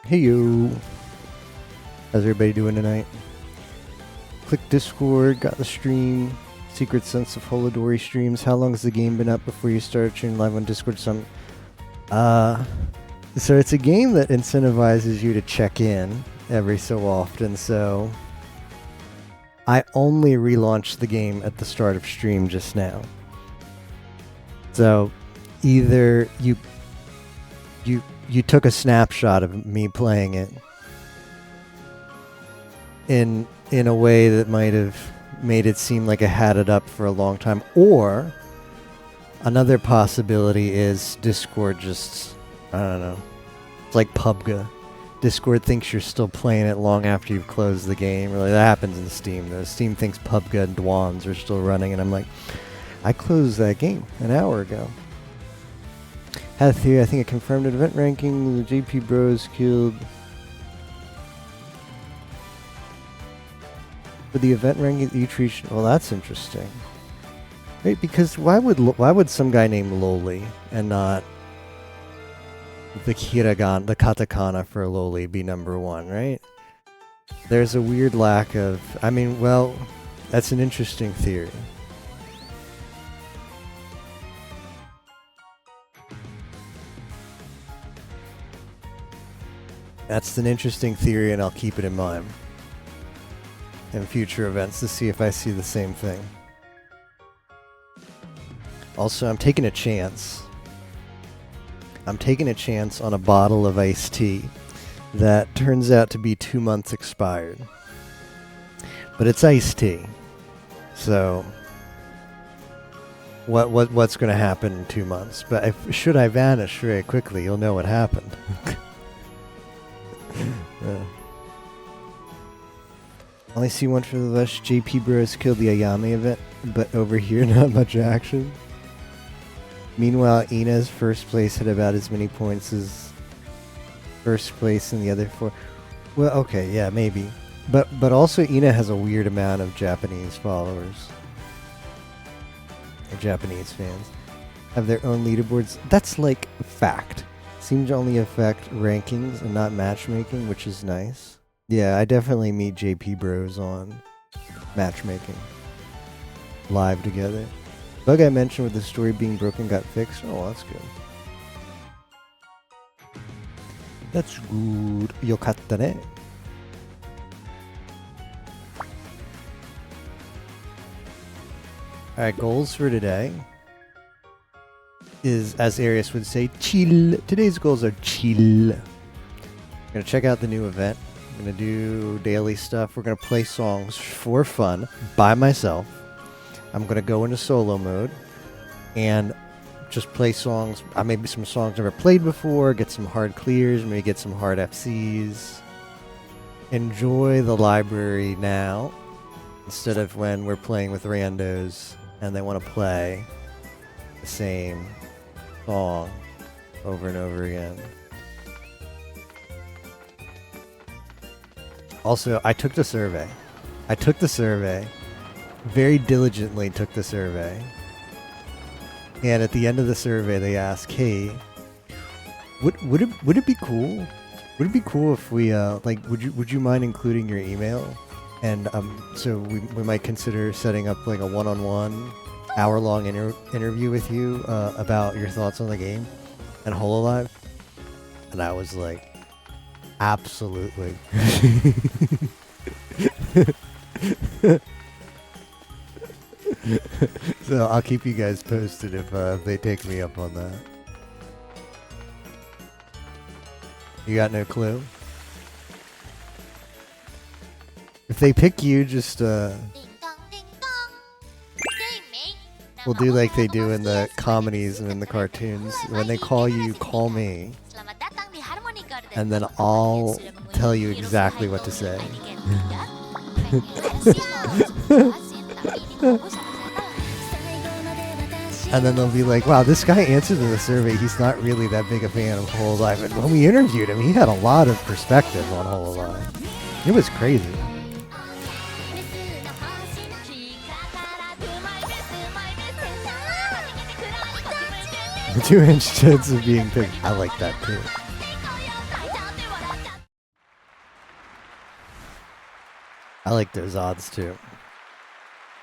Hey yo, how's everybody doing tonight? Click Discord, got the stream. Secret Sense of Holodori streams. How long has the game been up before you started streaming live on Discord? So it's a game that incentivizes you to check in every so often. So I only relaunched the game at the start of stream just now. So either you took a snapshot of me playing it in a way that might have made it seem like I had it up for a long time, or another possibility is Discord just, I don't know, it's like PUBG. Discord thinks you're still playing it long after you've closed the game. Really, that happens in Steam though. Steam thinks PUBG and Dwans are still running, and I'm like, I closed that game an hour ago. Had a theory, I think it confirmed an event ranking. The JP Bros killed. For the event ranking that you reached. Well, that's interesting. Right, because why would some guy named Loli and not the katakana for Loli be number one, right? There's a weird lack of, I mean, well, that's an interesting theory. That's an interesting theory, and I'll keep it in mind in future events to see if I see the same thing. Also, I'm taking a chance. I'm taking a chance on a bottle of iced tea that turns out to be 2 months expired. But it's iced tea. So what's going to happen in 2 months? But should I vanish very quickly, you'll know what happened. Only see one for the Lush. JP Bros killed the Ayame event, but over here not much action. Meanwhile, Ina's first place had about as many points as first place in the other four. Well, okay, yeah, maybe. But also Ina has a weird amount of Japanese followers. Or Japanese fans. Have their own leaderboards. That's like a fact. Seems to only affect rankings and not matchmaking, which is nice. Yeah, I definitely meet JP Bros on matchmaking. Live together. Bug I mentioned with the story being broken got fixed. Oh, that's good. That's good. Yokatta ne. Alright, goals for today is, as Arius would say, chill. Today's goals are chill. I'm gonna check out the new event. I'm gonna do daily stuff. We're gonna play songs for fun by myself. I'm gonna go into solo mode and just play songs. Maybe some songs never played before. Get some hard clears. Maybe get some hard FCs. Enjoy the library now instead of when we're playing with randos and they want to play the same song over and over again. Also, I took the survey. Very diligently took the survey. And at the end of the survey, they ask, "Hey, would it be cool? Would it be cool if we would you mind including your email? And so we might consider setting up like a one-on-one, hour-long interview with you about your thoughts on the game and Hololive." And I was like, absolutely. So I'll keep you guys posted if they take me up on that. You got no clue? If they pick you, just we'll do like they do in the comedies and in the cartoons. When they call you, call me. And then I'll tell you exactly what to say. And then they'll be like, wow, this guy answered in the survey. He's not really that big a fan of Hololive. And when we interviewed him, he had a lot of perspective on Hololive. It was crazy. The 2-inch chance of being picked. I like that too. I like those odds too.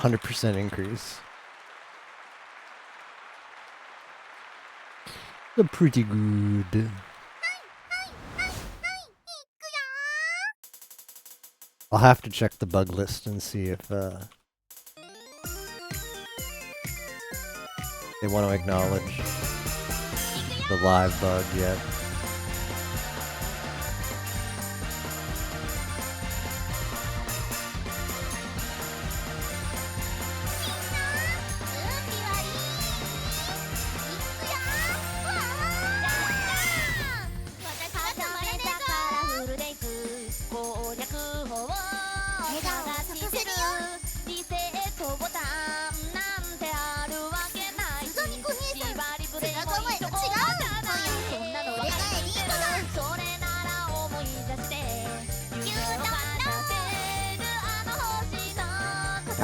100% increase. They're pretty good. I'll have to check the bug list and see if they want to acknowledge the live bug yet.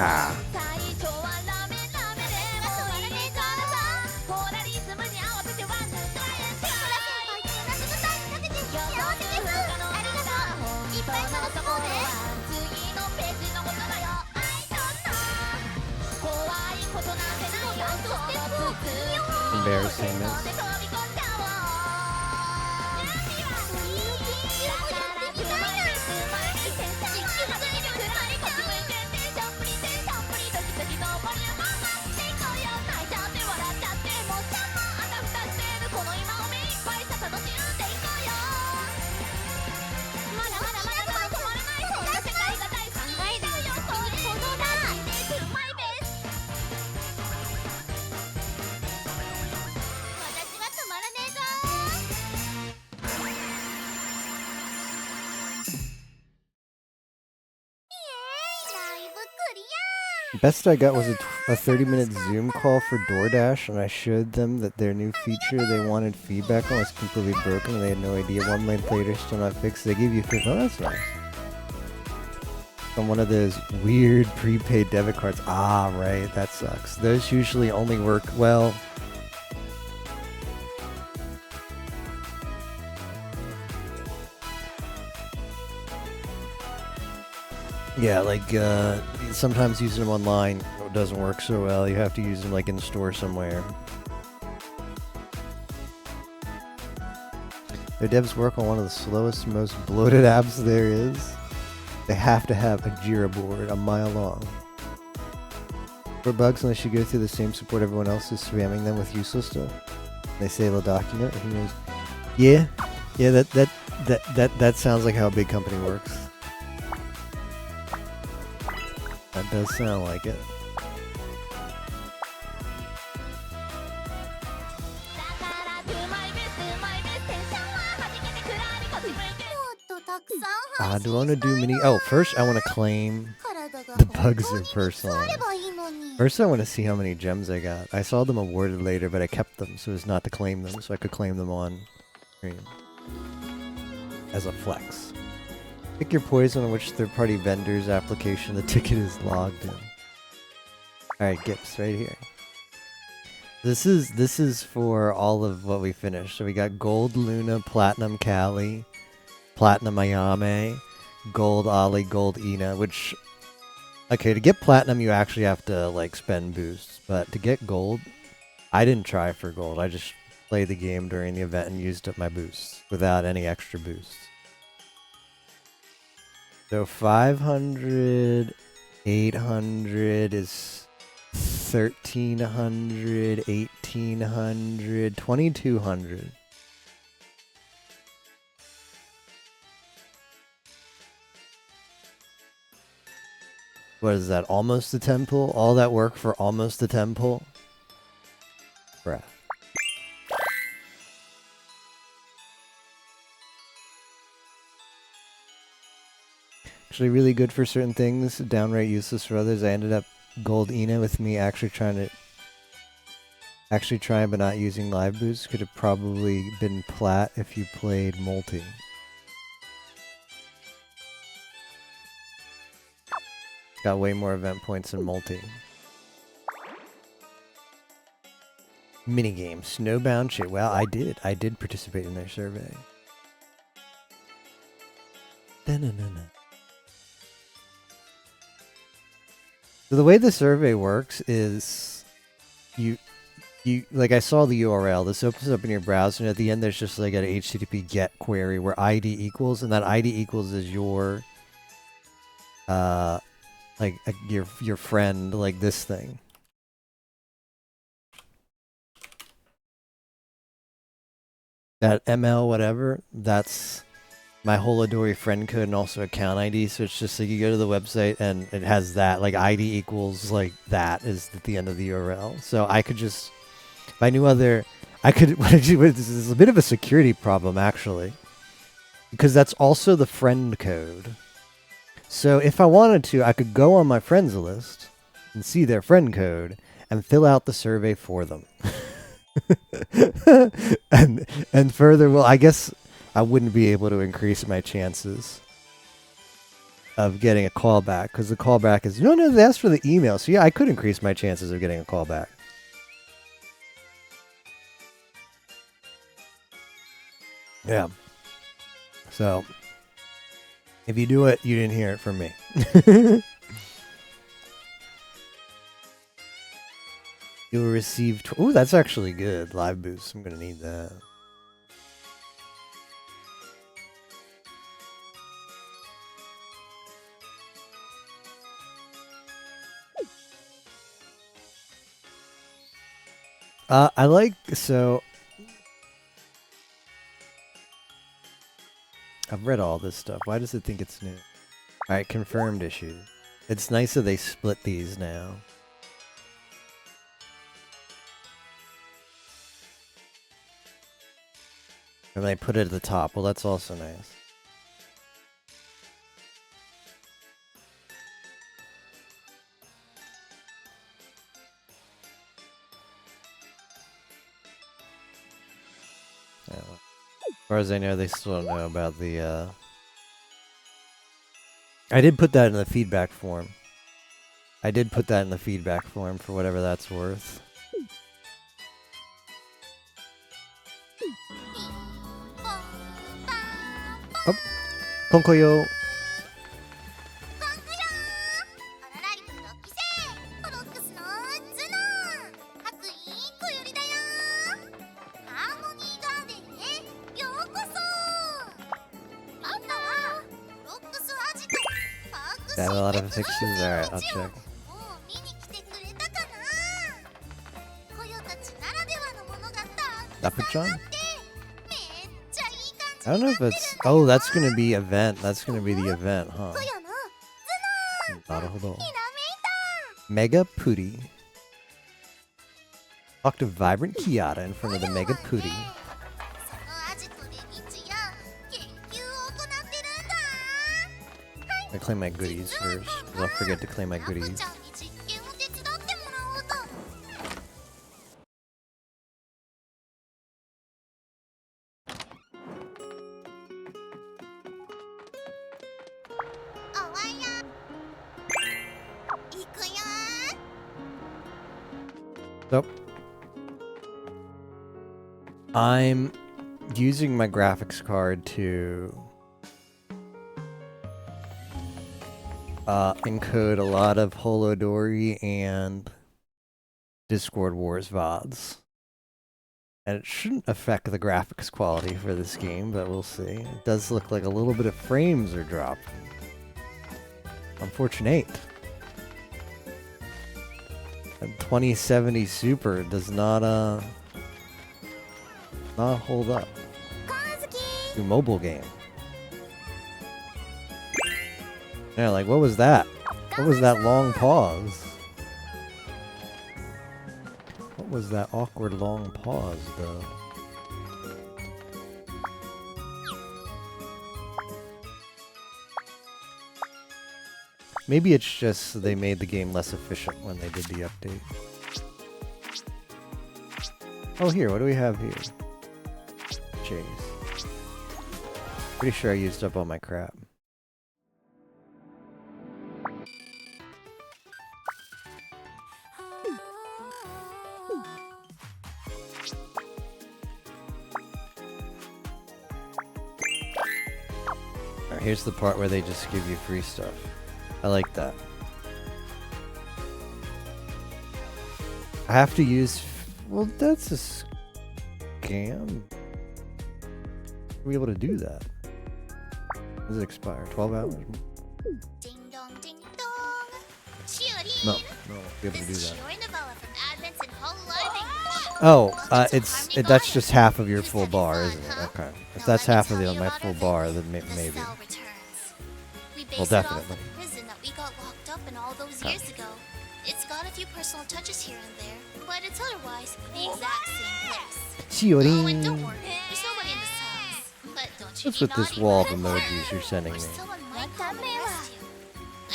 Ah. Embarrassing this. Best I got was a 30-minute Zoom call for DoorDash, and I showed them that their new feature they wanted feedback on was completely broken, and they had no idea. 1 month later, still not fixed. They gave you 50. Oh, that's nice. On one of those weird prepaid debit cards. Ah, right. That sucks. Those usually only work well. Yeah, like sometimes using them online doesn't work so well. You have to use them like in store somewhere. Their devs work on one of the slowest, most bloated apps there is. They have to have a Jira board a mile long. For bugs, unless you go through the same support everyone else is spamming them with useless stuff. They say they'll document it. Who knows? Yeah, that sounds like how a big company works. That does sound like it. Do I want to do mini? Oh, first I want to claim the bugs are personal. First I want to see how many gems I got. I saw them awarded later, but I kept them so as not to claim them, so I could claim them on screen as a flex. Pick your poison on which third-party vendor's application the ticket is logged in. Alright, gifts right here. This is for all of what we finished. So we got Gold Luna, Platinum Kali, Platinum Ayame, Gold Ali, Gold Ina, which... Okay, to get Platinum you actually have to like spend boosts, but to get Gold, I didn't try for Gold. I just played the game during the event and used up my boosts without any extra boosts. So 500, 800 is 1300, 1800, 2200. What is that? Almost a temple? All that work for almost a temple? Bruh. Actually really good for certain things, downright useless for others. I ended up Gold Ina with me actually trying but not using live boosts. Could have probably been plat if you played multi. Got way more event points than multi. Minigame, Snowbound shit. Well, I did participate in their survey. So the way the survey works is you like I saw the URL. This opens up in your browser, and at the end there's just like an HTTP GET query where ID equals, and that ID equals is your your friend, like this thing. That ML whatever, that's my Holodori friend code and also account ID. So it's just like you go to the website and it has that, like ID equals like that is at the end of the URL. So I could just, if I knew other, I could, this is a bit of a security problem actually, because that's also the friend code. So if I wanted to, I could go on my friends list and see their friend code and fill out the survey for them. and further, well, I guess I wouldn't be able to increase my chances of getting a callback because the callback is no, they asked for the email. So yeah, I could increase my chances of getting a callback. Yeah. So if you do it, you didn't hear it from me. You'll receive. Ooh, that's actually good. Live boost. I'm gonna need that. I like, so I've read all this stuff. Why does it think it's new? Alright, confirmed issue. It's nice that they split these now. And they put it at the top. Well, that's also nice. Yeah, well, as far as I know, they still don't know about the, I did put that in the feedback form. I did put that in the feedback form for whatever that's worth. Oh, konkoyo. Got a lot of fixes. Alright, I'll check. Dapuchan? I don't know if it's... Oh, that's gonna be event. That's gonna be the event, huh? Mega Pooty. Talk to Vibrant Kiata in front of the Mega Pooty. I claim my goodies first. I'll forget to claim my goodies. So, I'm using my graphics card to encode a lot of Holodori and Discord Wars VODs. And it shouldn't affect the graphics quality for this game, but we'll see. It does look like a little bit of frames are dropped. Unfortunate. And 2070 Super does not hold up. To mobile game. Yeah, like what was that? What was that long pause? What was that awkward long pause, though? Maybe it's just they made the game less efficient when they did the update. Oh, here, what do we have here? Chase. Pretty sure I used up all my crap. Alright, here's the part where they just give you free stuff. I like that. I have to use. Well, that's a scam. Are we able to do that? Does it expire? 12 hours? Ding dong, ding dong. No, no, we'll be able to do that. Oh, That's just half of your full bar, isn't it? Okay. If that's half of my full bar, then maybe. Well, definitely. We got locked up in all those years ago. It's got a few personal touches here and there, but it's otherwise the exact same place. Oh, and don't worry, there's nobody in this house. But don't you What's be with this naughty wall of about it. emojis you're sending Or me? someone might come and arrest you.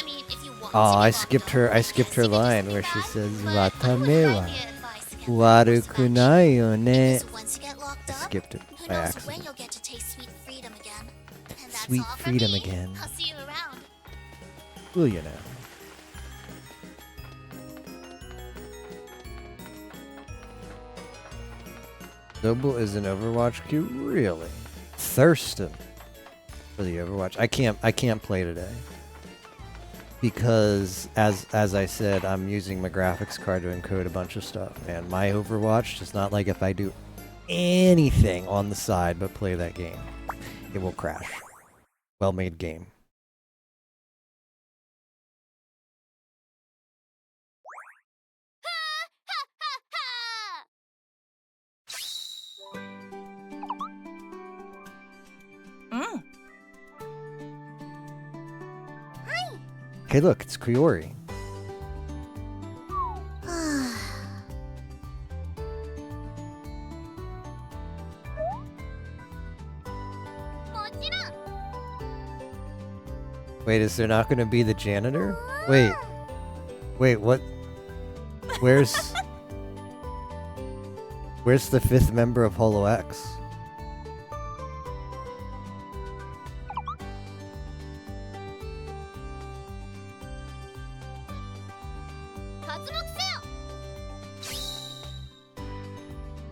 I mean, if you want Oh, to be I locked skipped up, her. I yes, skipped her you can just line do where she that, says but I wouldn't "Watamewa highly advise against that course of warukunai yo ne." Because once you get locked I up, skipped it who by knows when accident. you'll get to taste sweet freedom again. And that's Sweet all for freedom me. again. I'll see you around. Will you now? Noble is an Overwatch queue, really? Thurston for the Overwatch. I can't play today because as I said, I'm using my graphics card to encode a bunch of stuff, and my Overwatch does not like if I do anything on the side but play that game. It will crash. Well-made game. Okay, look, it's Kiori. Wait, is there not going to be the janitor? Wait, what? Where's the fifth member of Holo X?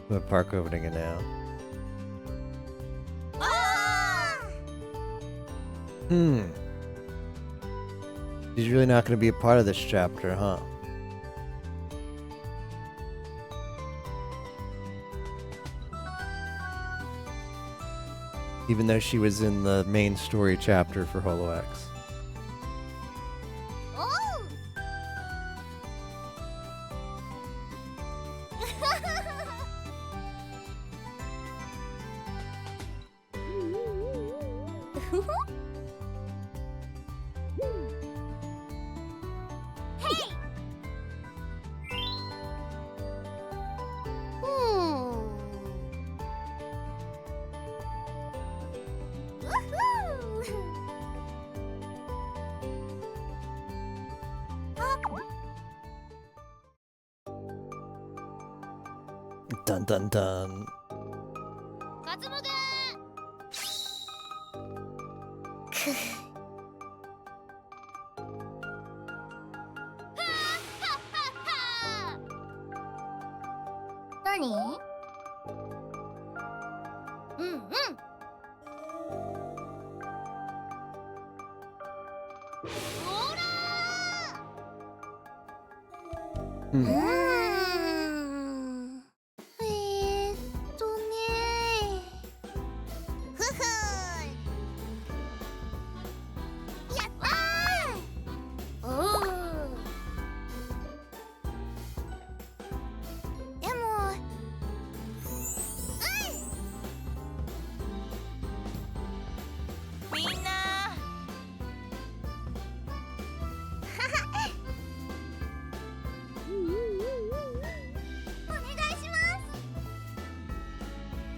The park opening it now. She's really not going to be a part of this chapter, huh? Even though she was in the main story chapter for Holo X. Dun dun dun.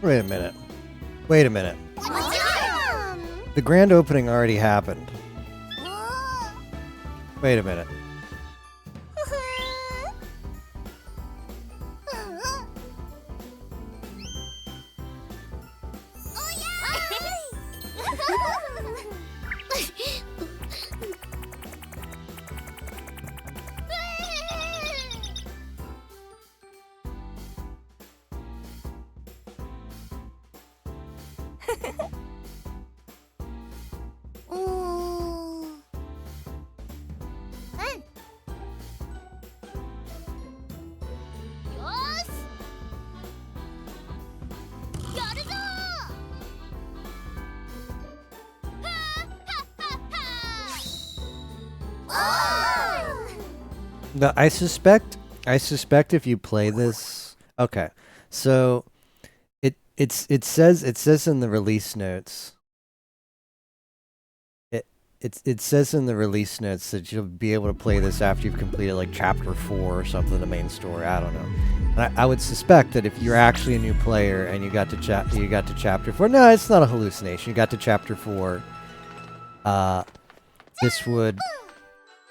Wait a minute. Wait a minute. The grand opening already happened. Wait a minute. No, I suspect if you play this, okay. So it says in the release notes. It says in the release notes that you'll be able to play this after you've completed like chapter 4 or something, the main story. I don't know. And I would suspect that if you're actually a new player and you got to chapter 4, no, it's not a hallucination. You got to chapter 4.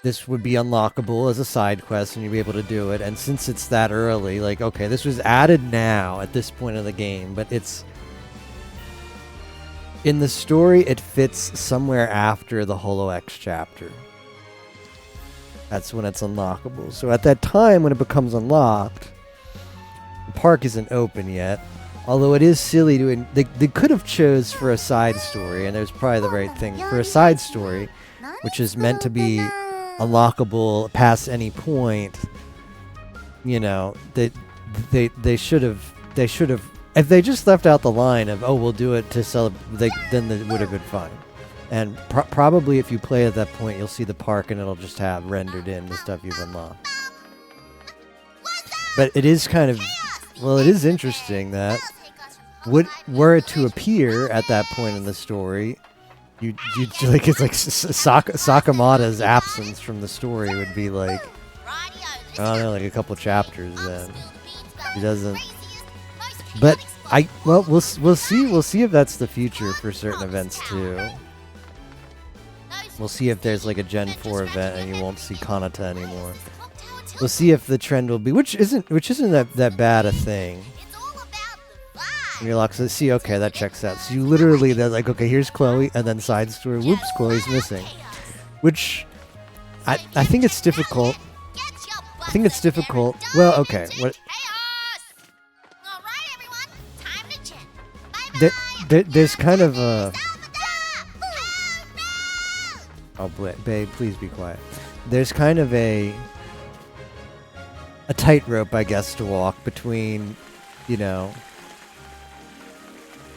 This would be unlockable as a side quest, and you'll be able to do it. And since it's that early, like, okay, this was added now at this point of the game, but it's in the story, it fits somewhere after the Holo X chapter. That's when it's unlockable. So at that time, when it becomes unlocked, the park isn't open yet. Although it is silly to... They could have chose for a side story, and there's probably the right thing. For a side story, which is meant to be unlockable past any point, you know, they should have... If they just left out the line of, oh, we'll do it to celebrate, then it would have been fine. And probably if you play at that point, you'll see the park and it'll just have rendered in the stuff you've unlocked. But it is kind of, well, it is interesting that were it to appear at that point in the story, you like, it's like Sakamata's absence from the story would be like, I don't know, like a couple chapters then. He doesn't. But we'll see if that's the future for certain events too. We'll see if there's like a Gen 4 event and you won't see Kanata anymore. We'll see if the trend will be, which isn't that bad a thing. And you're like, so see, okay, that checks out. So you literally, they're like, okay, here's Chloe, and then side story, whoops, Chloe's missing. Which I think it's difficult. Well, okay, what? There's kind of a... Oh, babe, please be quiet. There's kind of a tightrope, I guess, to walk between, you know...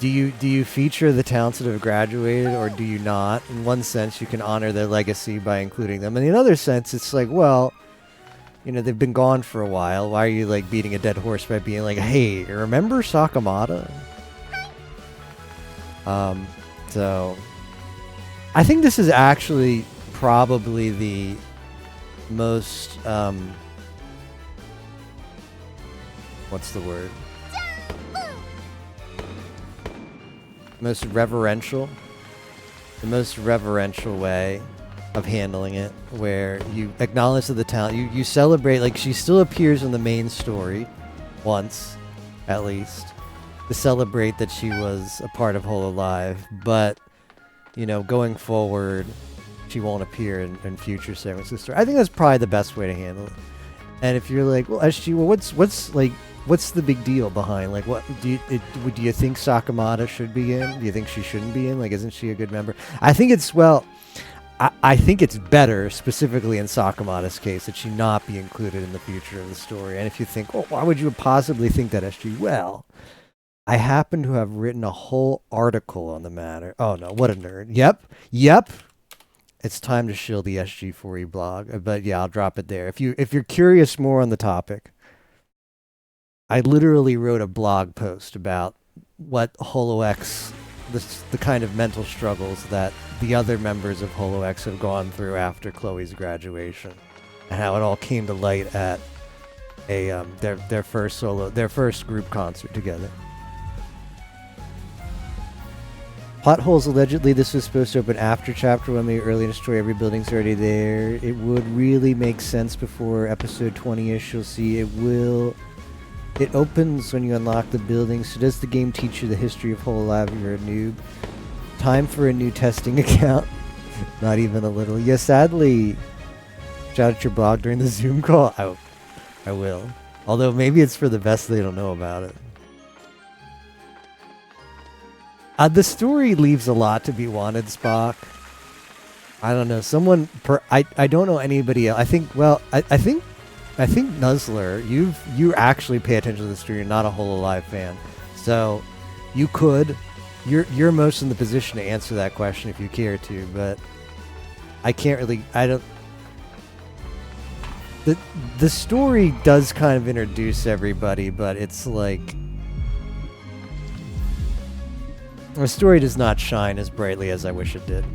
Do you feature the talents that have graduated, or do you not? In one sense, you can honor their legacy by including them. In another sense, it's like, well, you know, they've been gone for a while. Why are you, like, beating a dead horse by being like, hey, remember Sakamata? So I think this is actually probably the most, what's the word? The most reverential way of handling it, where you acknowledge the talent, you celebrate, like, she still appears in the main story once, at least, to celebrate that she was a part of Hololive, but, you know, going forward, she won't appear in future segments of the story. I think that's probably the best way to handle it. And if you're like, well, SG, well, what's the big deal behind, like, what do you think Sakamata should be in? Do you think she shouldn't be in? Like, isn't she a good member? I think it's, well, I think it's better, specifically in Sakamata's case, that she not be included in the future of the story. And if you think, oh, why would you possibly think that, SG? Well, I happen to have written a whole article on the matter. Oh no, what a nerd. Yep. It's time to shill the SG4E blog. But yeah, I'll drop it there. If you're curious more on the topic, I literally wrote a blog post about what HoloX, the kind of mental struggles that the other members of HoloX have gone through after Chloe's graduation, and how it all came to light at a their first group concert together. Plot holes, allegedly this was supposed to open after Chapter 1, maybe early in the story, every building's already there. It would really make sense before episode 20-ish, you'll see it will. It opens when you unlock the building, so does the game teach you the history of Hololive if you're a noob? Time for a new testing account. Not even a little. Yeah, sadly, shout out your blog during the Zoom call. I will. Although maybe it's for the best they don't know about it. The story leaves a lot to be wanted, Spock. I don't know. I don't know anybody else. I think Nuzzler, you actually pay attention to the story. You're not a Hololive fan, so you're most in the position to answer that question if you care to. But I can't really. The story does kind of introduce everybody, but it's like the story does not shine as brightly as I wish it did.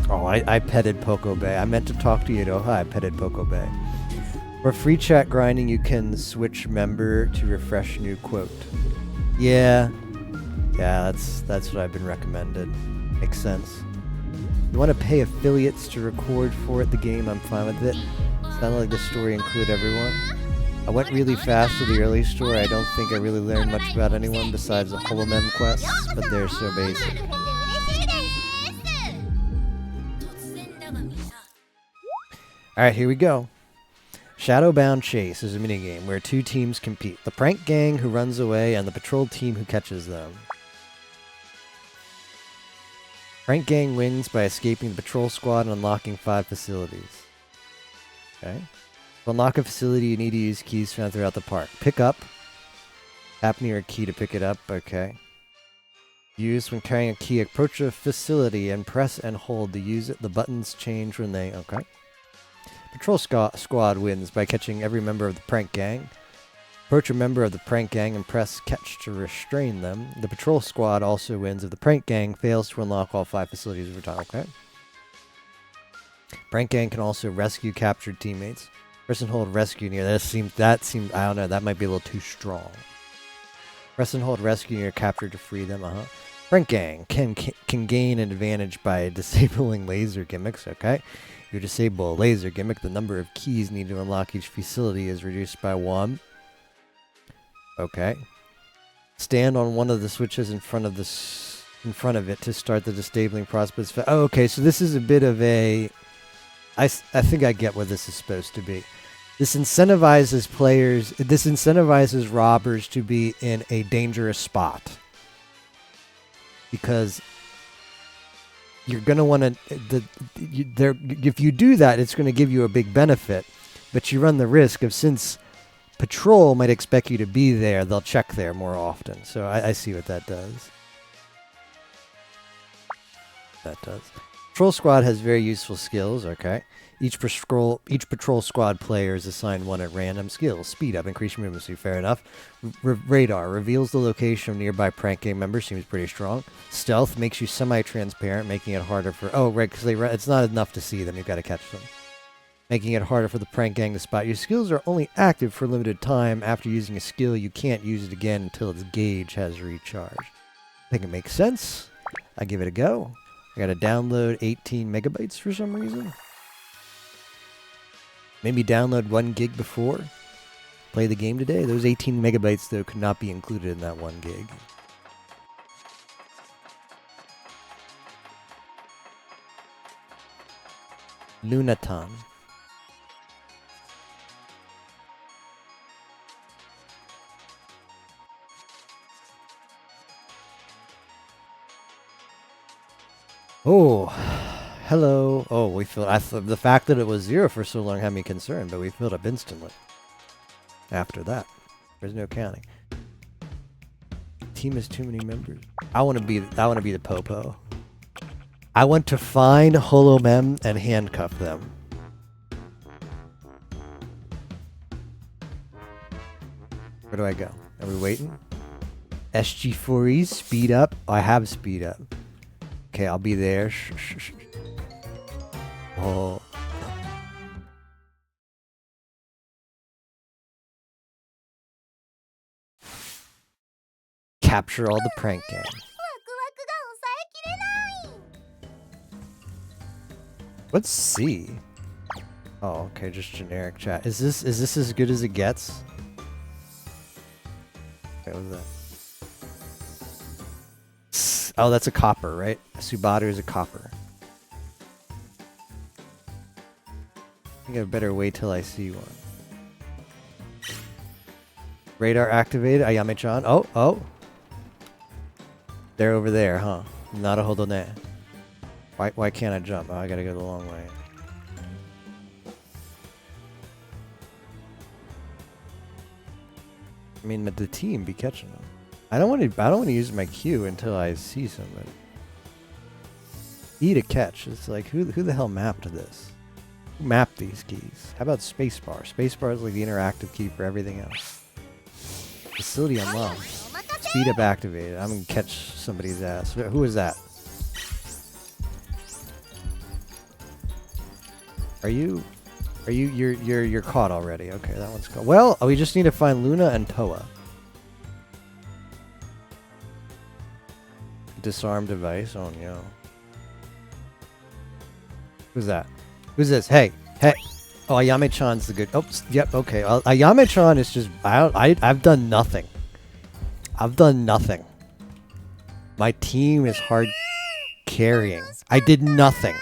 Oh, I petted Poco Bay. I meant to talk to you, Doha. I petted Poco Bay. For free chat grinding, you can switch member to refresh new quote. Yeah, that's what I've been recommended. Makes sense. You want to pay affiliates to record for it, the game, I'm fine with it. Sounded like the story include everyone. I went really fast to the early story. I don't think I really learned much about anyone besides the Holomem quests, but they're so basic. Alright, here we go. Shadowbound Chase is a minigame where two teams compete. The prank gang who runs away and the patrol team who catches them. Prank gang wins by escaping the patrol squad and unlocking 5 facilities. Okay. To unlock a facility, you need to use keys found throughout the park. Pick up. Tap near a key to pick it up. Okay. Use when carrying a key. Approach a facility and press and hold to use it. The buttons change when they... Okay. Patrol squad wins by catching every member of the prank gang. Approach a member of the prank gang and press catch to restrain them. The patrol squad also wins if the prank gang fails to unlock all 5 facilities over time. Okay. Prank gang can also rescue captured teammates. Press and hold rescue near. That seems. I don't know. That might be a little too strong. Press and hold rescue near captured to free them. Prank gang can gain an advantage by disabling laser gimmicks. Okay. If you disable a laser gimmick, the number of keys needed to unlock each facility is reduced by 1. Okay. Stand on one of the switches in front of it to start the disabling process. Oh, okay. So this is a bit of a. I think I get what this is supposed to be. This incentivizes players. This incentivizes robbers to be in a dangerous spot because you're gonna want to. If you do that, it's going to give you a big benefit, but you run the risk of since. Patrol might expect you to be there, they'll check there more often. So I see what that does. Patrol squad has very useful skills, okay. Each patrol squad player is assigned one at random. Skills: speed up, increase your movement speed, fair enough. Radar reveals the location of nearby prank gang members, seems pretty strong. Stealth makes you semi-transparent, making it harder for... Oh, right, because it's not enough to see them, you've got to catch them. Making it harder for the prank gang to spot. Your skills are only active for a limited time. After using a skill, you can't use it again until its gauge has recharged. I think it makes sense. I give it a go. I gotta download 18 megabytes for some reason. Maybe download 1 gig before. Play the game today. Those 18 megabytes, though, could not be included in that 1 gig. Lunatan. Oh, hello. Oh, we filled. The fact that it was 0 for so long had me concerned, but we filled up instantly. After that, there's no counting. Team has too many members. I want to be the Popo. I want to find Holomem and handcuff them. Where do I go? Are we waiting? SG4E, speed up. Oh, I have speed up. Okay, I'll be there. Oh. Capture all the prank gang. What's C? Oh, okay, just generic chat. Is this as good as it gets? Okay, what was that? Oh, that's a copper, right? Subaru is a copper. I think I better wait till I see one. Radar activated. Ayame-chan. Oh. They're over there, huh? Not a Holodori. Why can't I jump? Oh, I gotta go the long way. I mean, but the team be catching them. I don't want to use my Q until I see somebody. E to catch. It's like, who the hell mapped this? Who mapped these keys? How about spacebar? Spacebar is like the interactive key for everything else. Facility unlocked. Speed up activated. I'm gonna catch somebody's ass. Who is that? You're caught already. Okay, that one's caught. Well, we just need to find Luna and Toa. Disarm device. Oh no. Who's that? Who's this? Hey, hey. Oh, Ayame-chan's the good. Oh, yep. Okay. Ayame-chan is just. I've done nothing. I've done nothing. My team is hard carrying. I did nothing.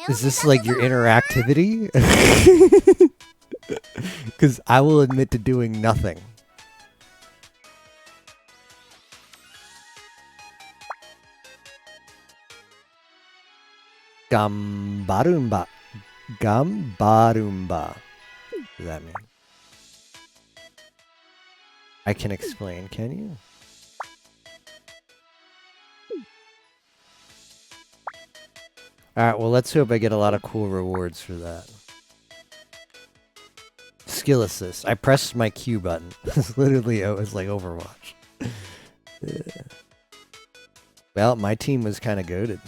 Is this like your interactivity? Because I will admit to doing nothing. Gambarumba. Gambarumba. What does that mean? I can explain, can you? Alright, well let's hope I get a lot of cool rewards for that. Skill assist. I pressed my Q button. It's literally, it was like Overwatch. Yeah. Well, my team was kind of goated.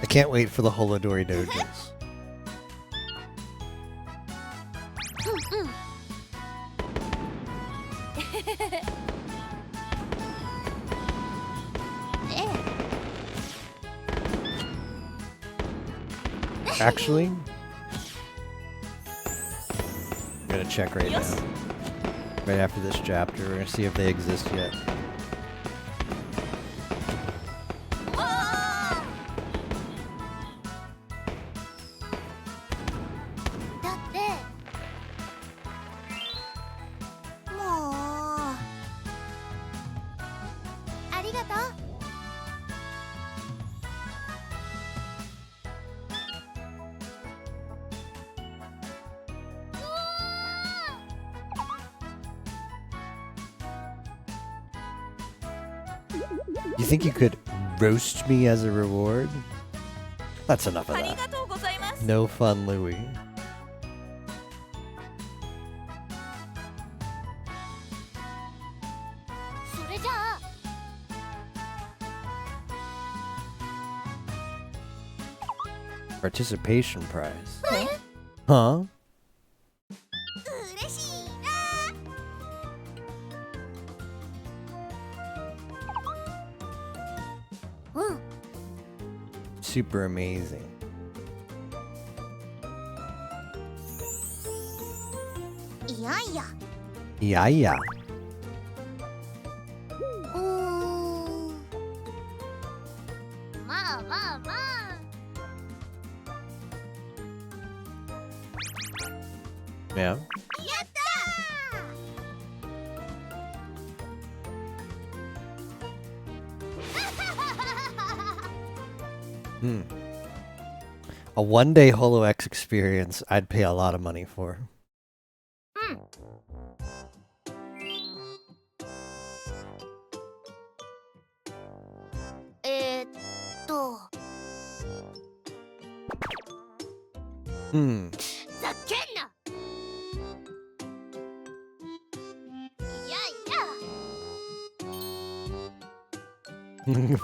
I can't wait for the Holodori dojos. Actually, I'm gonna check right now. Right after this chapter, we're gonna see if they exist yet. You think you could roast me as a reward? That's enough of that. No fun, Louie. Participation prize. Huh? Super amazing. Yeah. Yeah. A one-day Holo X experience I'd pay a lot of money for.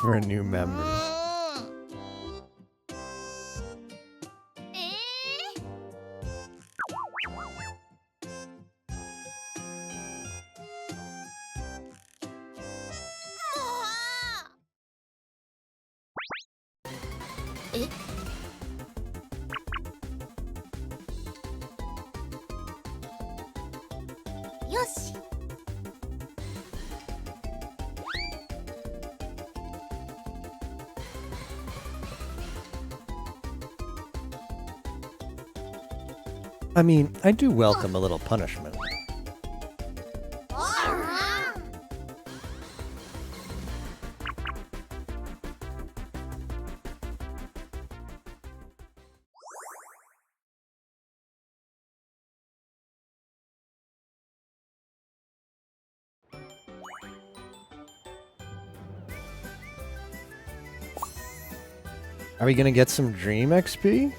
For a new member. I mean, I do welcome a little punishment. Are we gonna get some Dream XP?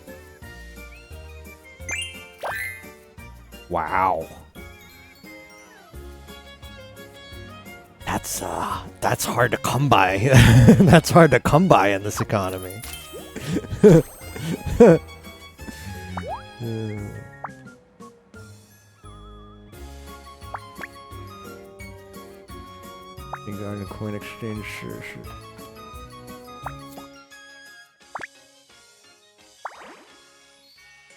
Wow. That's hard to come by. That's hard to come by in this economy. Regarding coin exchange, sure.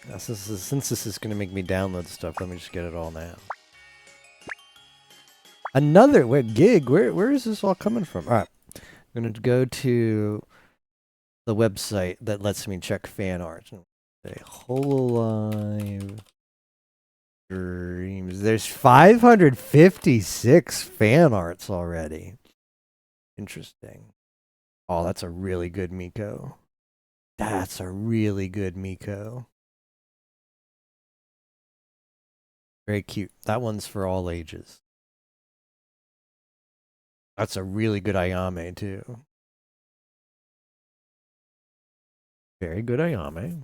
Now, since this is gonna make me download stuff, let me just get it all now. Another gig. Where is this all coming from? All right, I'm gonna go to the website that lets me check fan art. Hololive Dreams. There's 556 fan arts already. Interesting. Oh, that's a really good Miko. That's a really good Miko. Very cute. That one's for all ages. That's a really good Ayame, too. Very good Ayame.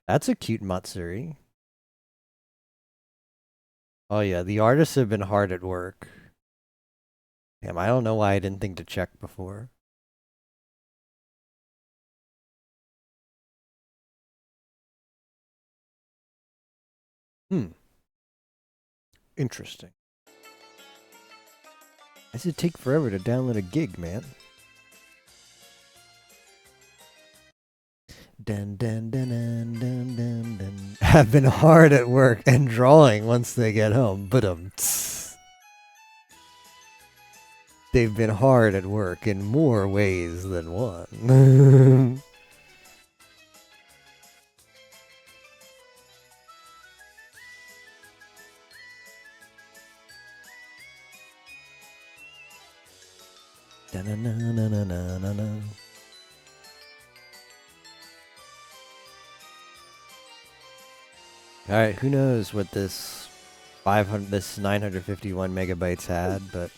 That's a cute Matsuri. Oh yeah, the artists have been hard at work. Damn, I don't know why I didn't think to check before. Interesting. Why does it take forever to download a gig, man? Dun, dun, dun, dun, dun, dun, dun. Have been hard at work and drawing once they get home, but they've been hard at work in more ways than one. Da-na-na-na-na-na-na. All right, who knows what this 951 megabytes had, but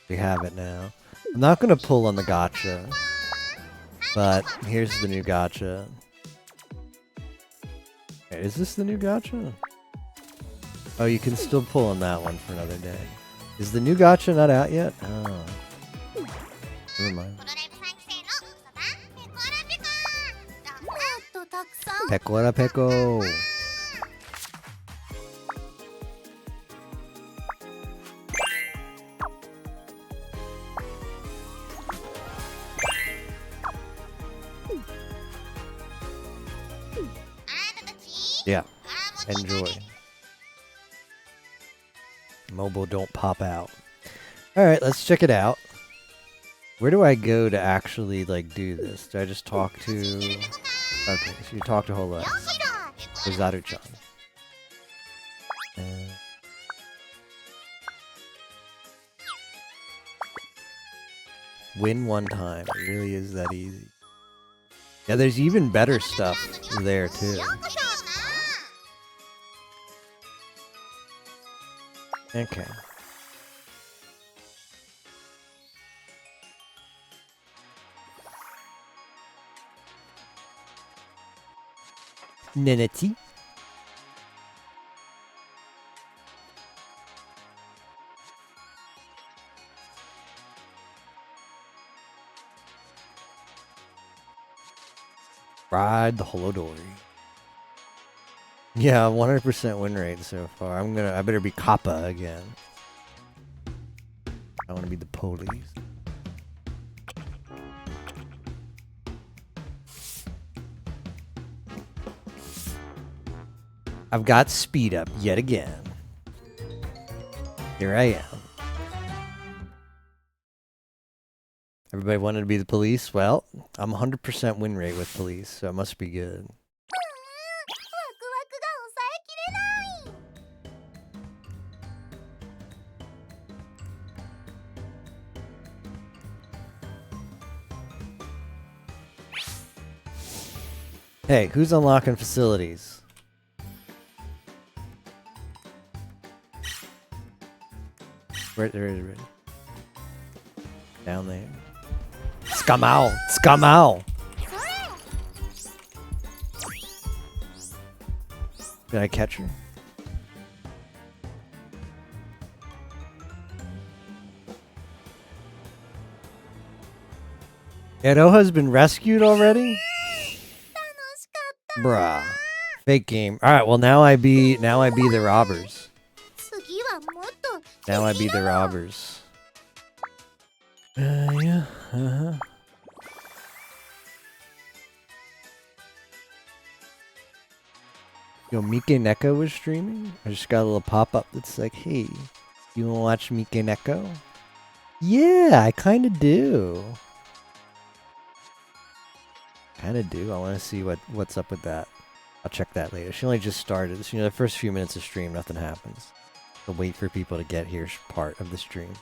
we have it now. I'm not gonna pull on the gacha, but here's the new gacha. Wait, is this the new gacha? Oh, you can still pull on that one for another day. Is the new gacha not out yet? Oh. Never mind. Pecora Peco. Yeah. Enjoy. Mobile don't pop out. Alright, let's check it out. Where do I go to actually, like, do this? Do I just talk to... Okay, so you talk to Holo. Or Zaru-chan. Win one time. It really is that easy. Yeah, there's even better stuff there, too. Okay. Neneti. Ride the Holodori. Yeah, 100% win rate so far. I better be Kappa again. I want to be the police. I've got speed up yet again. Here I am. Everybody wanted to be the police? Well, I'm 100% win rate with police, so it must be good. Hey, who's unlocking facilities? Where is it? Down there. Skamao! Skamao! Did I catch her? Eroha's been rescued already? Bruh. Fake game. Alright, well now I be the robbers. Now I be the robbers. Yeah. Yo, Mike Neko was streaming? I just got a little pop-up that's like, hey, you wanna watch Mike Neko? Yeah, I kinda do. Kinda do. I wanna see what's up with that. I'll check that later. She only just started. So, the first few minutes of stream, nothing happens. So wait for people to get here part of the stream.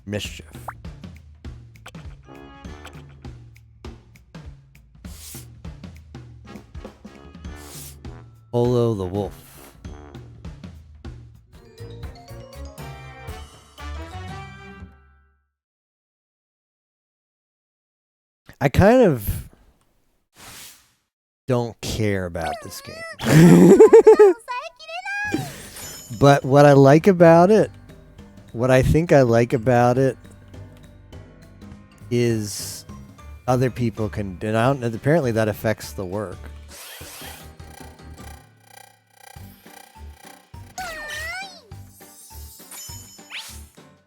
Mischief. Holo the wolf. I kind of don't care about this game. But what I like about it, what I think I like about it is other people can, and apparently that affects the work.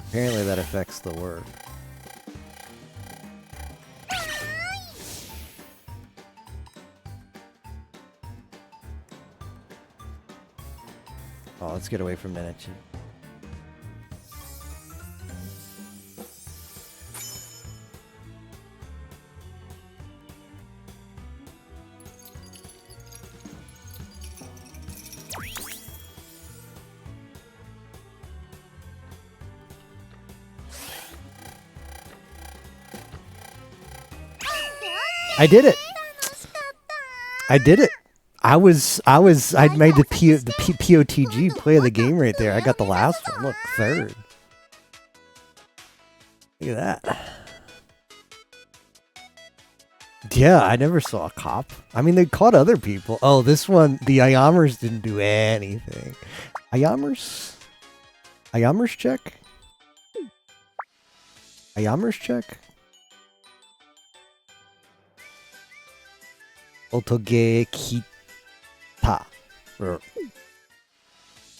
Apparently that affects the work. Oh, let's get away from Nenechi. I did it. I did it. I made the POTG play of the game right there. I got the last one. Look, third. Look at that. Yeah, I never saw a cop. I mean, they caught other people. Oh, this one, the Ayamers didn't do anything. Ayamers? Ayamers check? Ayamers check? Otoge kita.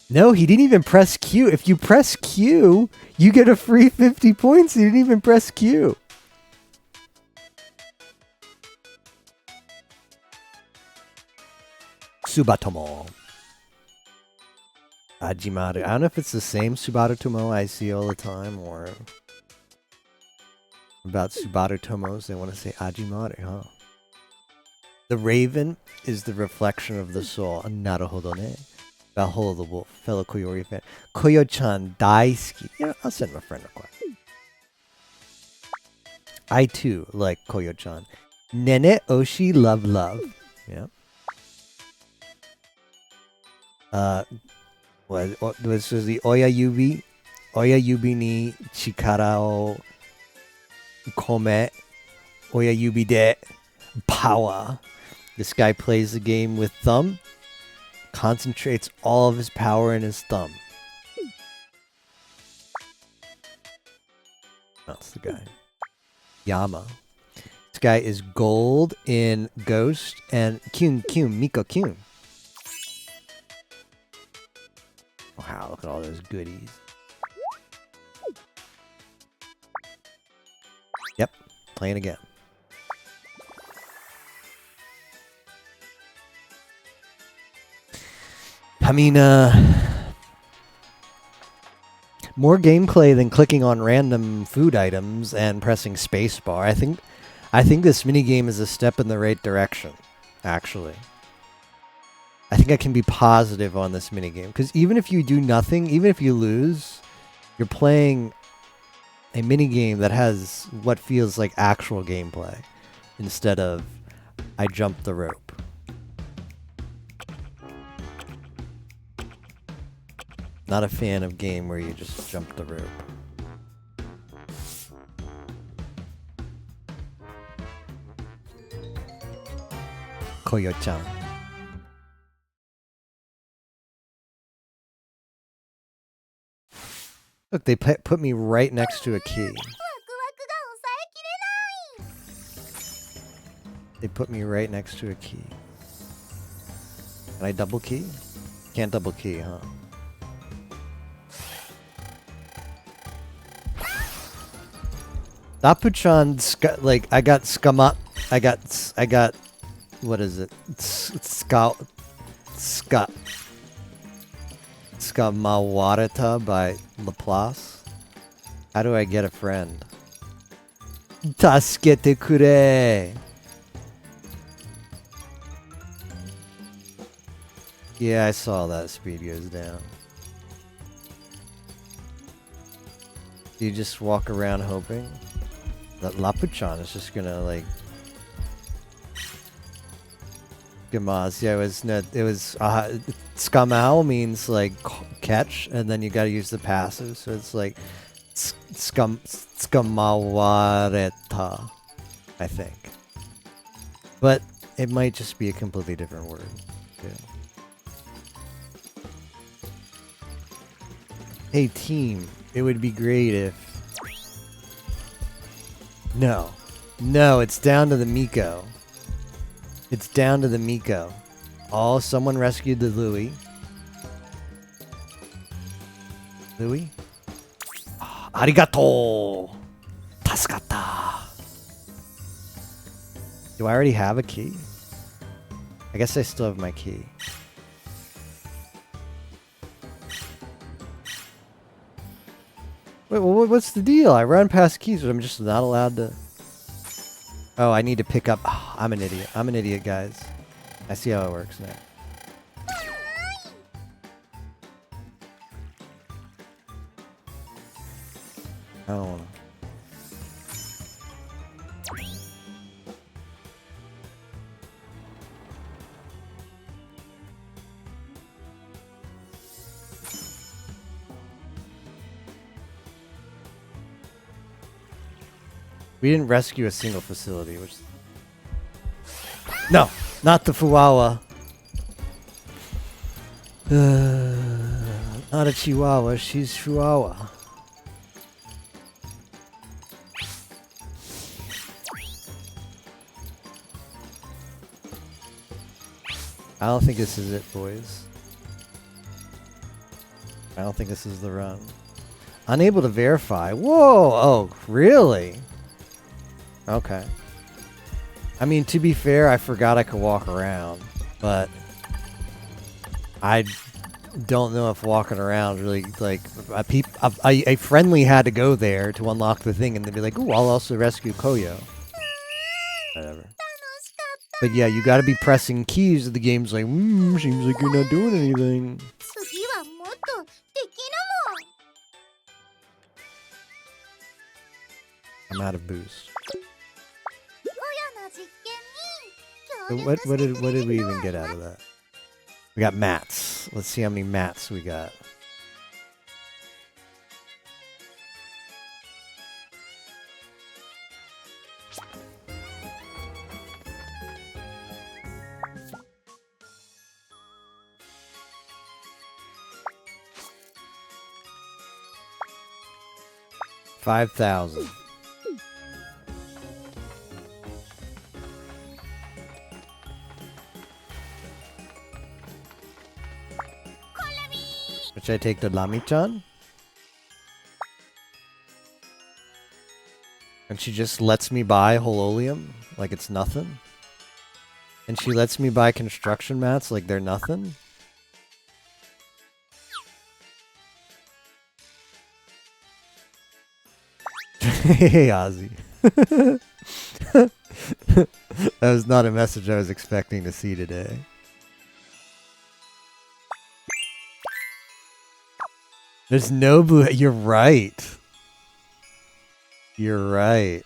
No, he didn't even press Q. If you press Q, you get a free 50 points. He didn't even press Q. Subatomo. Ajimaru. I don't know if it's the same Subatomo I see all the time or about Subatotomos. They want to say Ajimaru, huh? The raven is the reflection of the soul. Naruhodo ne. About Holo the wolf. Fellow Koyori fan. Koyo-chan daisuki. Yeah, I'll send my friend a request. I too like Koyo-chan. Nene oshi love love. Yeah. This was the Oya Yubi. Oya Yubi ni chikara o kome. Oya Yubi de power. This guy plays the game with thumb, concentrates all of his power in his thumb. That's the guy. Yama. This guy is gold in Ghost and Kyun Miko Kyun. Wow, look at all those goodies. Yep, playing again. I mean, more gameplay than clicking on random food items and pressing spacebar. I think this minigame is a step in the right direction, actually. I think I can be positive on this minigame. Because even if you do nothing, even if you lose, you're playing a mini game that has what feels like actual gameplay instead of I jumped the rope. Not a fan of game where you just jump the rope. Koyo-chan. Look, they put me right next to a key. They put me right next to a key. Can I double key? Can't double key, huh? Dapu-chan, like, I got what is it? Skamawareta by Laplace. How do I get a friend? Tasukete kure! Yeah, I saw that speed goes down. You just walk around hoping that Lapu-chan is just gonna like Gamas. Yeah, it was Skamao means like catch, and then you gotta use the passive, so it's like Skamawareta, I think. But it might just be a completely different word. Yeah. Hey team, it would be great if... No, it's down to the Miko. It's down to the Miko. Oh, someone rescued the Louie. Louie? Oh, arigato! Tasukata! Do I already have a key? I guess I still have my key. Wait, well, what's the deal? I ran past keys, but I'm just not allowed to... Oh, I need to pick up... Oh, I'm an idiot. I'm an idiot, guys. I see how it works now. I don't wanna... We didn't rescue a single facility, which... No! Not the Fuwawa! Not a Chihuahua, she's Fuwawa. I don't think this is it, boys. I don't think this is the run. Unable to verify. Whoa! Oh, really? Okay. I mean, to be fair, I forgot I could walk around, but I don't know if walking around really, like, a friendly had to go there to unlock the thing, and they'd be like, ooh, I'll also rescue Koyo. Whatever. But yeah, you gotta be pressing keys, the game's like, seems like you're not doing anything. I'm out of boost. So what did we even get out of that? We got mats. Let's see how many mats we got. $5,000. Should I take the Lami-chan? And she just lets me buy Hololium like it's nothing? And she lets me buy construction mats like they're nothing? Hey, Ozzy. That was not a message I was expecting to see today. There's no blue. You're right. You're right.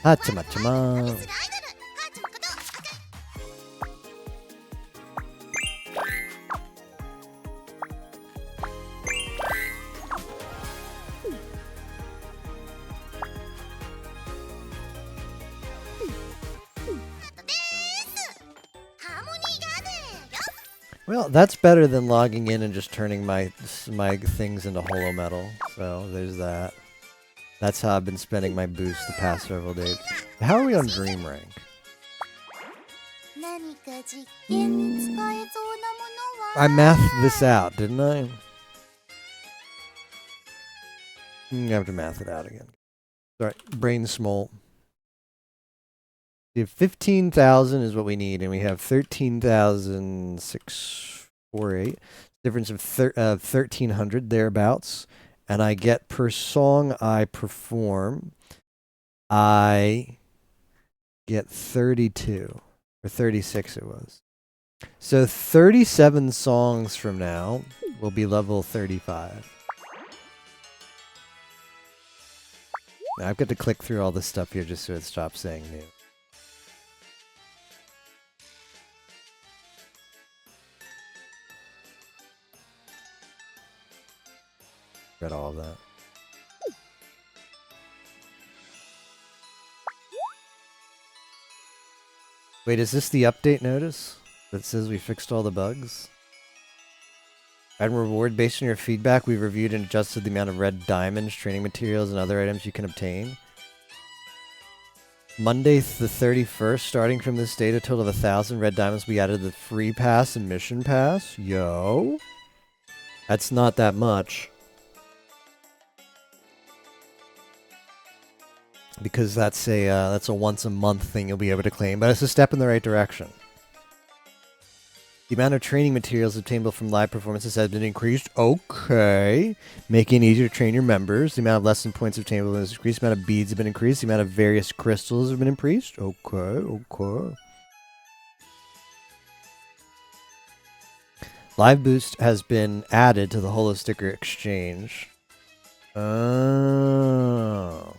Hachama-chama. Well, that's better than logging in and just turning my things into holo metal. So there's that. That's how I've been spending my boost the past several days. How are we on Dream Rank? I mathed this out, didn't I? I have to math it out again. Sorry, brain small. We have 15,000 is what we need, and we have 13,648. Difference of 1,300 thereabouts. And I get per song I perform, I get 32. Or 36 it was. So 37 songs from now will be level 35. Now I've got to click through all this stuff here just so it stops saying new. Got all of that. Wait, is this the update notice that says we fixed all the bugs? Add reward based on your feedback. We've reviewed and adjusted the amount of red diamonds, training materials, and other items you can obtain. Monday the 31st, starting from this date, a total of 1,000 red diamonds will be added to the free pass and mission pass. Yo. That's not that much. Because that's a once a month thing you'll be able to claim, but it's a step in the right direction. The amount of training materials obtainable from live performances has been increased. Okay. Making it easier to train your members. The amount of lesson points obtainable has increased. The amount of beads have been increased. The amount of various crystals have been increased. Okay. Live Boost has been added to the Holo Sticker Exchange. Oh.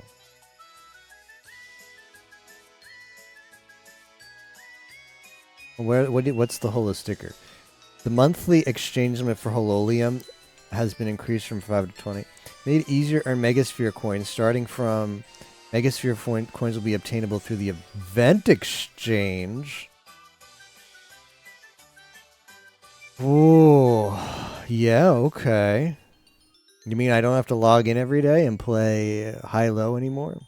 What's the Holo Sticker? The monthly exchange limit for Hololium has been increased from 5 to 20. Made it easier to earn Megasphere coins. Starting from Megasphere coins will be obtainable through the event exchange. Ooh, yeah, okay. You mean I don't have to log in every day and play high-low anymore?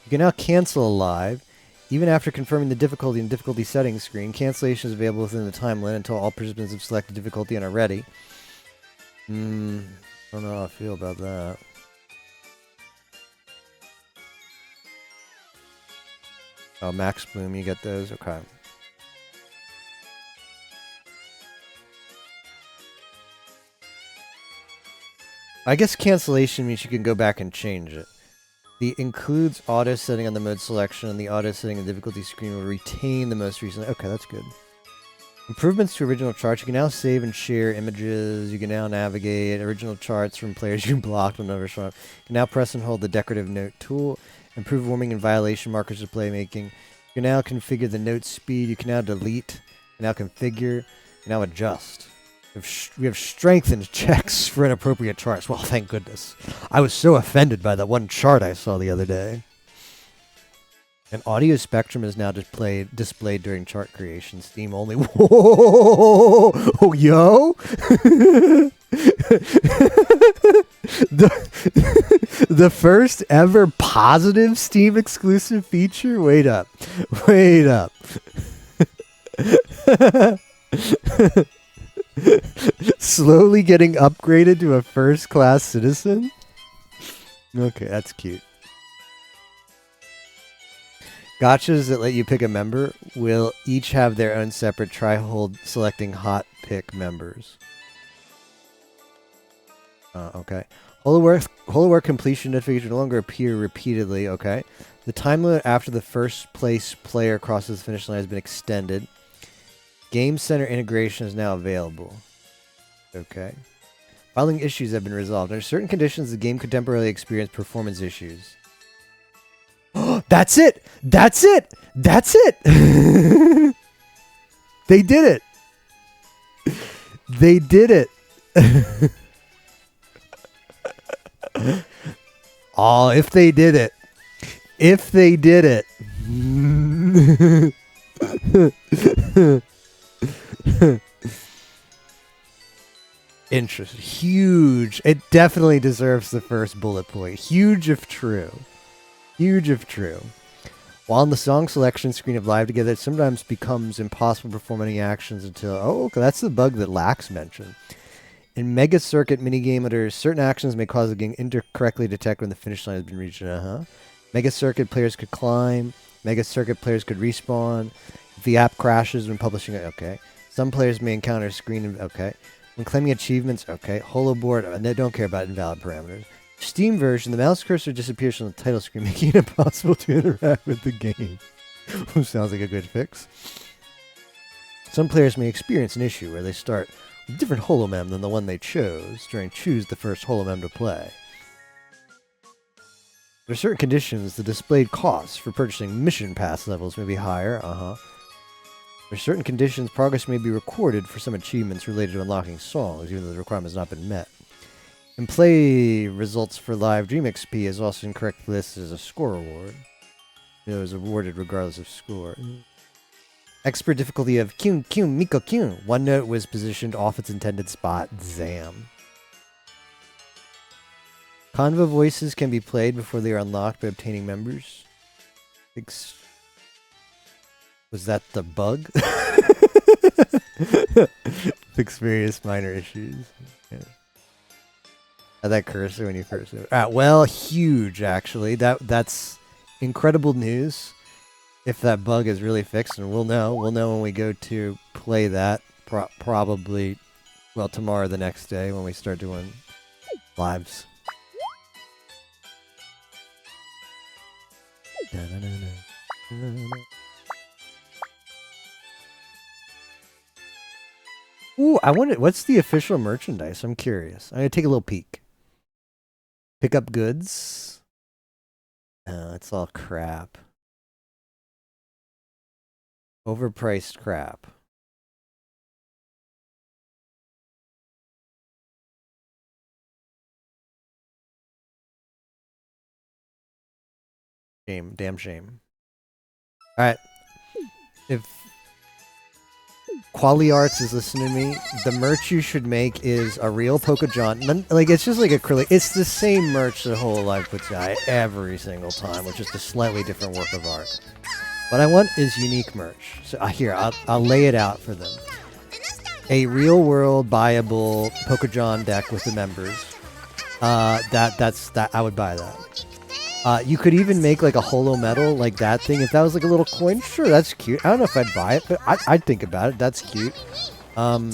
You can now cancel a live. Even after confirming the difficulty in difficulty settings screen, cancellation is available within the time limit until all participants have selected difficulty and are ready. I don't know how I feel about that. Oh, Max Bloom, you get those? Okay. I guess cancellation means you can go back and change it. The includes auto setting on the mode selection, and the auto setting on the difficulty screen will retain the most recent. Okay, that's good. Improvements to original charts. You can now save and share images. You can now navigate original charts from players you blocked on Overswap. You can now press and hold the decorative note tool. Improve warming and violation markers of playmaking. You can now configure the note speed. You can now delete. You can now configure. You can now adjust. We have strengthened checks for inappropriate charts. Well, thank goodness. I was so offended by that one chart I saw the other day. An audio spectrum is now displayed during chart creation. Steam only. Whoa! Oh, yo! the first ever positive Steam exclusive feature? Wait up. Slowly getting upgraded to a first-class citizen? Okay, that's cute. Gotchas that let you pick a member will each have their own separate try-hold selecting hot pick members. Okay. Holowork completion notifications no longer appear repeatedly. Okay. The time limit after the first place player crosses the finish line has been extended. Game Center integration is now available. Okay. Following issues have been resolved. Under certain conditions, the game could temporarily experience performance issues. That's it! That's it! That's it! They did it! They did it! Oh, if they did it. If they did it. Interest. Huge. It definitely deserves the first bullet point. Huge if true. Huge if true. While on the song selection screen of Live Together, it sometimes becomes impossible to perform any actions until... Oh, okay, that's the bug that Lax mentioned. In Mega Circuit minigame, certain actions may cause the game incorrectly detect when the finish line has been reached. Mega Circuit players could climb. Mega Circuit players could respawn. If the app crashes when publishing it, okay. Some players may encounter a screen, okay. When claiming achievements, okay. Holoboard, they don't care about invalid parameters. Steam version, the mouse cursor disappears from the title screen, making it impossible to interact with the game. Sounds like a good fix. Some players may experience an issue where they start with a different holomem than the one they chose during choose the first holomem to play. There are certain conditions. The displayed costs for purchasing mission pass levels may be higher. There are certain conditions. Progress may be recorded for some achievements related to unlocking songs, even though the requirement has not been met. And play results for live Dream XP is also incorrectly listed as a score award. It was awarded regardless of score. Expert difficulty of Kyun Kyun Miko Kyun. One note was positioned off its intended spot. Zam. Convo voices can be played before they are unlocked by obtaining members. Was that the bug? Fix various minor issues. Yeah. Had that cursor when you first... well, huge, actually. That's incredible news. If that bug is really fixed, and we'll know. We'll know when we go to play that. Probably, well, tomorrow or the next day when we start doing lives. Ooh, I wonder, what's the official merchandise? I'm curious. I'm going to take a little peek. Pick up goods. Oh, it's all crap. Overpriced crap. Shame. Damn shame. Alright. If Quali Arts is listening to me, the merch you should make is a real Pokejon. Like, it's just like acrylic. It's the same merch that Hololive puts out every single time, with just a slightly different work of art. What I want is unique merch. So here, I'll lay it out for them. A real-world buyable Pokejon deck with the members. That I would buy that. You could even make like a holo metal, like that thing. If that was like a little coin, sure, that's cute. I don't know if I'd buy it, but I'd think about it. That's cute. I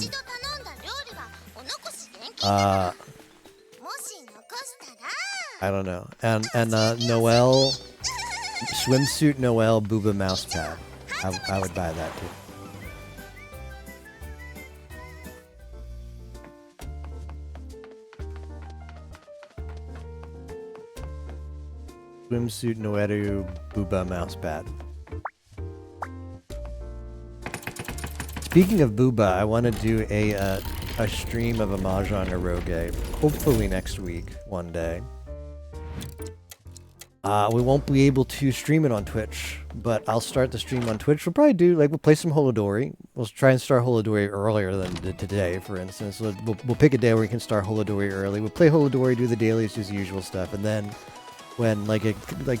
don't know. And Noelle, swimsuit Noelle Booba mousepad. I would buy that too. Swimsuit Noeru Booba mousepad. Speaking of Booba, I want to do a stream of a Mahjong Eroge, hopefully next week, one day. We won't be able to stream it on Twitch, but I'll start the stream on Twitch. We'll probably do, like, we'll play some Holodori. We'll try and start Holodori earlier than today, for instance. We'll pick a day where we can start Holodori early. We'll play Holodori, do the dailies, do the usual stuff, and then when like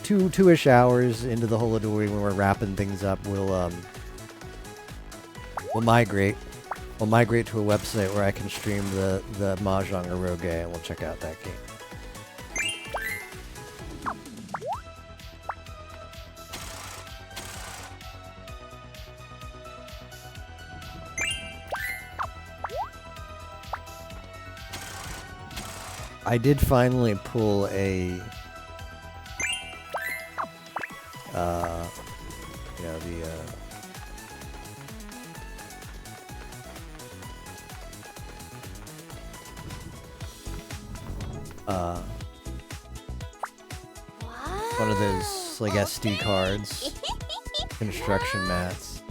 two-ish hours into the Holodori, when we're wrapping things up, we'll migrate to a website where I can stream the Mahjong Eroge, and we'll check out that game. I did finally pull a, you know, one of those like SD cards, construction mats.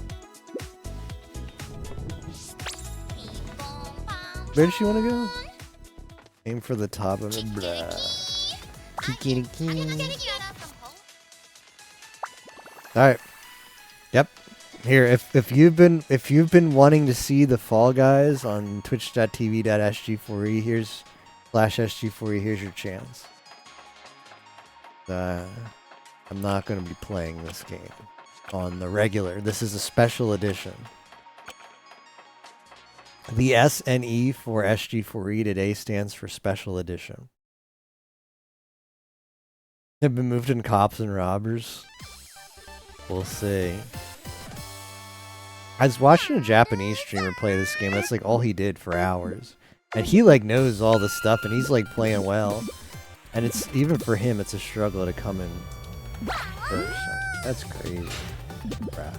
Where does she want to go? Aim for the top of it. Alright. Yep. Here, if you've been wanting to see the Fall Guys on twitch.tv/sg4e, here's /sg4e, here's your chance. I'm not going to be playing this game on the regular. This is a special edition. The SNE for SG4E today stands for Special Edition. Have been moved in Cops and Robbers. We'll see. I was watching a Japanese streamer play this game. That's like all he did for hours. And he like knows all the stuff and he's like playing well. And it's even for him, it's a struggle to come in first. That's crazy. Bruh.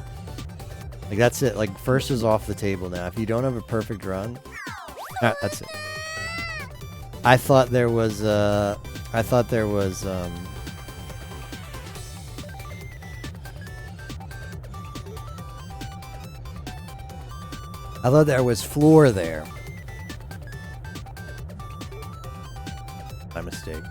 Like that's it. Like first is off the table now. If you don't have a perfect run, that's it. I thought there was floor there. My mistake.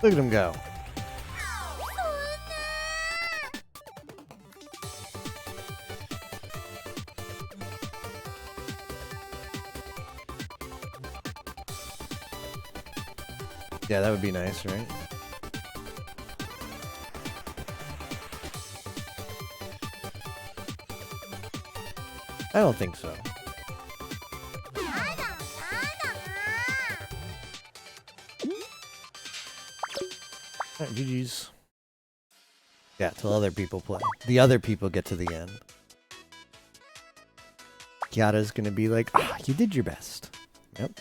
Look at him go. Yeah, that would be nice, right? I don't think so. Alright, GG's. Yeah, till other people play. The other people get to the end. Kiara's gonna be like, ah, you did your best. Yep.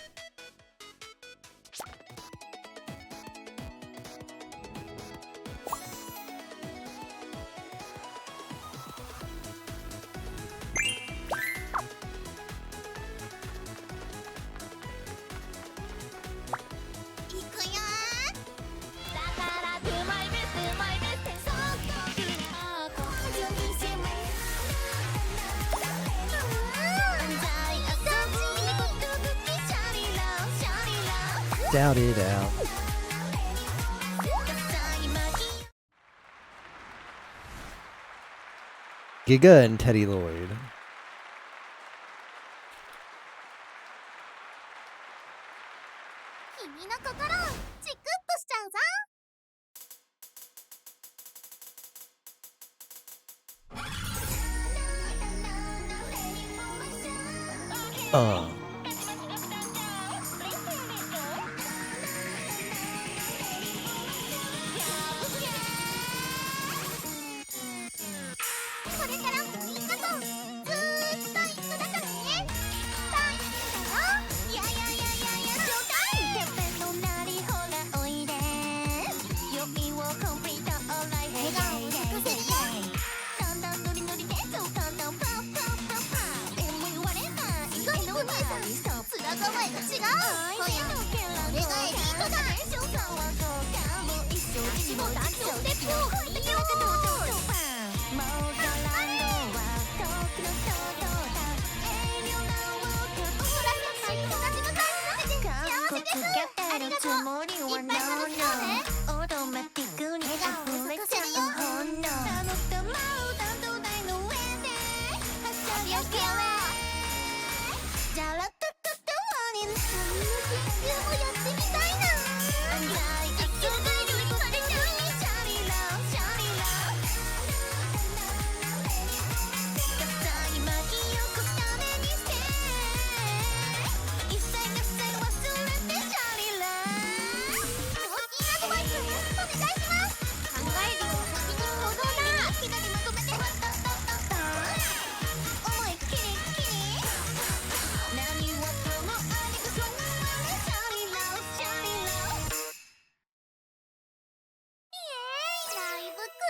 Doubt it out. Giga and Teddy Lloyd.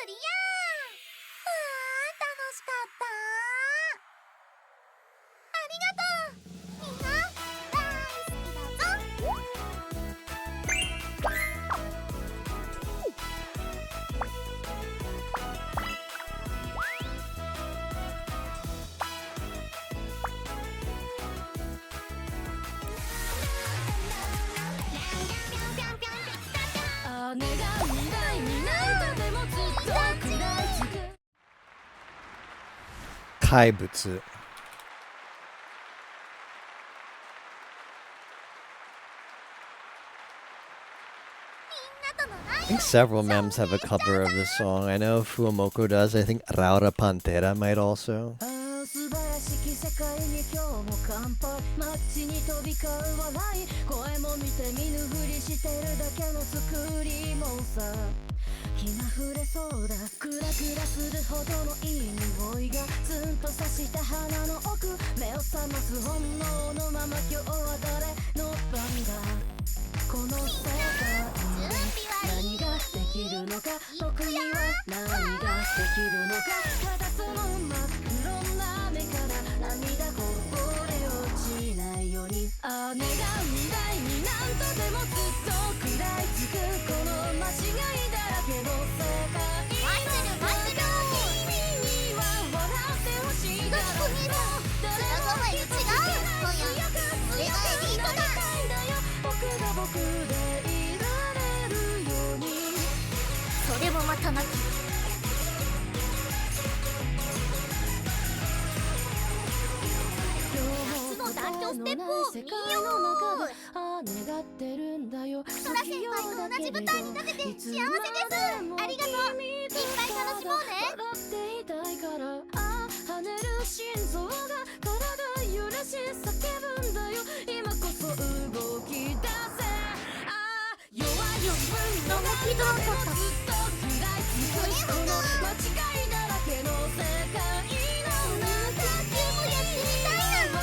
リア。わあ、楽しかった。ありがとう。みんな大好きだぞ。怪物 I think several memes have a cover of this song. I know Fuamoko does. I think Raura Pantera might also. 世界に今日も乾杯街に飛び交う笑い声も見て見ぬふりしてるだけの作りもさ気が触れそうだクラクラするほどのいい匂いがツンと刺した鼻の奥目を覚ます本能のまま今日は誰の番だこの世界に何ができるのか僕には何ができるのかただその真っ黒な目から涙こぼれ落ちないように姉が未来に何とでもずっと食らいつくこの間違いだらけの世界君には笑ってほしいだろう誰も気づけない強く強くなりたいんだよ僕が僕でいられるようにそれもまたなき団長ステップを見よう願ってるんだよソラ先輩と同じ舞台に立てて幸せですありがとういっぱい楽しもうね笑っていたいから跳ねる心臓が体揺らし叫ぶんだよ今こそ動き出せ弱い分のがひどかったずっと食らいつくこの間違いだらけの世界の中でもやってみたいな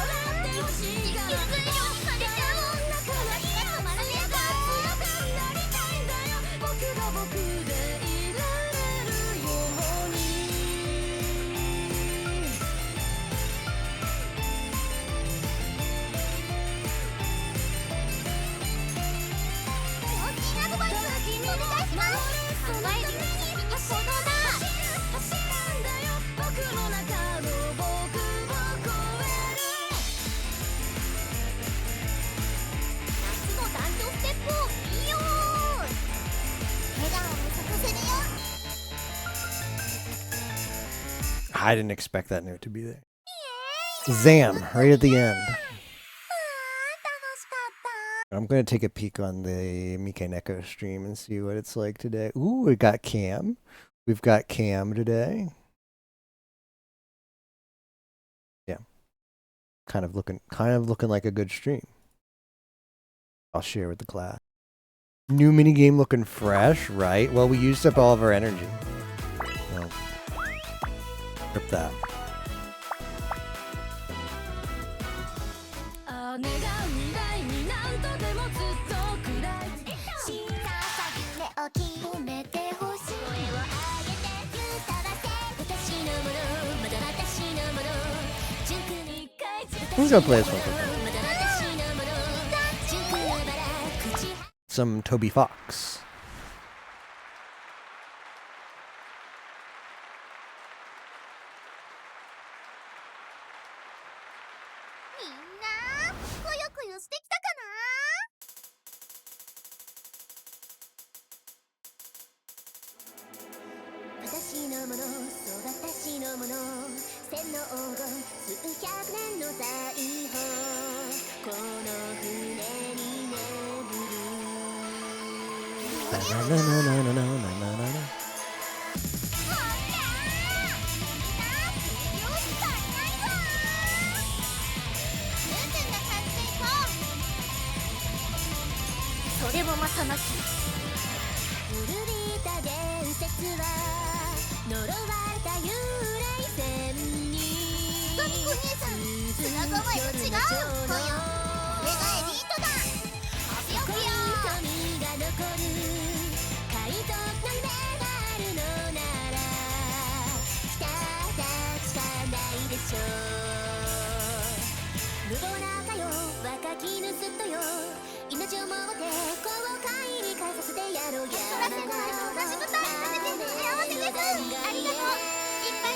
地球上にはまれたもんなかなり止まらねえぞ強くなりたいんだよ僕が僕でいられるように大きなアドバイスお願いします考えるうちに行動だ走るんだよ僕の中の僕を超える夏の団長ステップを見よう笑顔を咲かせるよ I didn't expect that note to be there. Zam, right at the end. I'm going to take a peek on the Mikeneko stream and see what it's like today. Ooh, we got Cam. We've got Cam today. Yeah. Kind of looking like a good stream. I'll share with the class. New minigame looking fresh, right? Well, we used up all of our energy. Well, rip that. 願う未来に何とでもずっと食らいつき小さ夢を決めてほしい声を上げて歌わせ私のものまだ私のもの純句に書いて Who's gonna play this one for fun? Some Toby Fox. みんなこよこよしてきたかな私のものそう私のもの千の黄金数百年の財宝この船に眠るななななななななななそれもまたなき古びた伝説は呪われた幽霊船にトミコ兄さん砂川へと違うのよこれがエリートだ強くよ瞳が残る海賊の夢があるのなら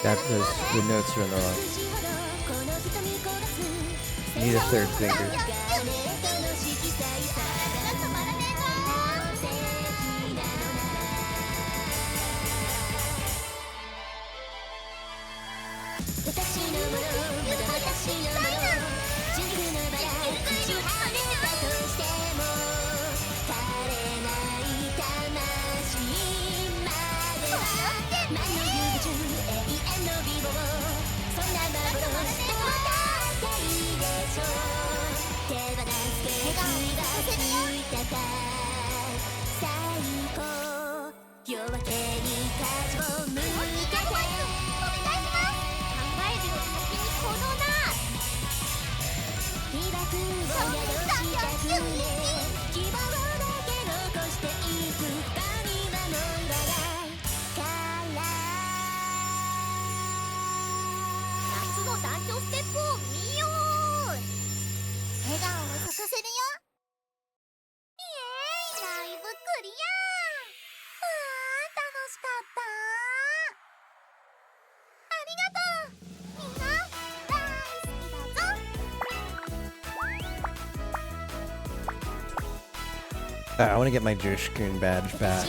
Got those, the notes are in the wrong. Need a third finger. 'Alright, I want to get my Joshkun badge back.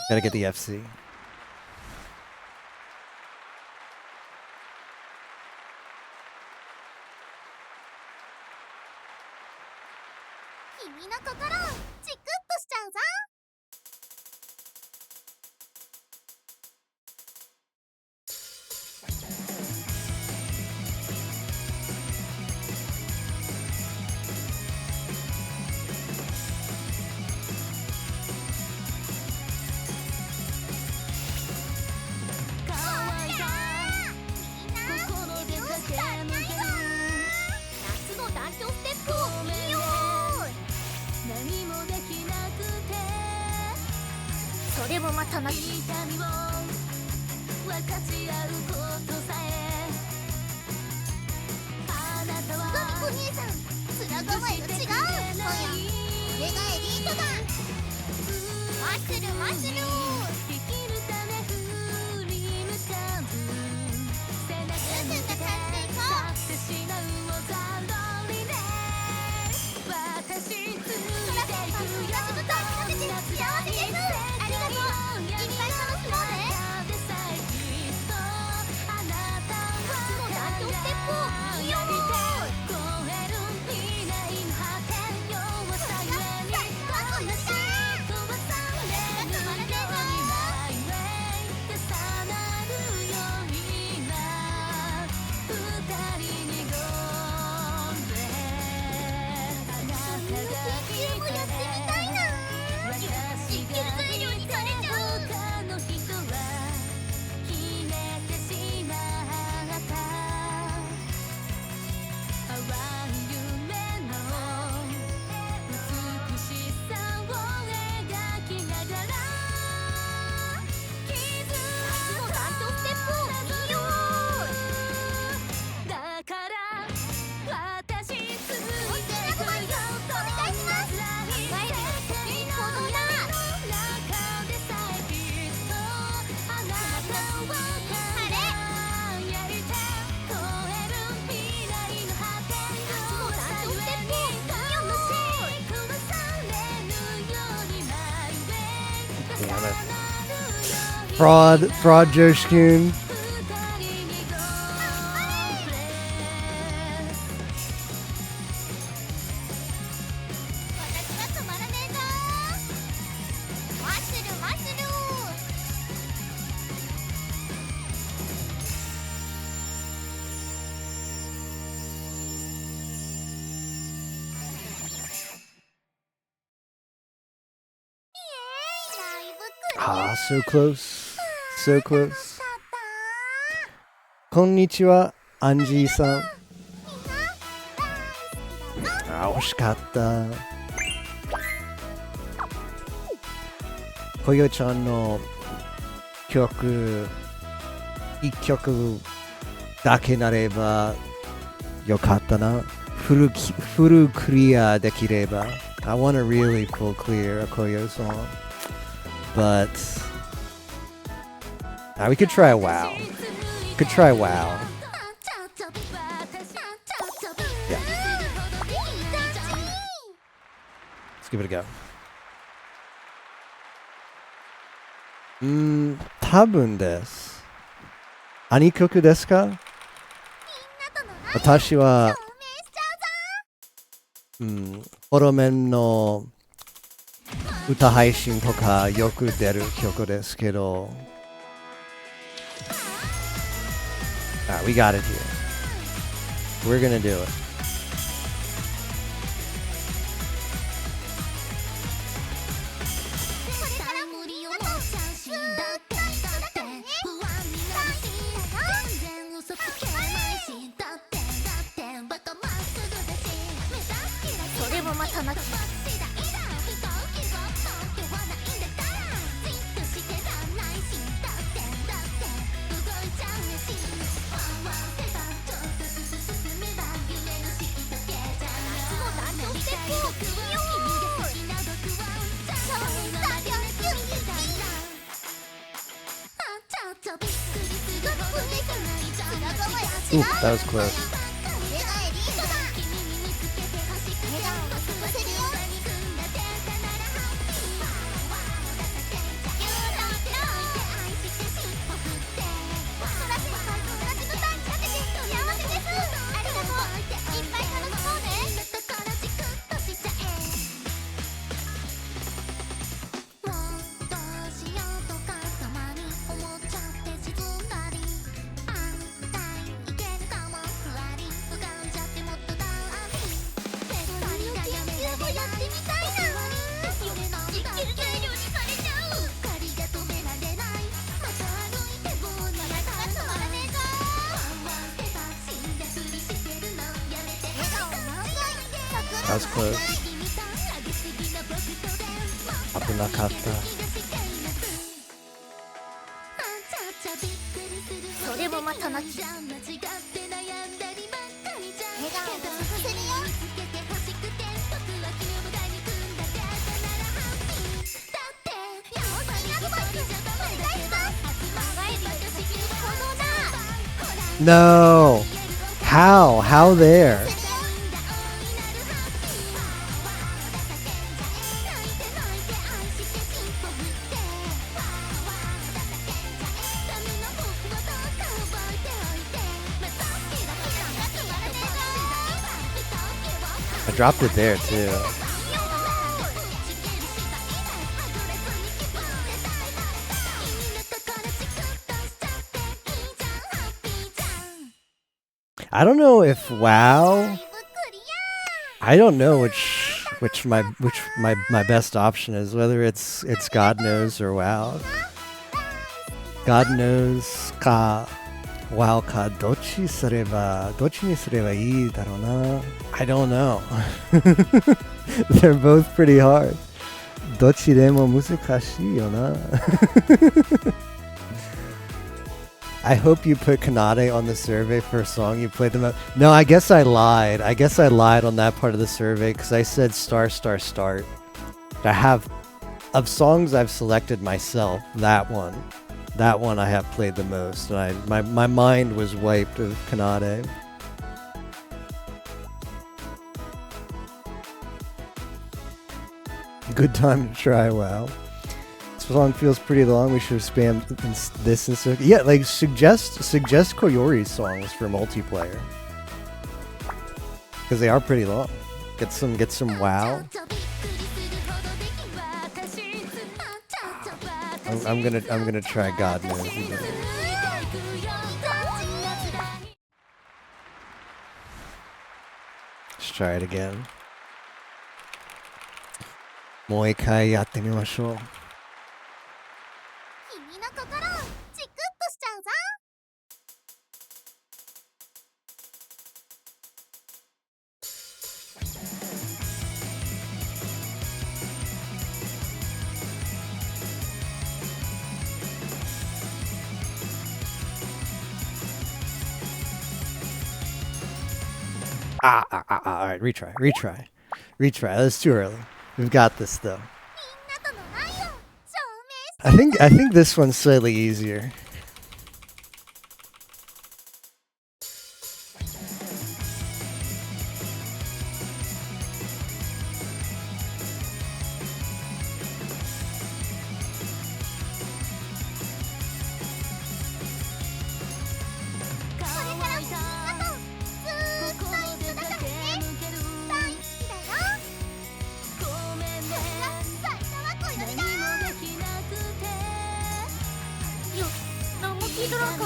Gotta get the FC. Fraud Joshkun. So close. So close. こんにちは、アンジーさん。惜しかった。こよちゃんの曲、一曲だけなればよかったな。full clear dekireba. I want a really full clear a Koyo song. But we could try WoW. Could try WoW. Yeah. Let's give it a go. 多分です。何曲ですか？私は、フォロメンの歌配信とかよく出る曲ですけど。Alright, we got it here. We're gonna do it. Ooh, that was close. That was close. 危なかった。それもまたなき。No! How? How there? I dropped it there too. I don't know if WoW. I don't know which my best option is, whether it's God knows or WoW. God knows ka WoW ka dochi ni sureばいいだろうな. I don't know. They're both pretty hard. どっちでも難しいよな. I hope you put Kanade on the survey for a song you played the most. No, I guess I lied. I guess I lied on that part of the survey because I said star, star, start. I have, of songs I've selected myself, that one I have played the most. And my mind was wiped of Kanade. Good time to try WoW. This song feels pretty long. We should have spammed this instead. Yeah, like suggest Koyori's songs for multiplayer because they are pretty long. Get some WoW. I'm gonna try God knows again. Let's try it again. もう一回やってみましょう。君の心チクッとしちゃうぞ。All right, retry. That's too early. We've got this though. I think this one's slightly easier. No.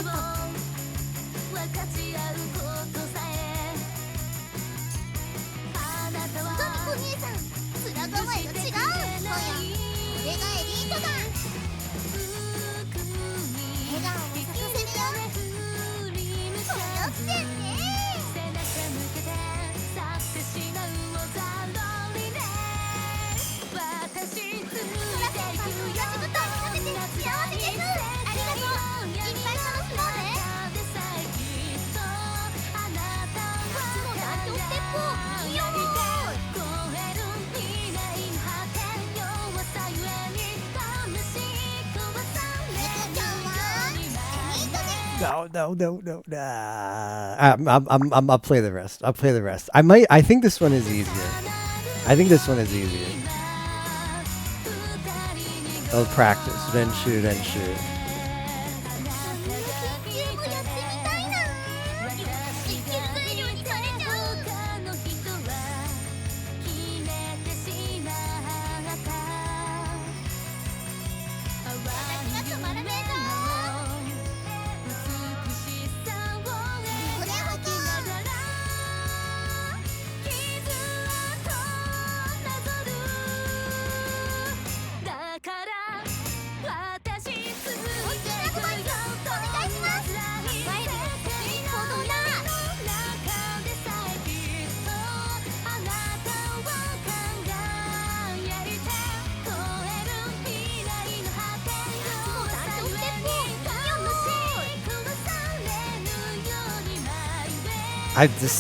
I'll play the rest. I think this one is easier. I'll practice. Renshu.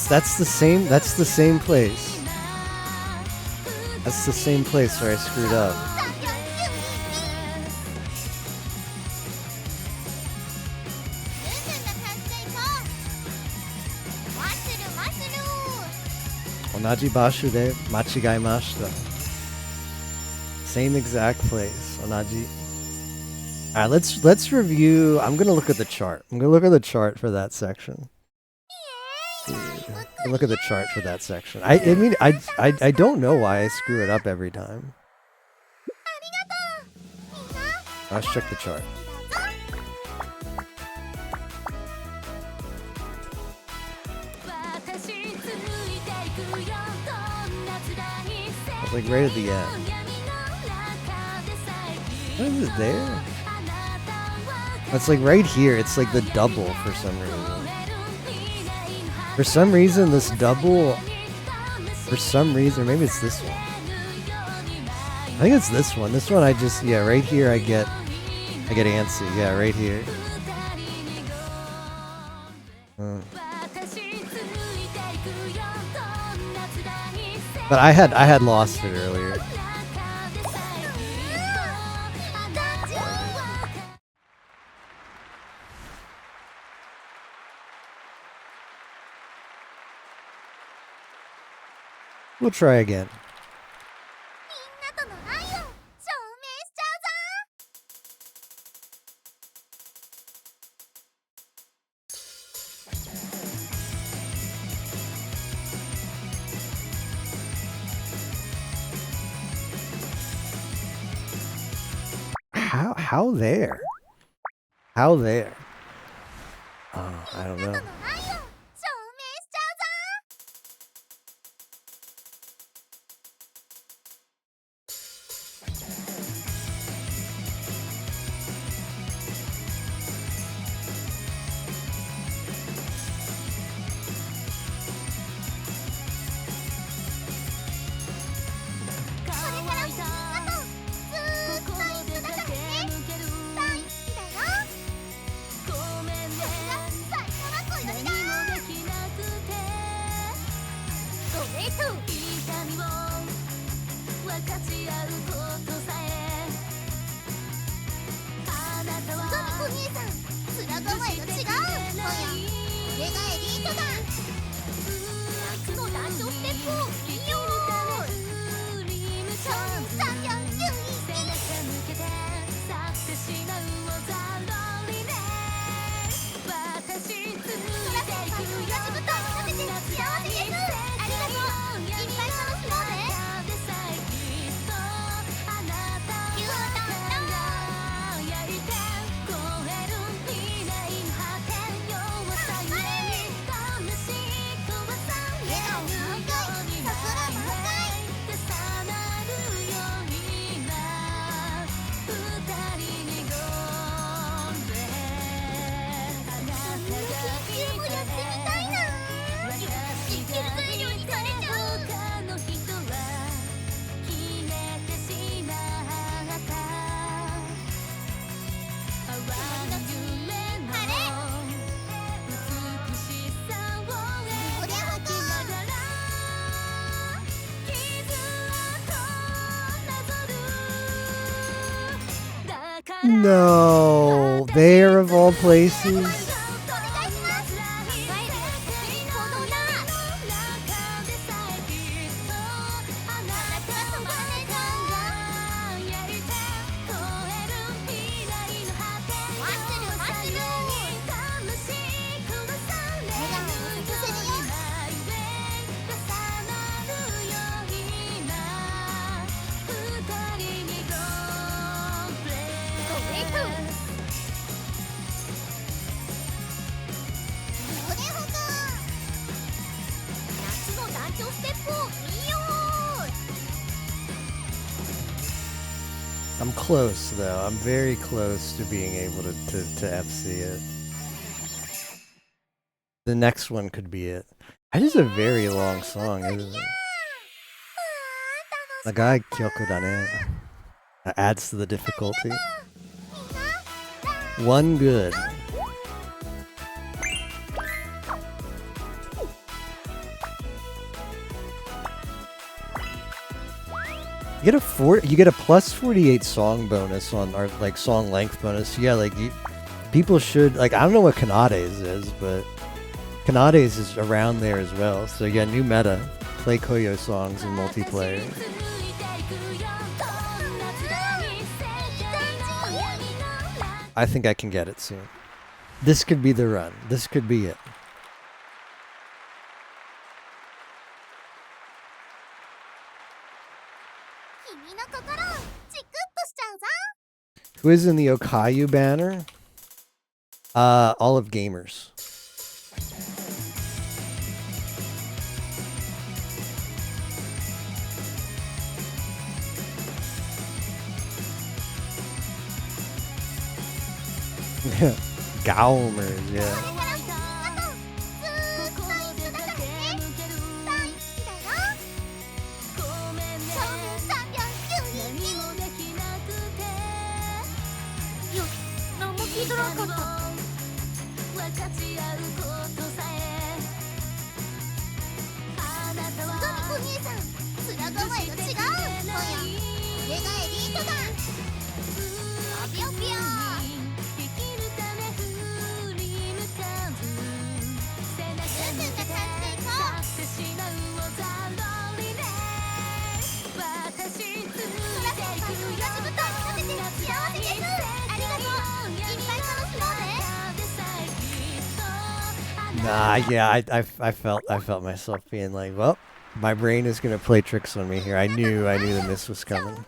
That's the same place. That's the same place where I screwed up. Onaji bashu de machigaimashita. Same exact place. Onaji. All right, let's review. I'm gonna look at the chart. I'm gonna look at the chart for that section. Look at the chart for that section. I mean, I don't know why I screw it up every time. Let's check the chart. It's like right at the end. What is it there? It's like right here. It's like the double for some reason. For some reason, this double. For some reason, maybe it's this one. I think it's this one. This one, right here, I get antsy. Yeah, right here. But I had lost it earlier. We'll try again. How there? How there? Oh, I don't know. No, there of all places. I'm close though. I'm very close to being able to FC it. The next one could be it. That is a very long song, isn't it? Nagai Kyoku da ne. That adds to the difficulty. One good. You get a plus 48 song bonus on our like song length bonus. Yeah, like people should like, I don't know what Kanade's is, but Kanade's is around there as well. So yeah, new meta. Play Koyo songs in multiplayer. I think I can get it soon. This could be the run. This could be it. Who is in the Okayu banner? All of gamers. Gaumers, yeah. Nah, yeah, I felt myself being like, well, my brain is gonna play tricks on me here. I knew the miss was coming.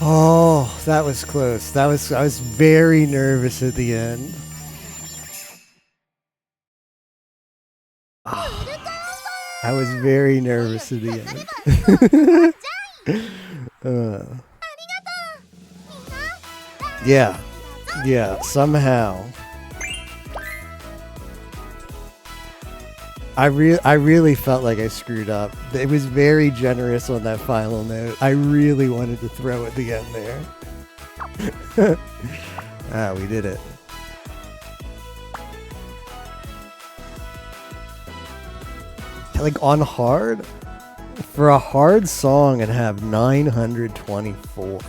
Oh, that was close. I was very nervous at the end. I was very nervous at the end. Yeah, somehow. I really felt like I screwed up. It was very generous on that final note. I really wanted to throw at the end there. We did it. Like on hard? For a hard song and have 924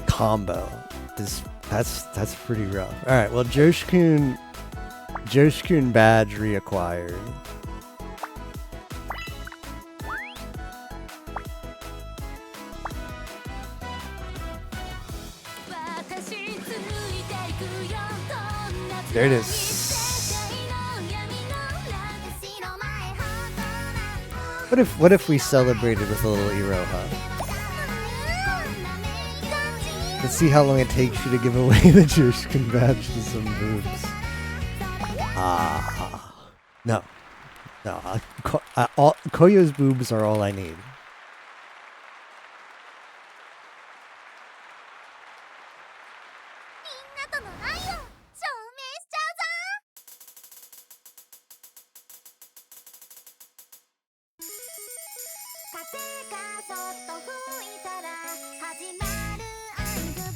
combo. That's pretty rough. Alright, well Josh-kun badge reacquired. There it is. What if we celebrated with a little Iroha? Let's see how long it takes you to give away the Josh-kun badge to some boobs. No. Koyo's boobs are all I need.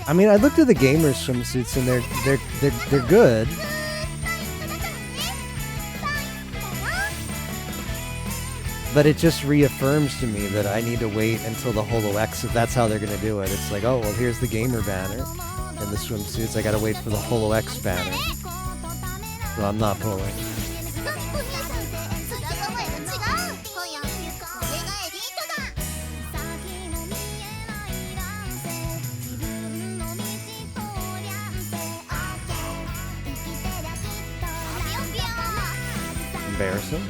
I mean, I looked at the gamers swimsuits and they're good. But it just reaffirms to me that I need to wait until the Holo X, if that's how they're gonna do it. It's like, oh well, here's the gamer banner and the swimsuits. I gotta wait for the Holo X banner. So I'm not pulling. Embarrassing.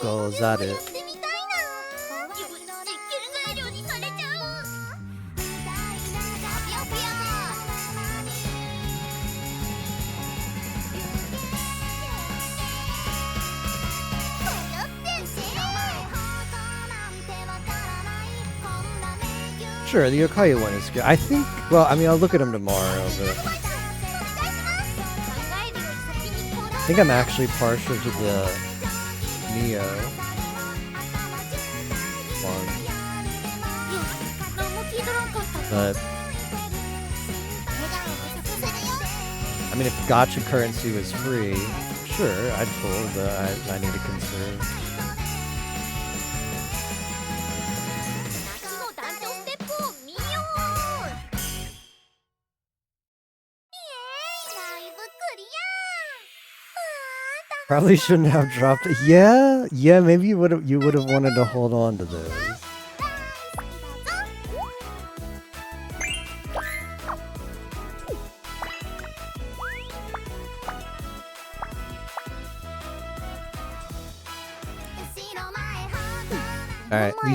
Goes at it. Sure, the Yokai one is good. I think, well, I mean, I'll look at them tomorrow, but I think I'm actually partial to the Neo one. But I mean, if gacha currency was free, sure, I'd pull, but I need to conserve. Probably shouldn't have dropped it. Yeah, maybe you would have wanted to hold on to those. All right, we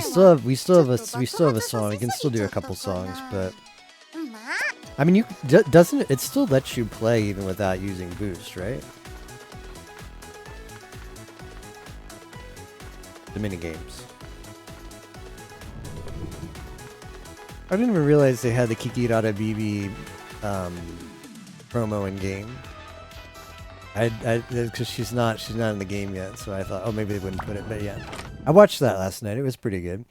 still have a song. We can still do a couple songs, but I mean, doesn't it still lets you play even without using boost, right? The mini games. I didn't even realize they had the Kikirara BB promo in game. Because she's not in the game yet, so I thought, oh, maybe they wouldn't put it. But yeah, I watched that last night. It was pretty good.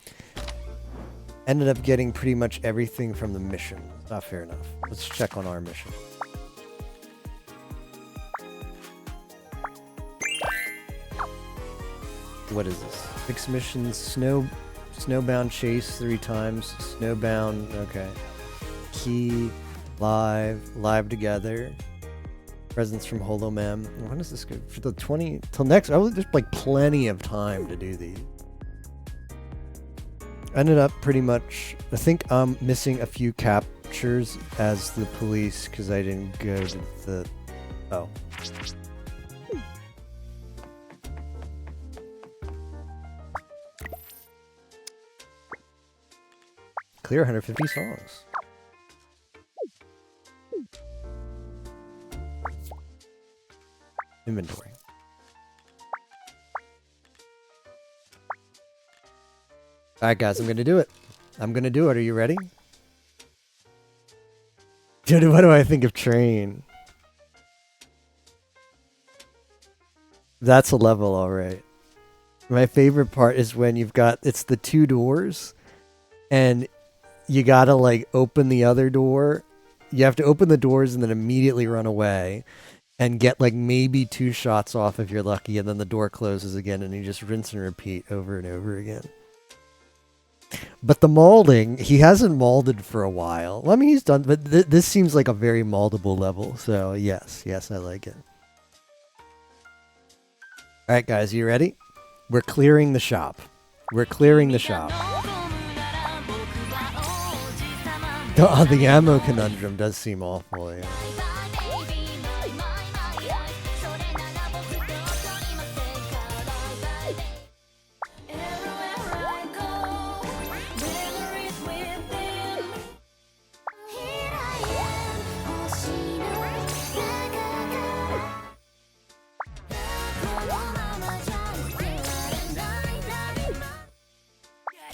Ended up getting pretty much everything from the mission. Not fair enough. Let's check on our mission. What is this? 6 missions. Snowbound chase 3 times. Snowbound. Okay. Key. Live together. Presents from Holomem. When does this go? For the 20 till next. Oh, there's like plenty of time to do these. Ended up pretty much. I think I'm missing a few captures as the police because I didn't go to the. Oh. Clear 150 songs. Inventory. Alright guys, I'm gonna do it. I'm gonna do it. Are you ready? Dude, what do I think of Train? That's a level, alright. My favorite part is when you've got, it's the 2 doors, and you gotta like open the other door. You have to open the doors and then immediately run away and get like maybe 2 shots off if you're lucky, and then the door closes again and you just rinse and repeat over and over again. But the molding, he hasn't molded for a while. Well, I mean, he's done, but this seems like a very moldable level. So yes, I like it. All right, guys, you ready? We're clearing the shop. We're clearing the shop. The ammo conundrum does seem awful. Yeah.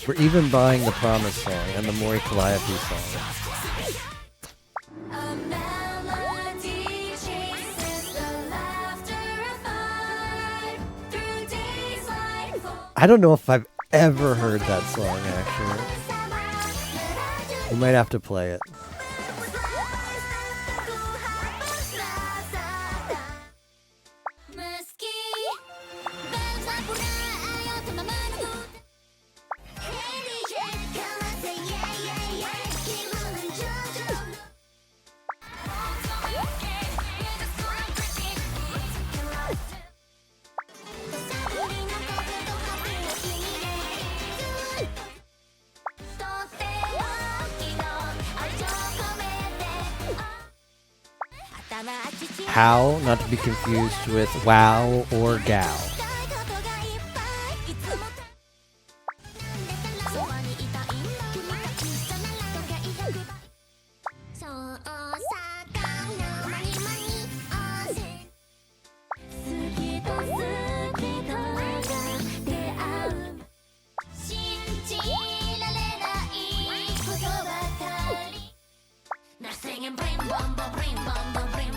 We're even buying the Promise song and the Mori Calliope song. I don't know if I've ever heard that song, actually. We might have to play it. How, not to be confused with wow or gal.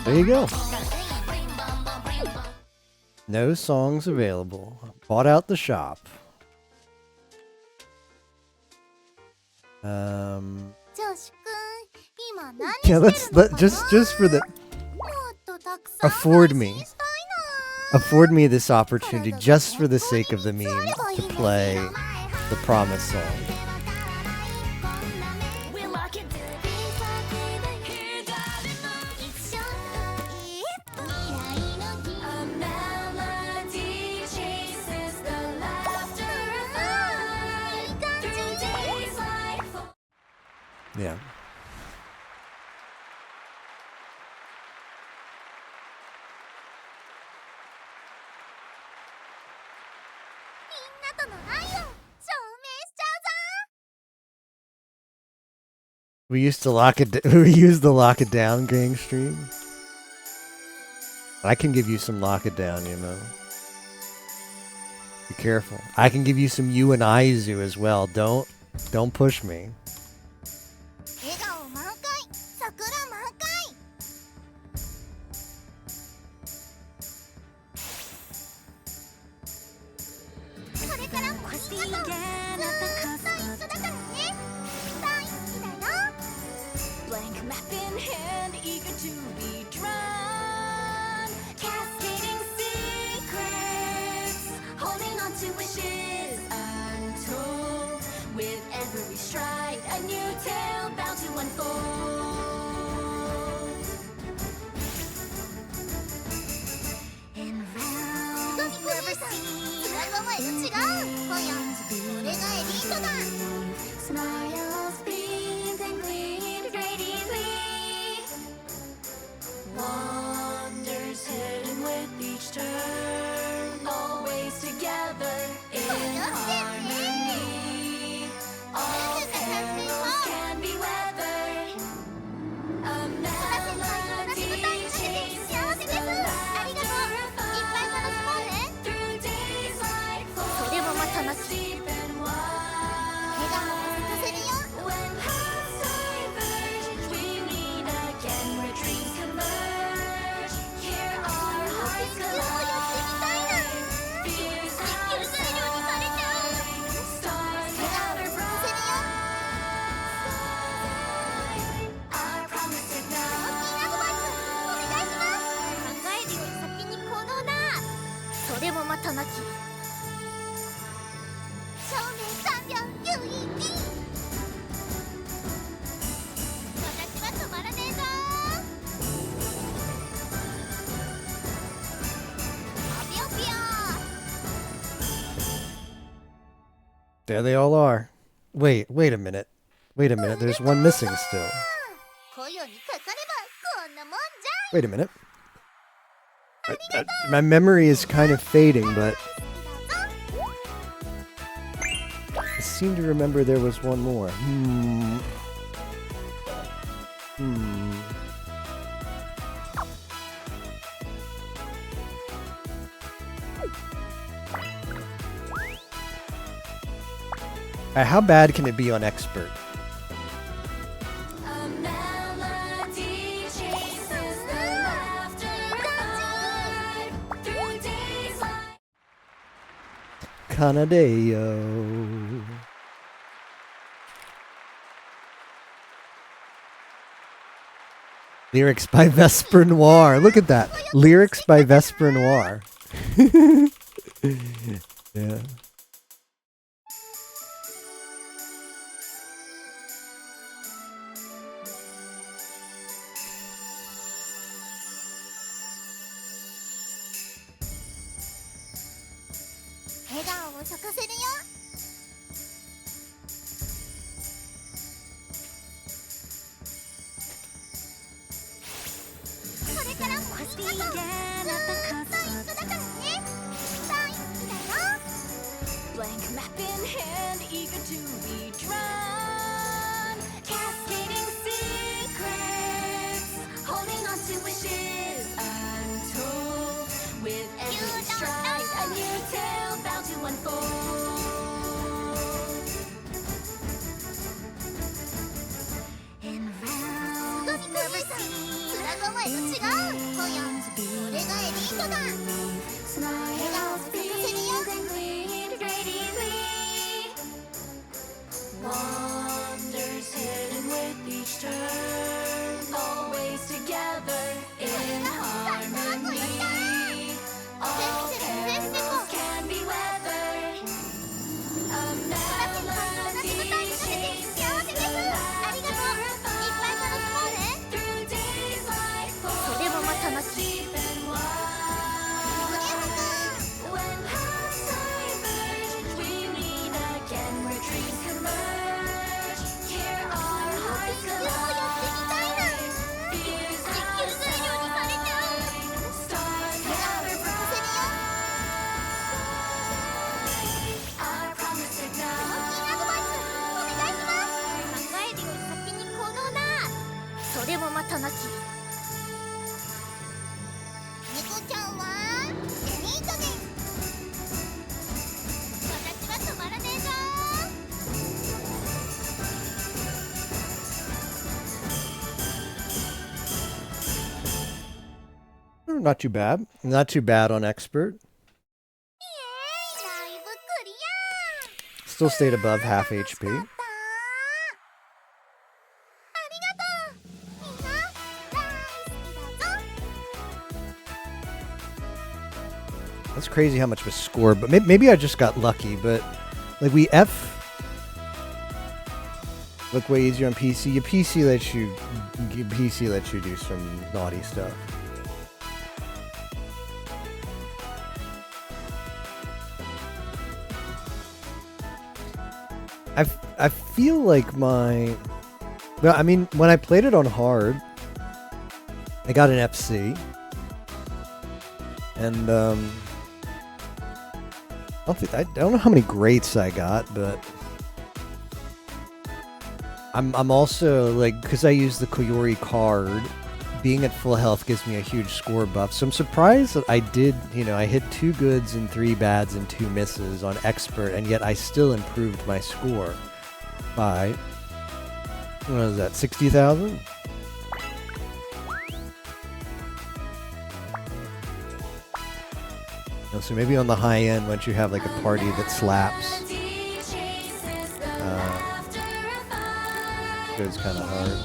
There you go. No songs available. Bought out the shop. Yeah, just for the afford me this opportunity just for the sake of the meme to play the Promise song. Yeah. We used to lock it. We used the lock it down gang stream. I can give you some lock it down, you know. Be careful. I can give you some you and Izu as well. Don't push me. a new tale bound to unfold. And round never seen smiles beamed and gleamed radiantly. Wonders hidden with each turn, always together in harmony. All perils can be weathered. A melody chases the laughter of fun through days like fall deep and wide. When hearts diverge, we meet again where dreams converge. Here our hearts collide. Fears outside, stars gather bright. Our promise ignite. 考えるより先に行動だ。それもまたなき。照明3秒 LED。私は止まらねえぞ。ぴよぴよ。 There they all are. Wait a minute. There's one missing still. こよにかかればこんなもんじゃ。 Wait a minute. My memory is kind of fading, but I seem to remember there was one more. How bad can it be on expert? A melody chases the laughter of through days like Kanadeo. Lyrics by Vesper Noir. Look at that. Lyrics by Vesper Noir. Yeah. blank map in hand, eager to be drawn. Cascading secrets, holding on to wishes untold. With every stride, a new tale bound to unfold. And round never seen, smiles beamed and gleamed radiantly. Wonders hidden with each turn, always together in harmony. All perils can be weathered. A melody chases the laughter of fun through days like fall deep and wide. When hearts diverge, we meet again where dreams converge. Here our hearts collide. Fears outside, stars gather bright. Our promise ignite. 考えるより先に行動だ。それもまたなき。猫ちゃんはエリートです。私は止まらねえぞ。 Not too bad. Not too bad on expert. ライブクリア。 Still stayed above half HP. ありがとう。みんな大好きだぞ。 That's crazy how much of a score, but maybe I just got lucky, but like we Look way easier on PC. Your PC lets you do some naughty stuff. I feel like well, I mean, when I played it on hard, I got an FC, and I don't know how many greats I got, but I'm also like, because I use the Koyori card, being at full health gives me a huge score buff. So I'm surprised that I did, I hit 2 goods and 3 bads and 2 misses on expert, and yet I still improved my score by, what is that, 60,000? So maybe on the high end, once you have like a party that slaps, it's kind of hard.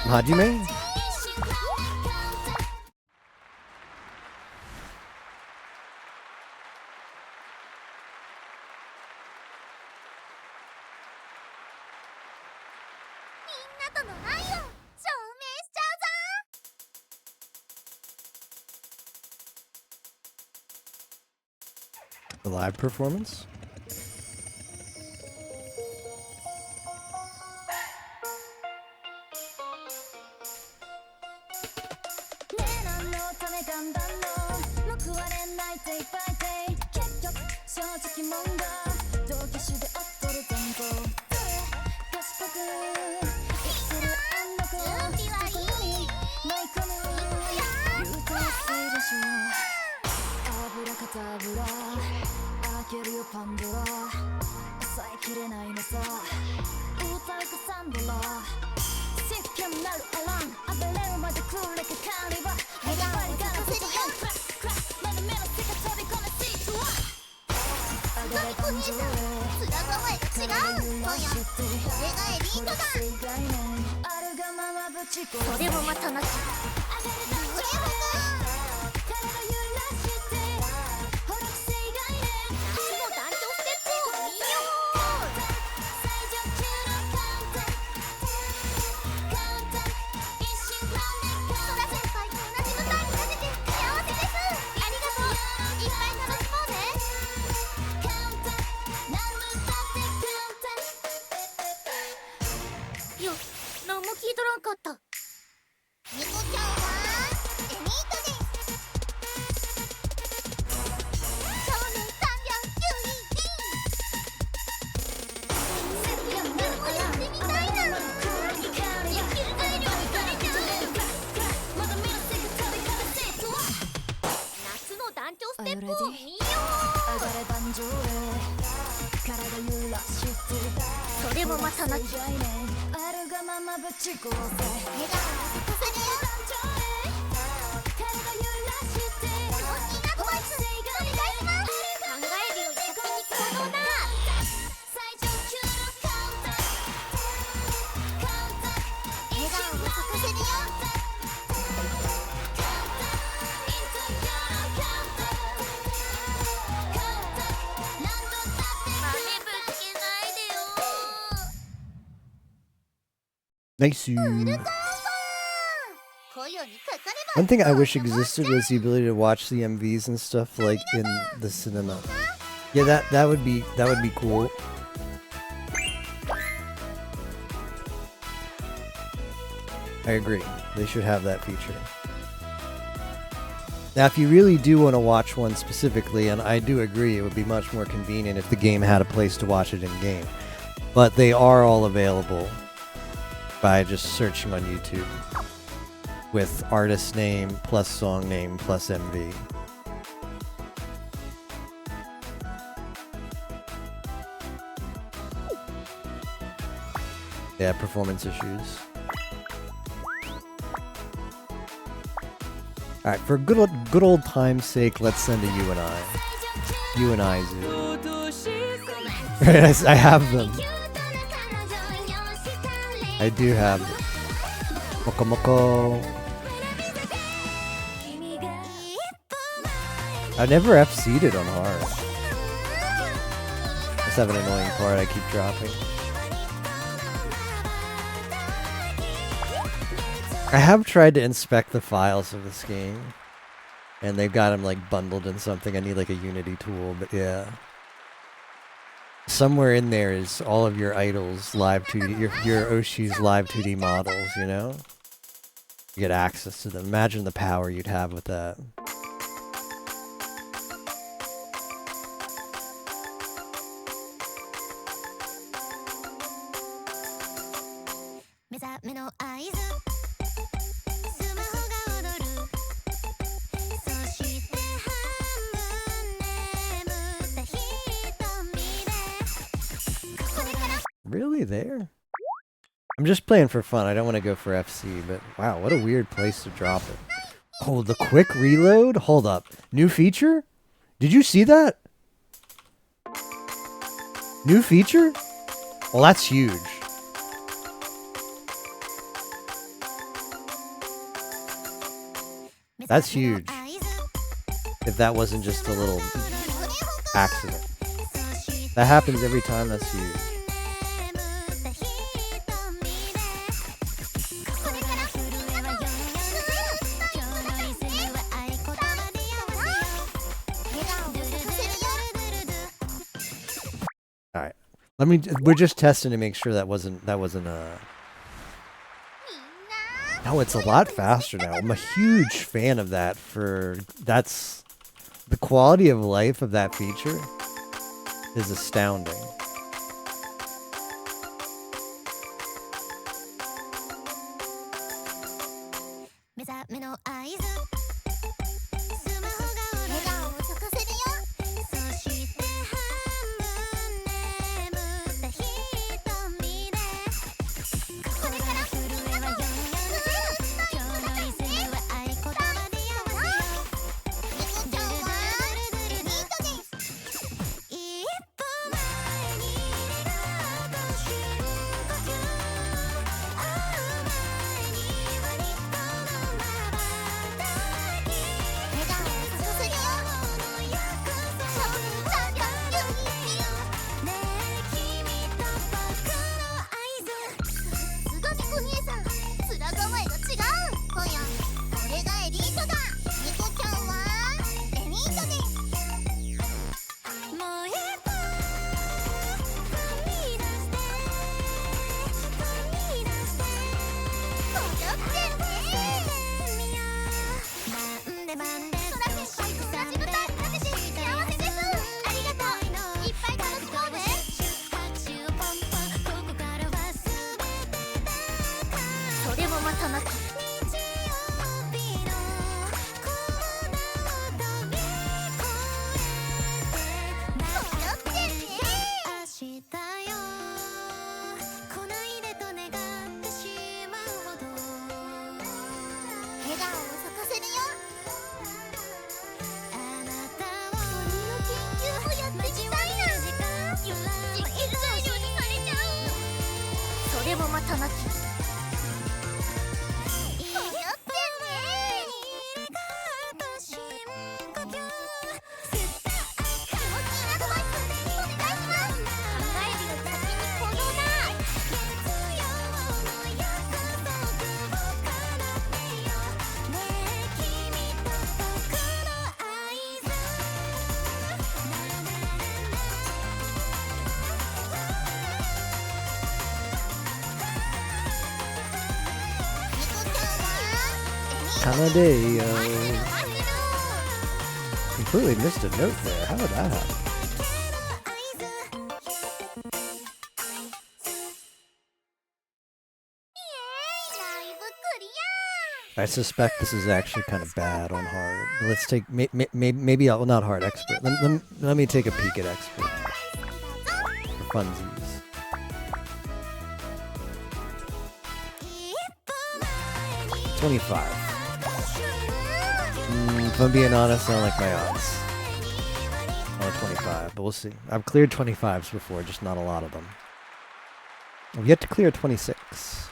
Hajime? The live performance? Nice. One thing I wish existed was the ability to watch the MVs and stuff like in the cinema. Yeah, that would be cool. I agree. They should have that feature. Now, if you really do want to watch one specifically, and I do agree, it would be much more convenient if the game had a place to watch it in-game. But they are all available by just searching on YouTube with artist name plus song name plus MV. Yeah, performance issues. Alright, for good old time's sake, let's send a you and I. You and I Zoo. I have them. I do have them. Moko Moko. I never FC'd it on hard. just have an annoying part I keep dropping. I have tried to inspect the files of this game, and they've got them like bundled in something. I need like a Unity tool, but yeah. Somewhere in there is all of your idols live 2D, your Oshi's live 2D models, you know? You get access to them. Imagine the power you'd have with that. Really there? I'm just playing for fun. I don't want to go for FC, but wow, what a weird place to drop it. Oh, the quick reload? Hold up. New feature? Did you see that? New feature? Well, that's huge. That's huge. If that wasn't just a little accident. That happens every time, that's huge. Alright. We're just testing to make sure that wasn't No, it's a lot faster now. I'm a huge fan of that that's the quality of life of that feature is astounding. Kanadeo. Completely missed a note there. How did that happen? I suspect this is actually kind of bad on hard. Let's take maybe well, not hard, expert. Let me take a peek at expert for funsies. $25. If I'm being honest, I don't like my odds on 25, but we'll see. I've cleared 25s before, just not a lot of them. I've yet to clear 26.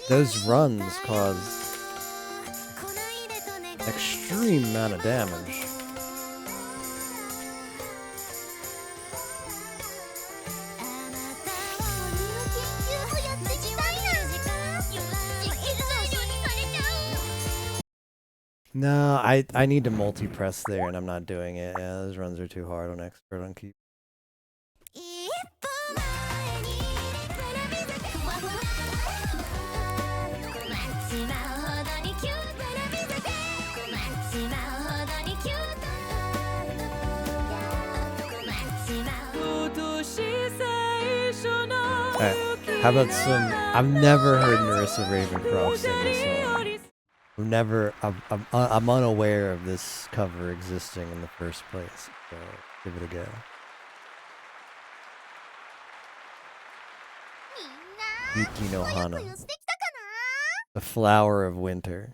Those runs cause extreme amount of damage. No, I need to multi-press there, and I'm not doing it. Yeah, those runs are too hard on expert on keep. Alright, how about some... I've never heard Narissa Ravencroft sing this song. I'm unaware of this cover existing in the first place, so give it a go. Yuki no Hana. The Flower of Winter.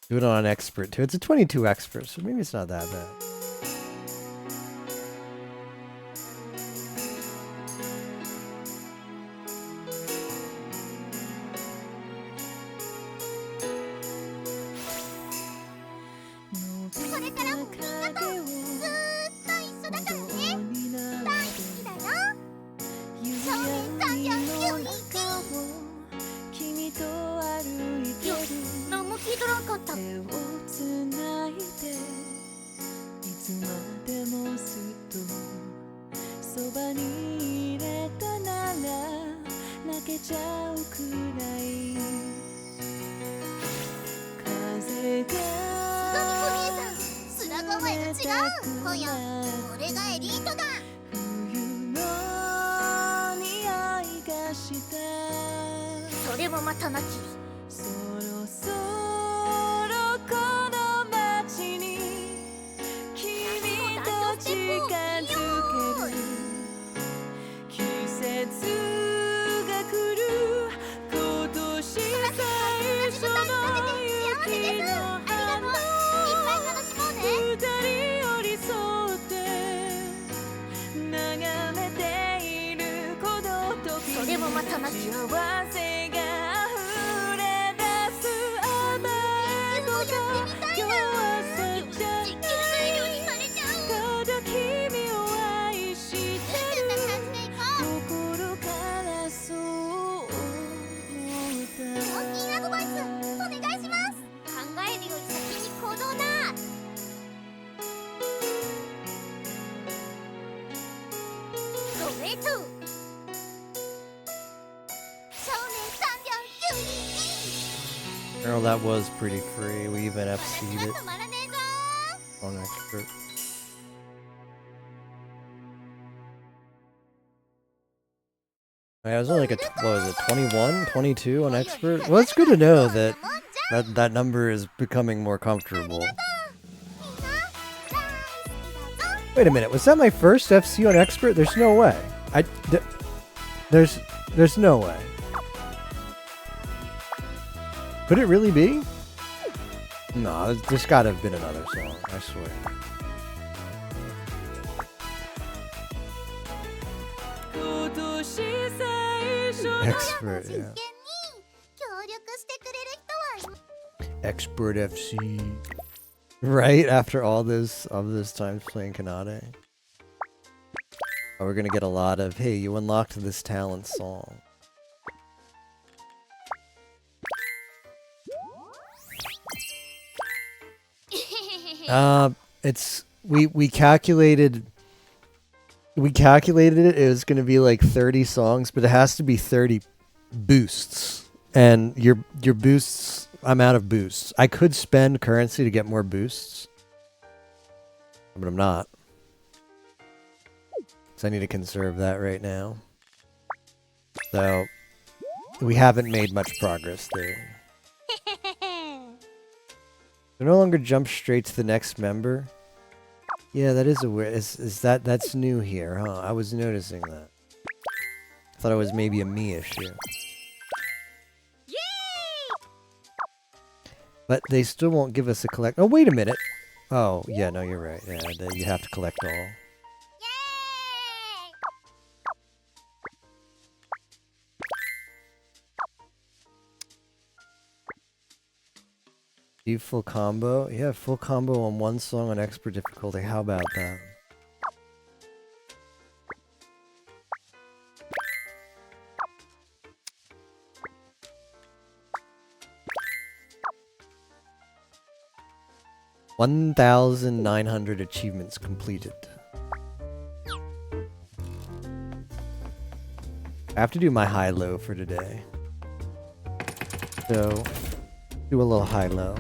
Do it on an expert too. It's a 22 expert, so maybe it's not that bad. Oh, that was pretty free. We even FC'd it on expert. I was only like what was it, 21, 22 on expert? Well, it's good to know that that number is becoming more comfortable. Wait a minute, was that my first FC on expert? There's no way. There's no way. Could it really be? No, there's gotta have been another song, I swear. Expert, yeah. Expert FC. Right after all this times playing Kanade. Oh, we're gonna get a lot of, hey, you unlocked this talent song. It's we calculated it was gonna be like 30 songs, but it has to be 30 boosts. And your boosts, I'm out of boosts. I could spend currency to get more boosts, but I'm not. So I need to conserve that right now. So we haven't made much progress there. They no longer jump straight to the next member. Yeah, that is a weird. That's new here, huh? I was noticing that. I thought it was maybe a me issue. But they still won't give us a collect. Oh, wait a minute. Oh, yeah, no, you're right. Yeah, you have to collect all. Do full combo? Yeah, full combo on one song on expert difficulty. How about that? $1,900 achievements completed. I have to do my high-low for today. So, do a little high-low.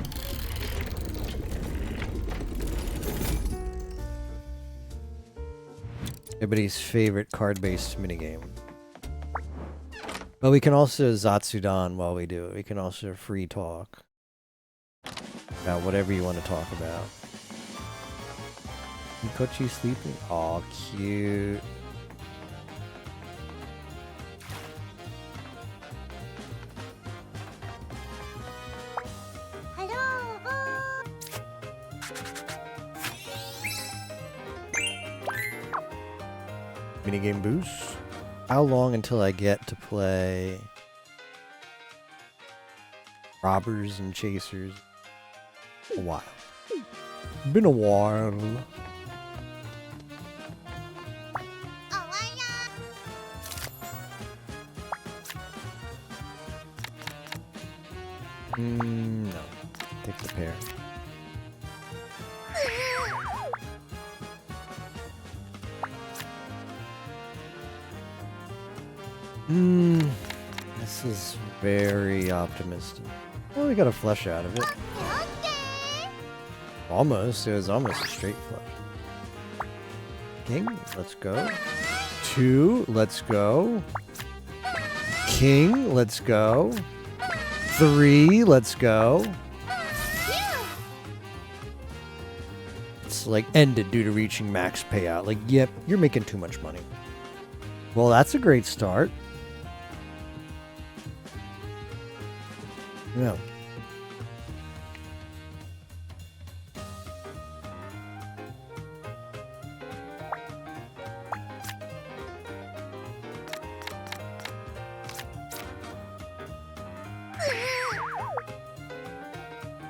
Everybody's favorite card-based minigame. But we can also Zatsudan while we do it. We can also free talk about whatever you want to talk about. Mikochi sleeping? Aw, cute. Minigame boost. How long until I get to play robbers and chasers? A while. Been a while. No. Take the pair. This is very optimistic. Oh, we got a flush out of it. Almost. It was almost a straight flush. King, let's go. 2, let's go. King, let's go. 3, let's go. It's like ended due to reaching max payout. Like, yep, you're making too much money. Well, that's a great start. Yeah.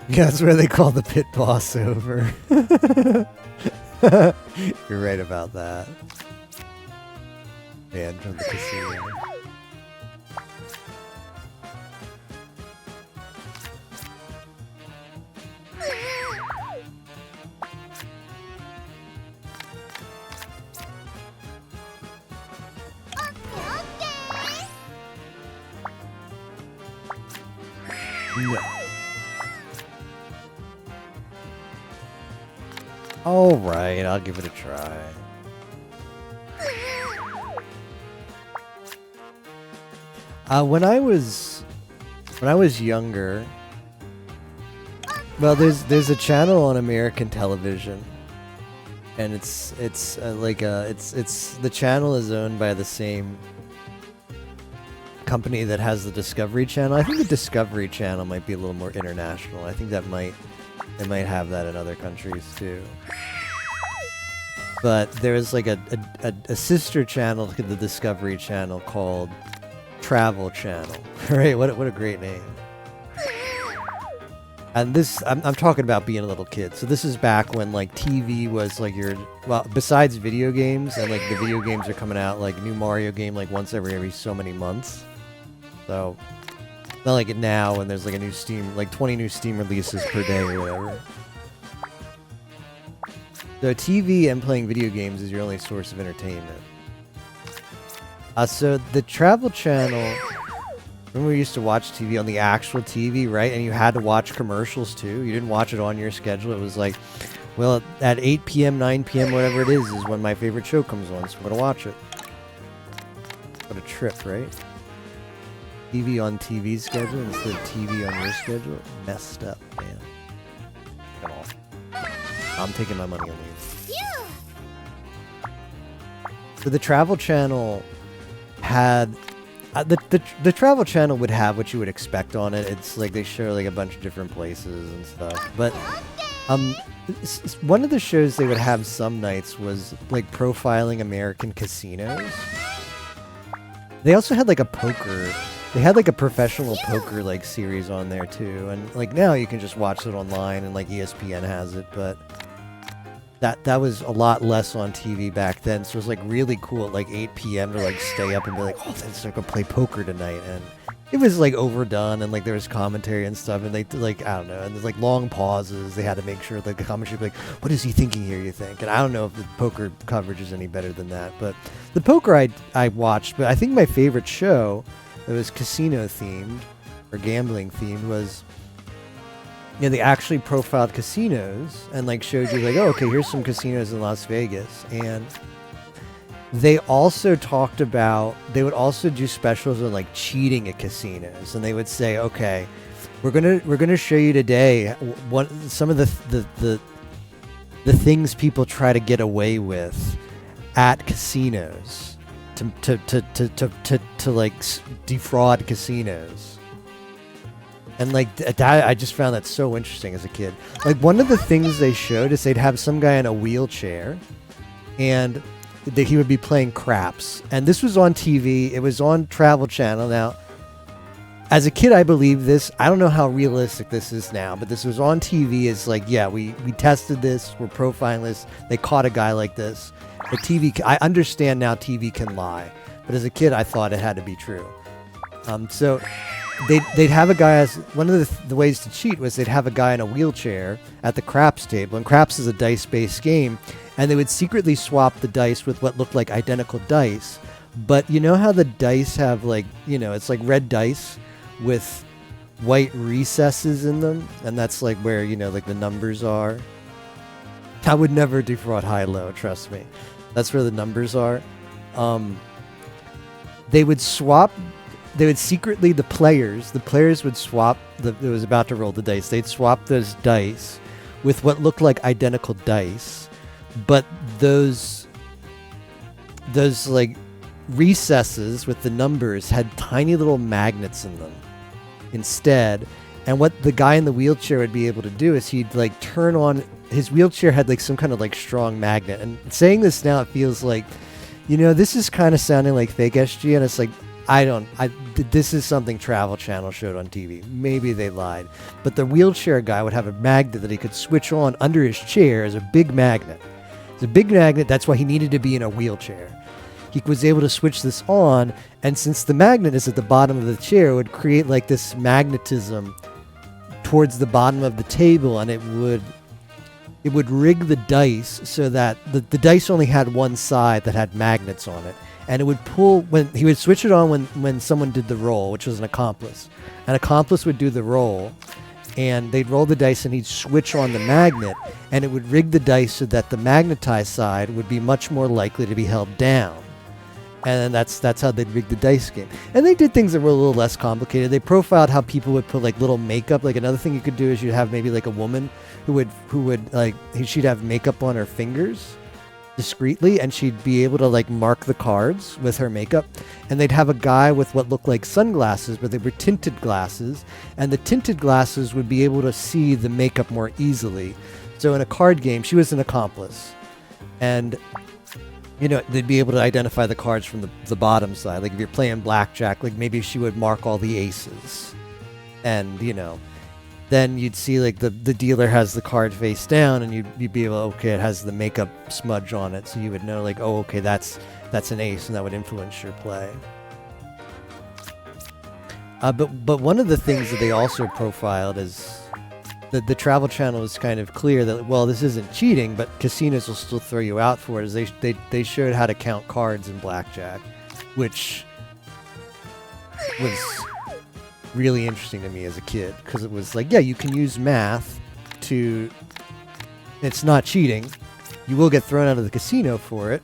Yeah, that's where they call the pit boss over. You're right about that. Man from the casino. No. Alright, I'll give it a try. When I was younger, well, there's a channel on American television, and it's the channel is owned by the same company that has the Discovery Channel. I think the Discovery Channel might be a little more international. I think they might have that in other countries too. But there's like a sister channel to the Discovery Channel called Travel Channel. Right? What a great name. And this, I'm talking about being a little kid. So this is back when like TV was like besides video games, and like the video games are coming out, like new Mario game like once every so many months. So not like it now when there's like a new Steam, like 20 new Steam releases per day or whatever. So TV and playing video games is your only source of entertainment. So the Travel Channel, when we used to watch TV on the actual TV, right? And you had to watch commercials too. You didn't watch it on your schedule. It was like, well, at 8 p.m., 9 p.m., whatever it is when my favorite show comes on, so I'm going to watch it. What a trip, right? TV on TV's schedule instead of TV on your schedule? Messed up, man. Come on. I'm taking my money on these. So the Travel Channel had... the Travel Channel would have what you would expect on it. It's like they show like a bunch of different places and stuff. But one of the shows they would have some nights was like profiling American casinos. They also had like a poker They had like a professional poker like series on there too, and like now you can just watch it online, and like ESPN has it, but that was a lot less on TV back then. So it was like really cool at like 8 p.m. to like stay up and be like, oh, let's like go play poker tonight, and it was like overdone, and like there was commentary and stuff, and they like, I don't know, and there's like long pauses. They had to make sure like the commentary would be like, what is he thinking here, you think? And I don't know if the poker coverage is any better than that, but the poker I watched, but I think my favorite show that was casino themed or gambling themed was, you know, they actually profiled casinos and like showed you like, oh, okay, here's some casinos in Las Vegas. And they also talked about, they would also do specials on like cheating at casinos, and they would say, okay, we're gonna show you today what some of the things people try to get away with at casinos to like defraud casinos. And like that, I just found that so interesting as a kid. Like one of the things they showed is they'd have some guy in a wheelchair, and he would be playing craps. And this was on TV. It was on Travel Channel. Now, as a kid, I believed this. I don't know how realistic this is now, but this was on TV. It's like, yeah, we tested this. We're profiling this. They caught a guy like this. But TV, I understand now TV can lie. But as a kid, I thought it had to be true. So they'd have a guy as one of the ways to cheat was they'd have a guy in a wheelchair at the craps table, and craps is a dice-based game, and they would secretly swap the dice with what looked like identical dice. But you know how the dice have like, you know, it's like red dice with white recesses in them, and that's like where, you know, like the numbers are. I would never defraud high-low, trust me. That's where the numbers are. They would swap. They would secretly, the players would swap, it was about to roll the dice, they'd swap those dice with what looked like identical dice, but those like recesses with the numbers had tiny little magnets in them instead. And what the guy in the wheelchair would be able to do is he'd like turn on, his wheelchair had like some kind of like strong magnet. And saying this now, it feels like, you know, this is kind of sounding like fake SG, and it's like, this is something Travel Channel showed on TV. Maybe they lied. But the wheelchair guy would have a magnet that he could switch on under his chair as a big magnet. It's a big magnet, that's why he needed to be in a wheelchair. He was able to switch this on, and since the magnet is at the bottom of the chair, it would create like this magnetism towards the bottom of the table, and it would rig the dice so that the dice only had one side that had magnets on it. And it would pull, when he would switch it on when someone did the roll, which was an accomplice. An accomplice would do the roll, and they'd roll the dice, and he'd switch on the magnet, and it would rig the dice so that the magnetized side would be much more likely to be held down. And that's how they'd rig the dice game. And they did things that were a little less complicated. They profiled how people would put like little makeup. Like another thing you could do is you'd have maybe like a woman who would like, she'd have makeup on her fingers discreetly, and she'd be able to like mark the cards with her makeup. And they'd have a guy with what looked like sunglasses, but they were tinted glasses, and the tinted glasses would be able to see the makeup more easily. So in a card game, she was an accomplice, and you know, they'd be able to identify the cards from the bottom side. Like if you're playing blackjack, like maybe she would mark all the aces, and you know, then you'd see like the dealer has the card face down, and you'd be able, okay, it has the makeup smudge on it, so you would know like, oh, okay, that's an ace, and that would influence your play. But one of the things that they also profiled is that the Travel Channel is kind of clear that, well, this isn't cheating, but casinos will still throw you out for it. Is they showed how to count cards in blackjack, which was really interesting to me as a kid, because it was like, yeah, you can use math to, it's not cheating, you will get thrown out of the casino for it,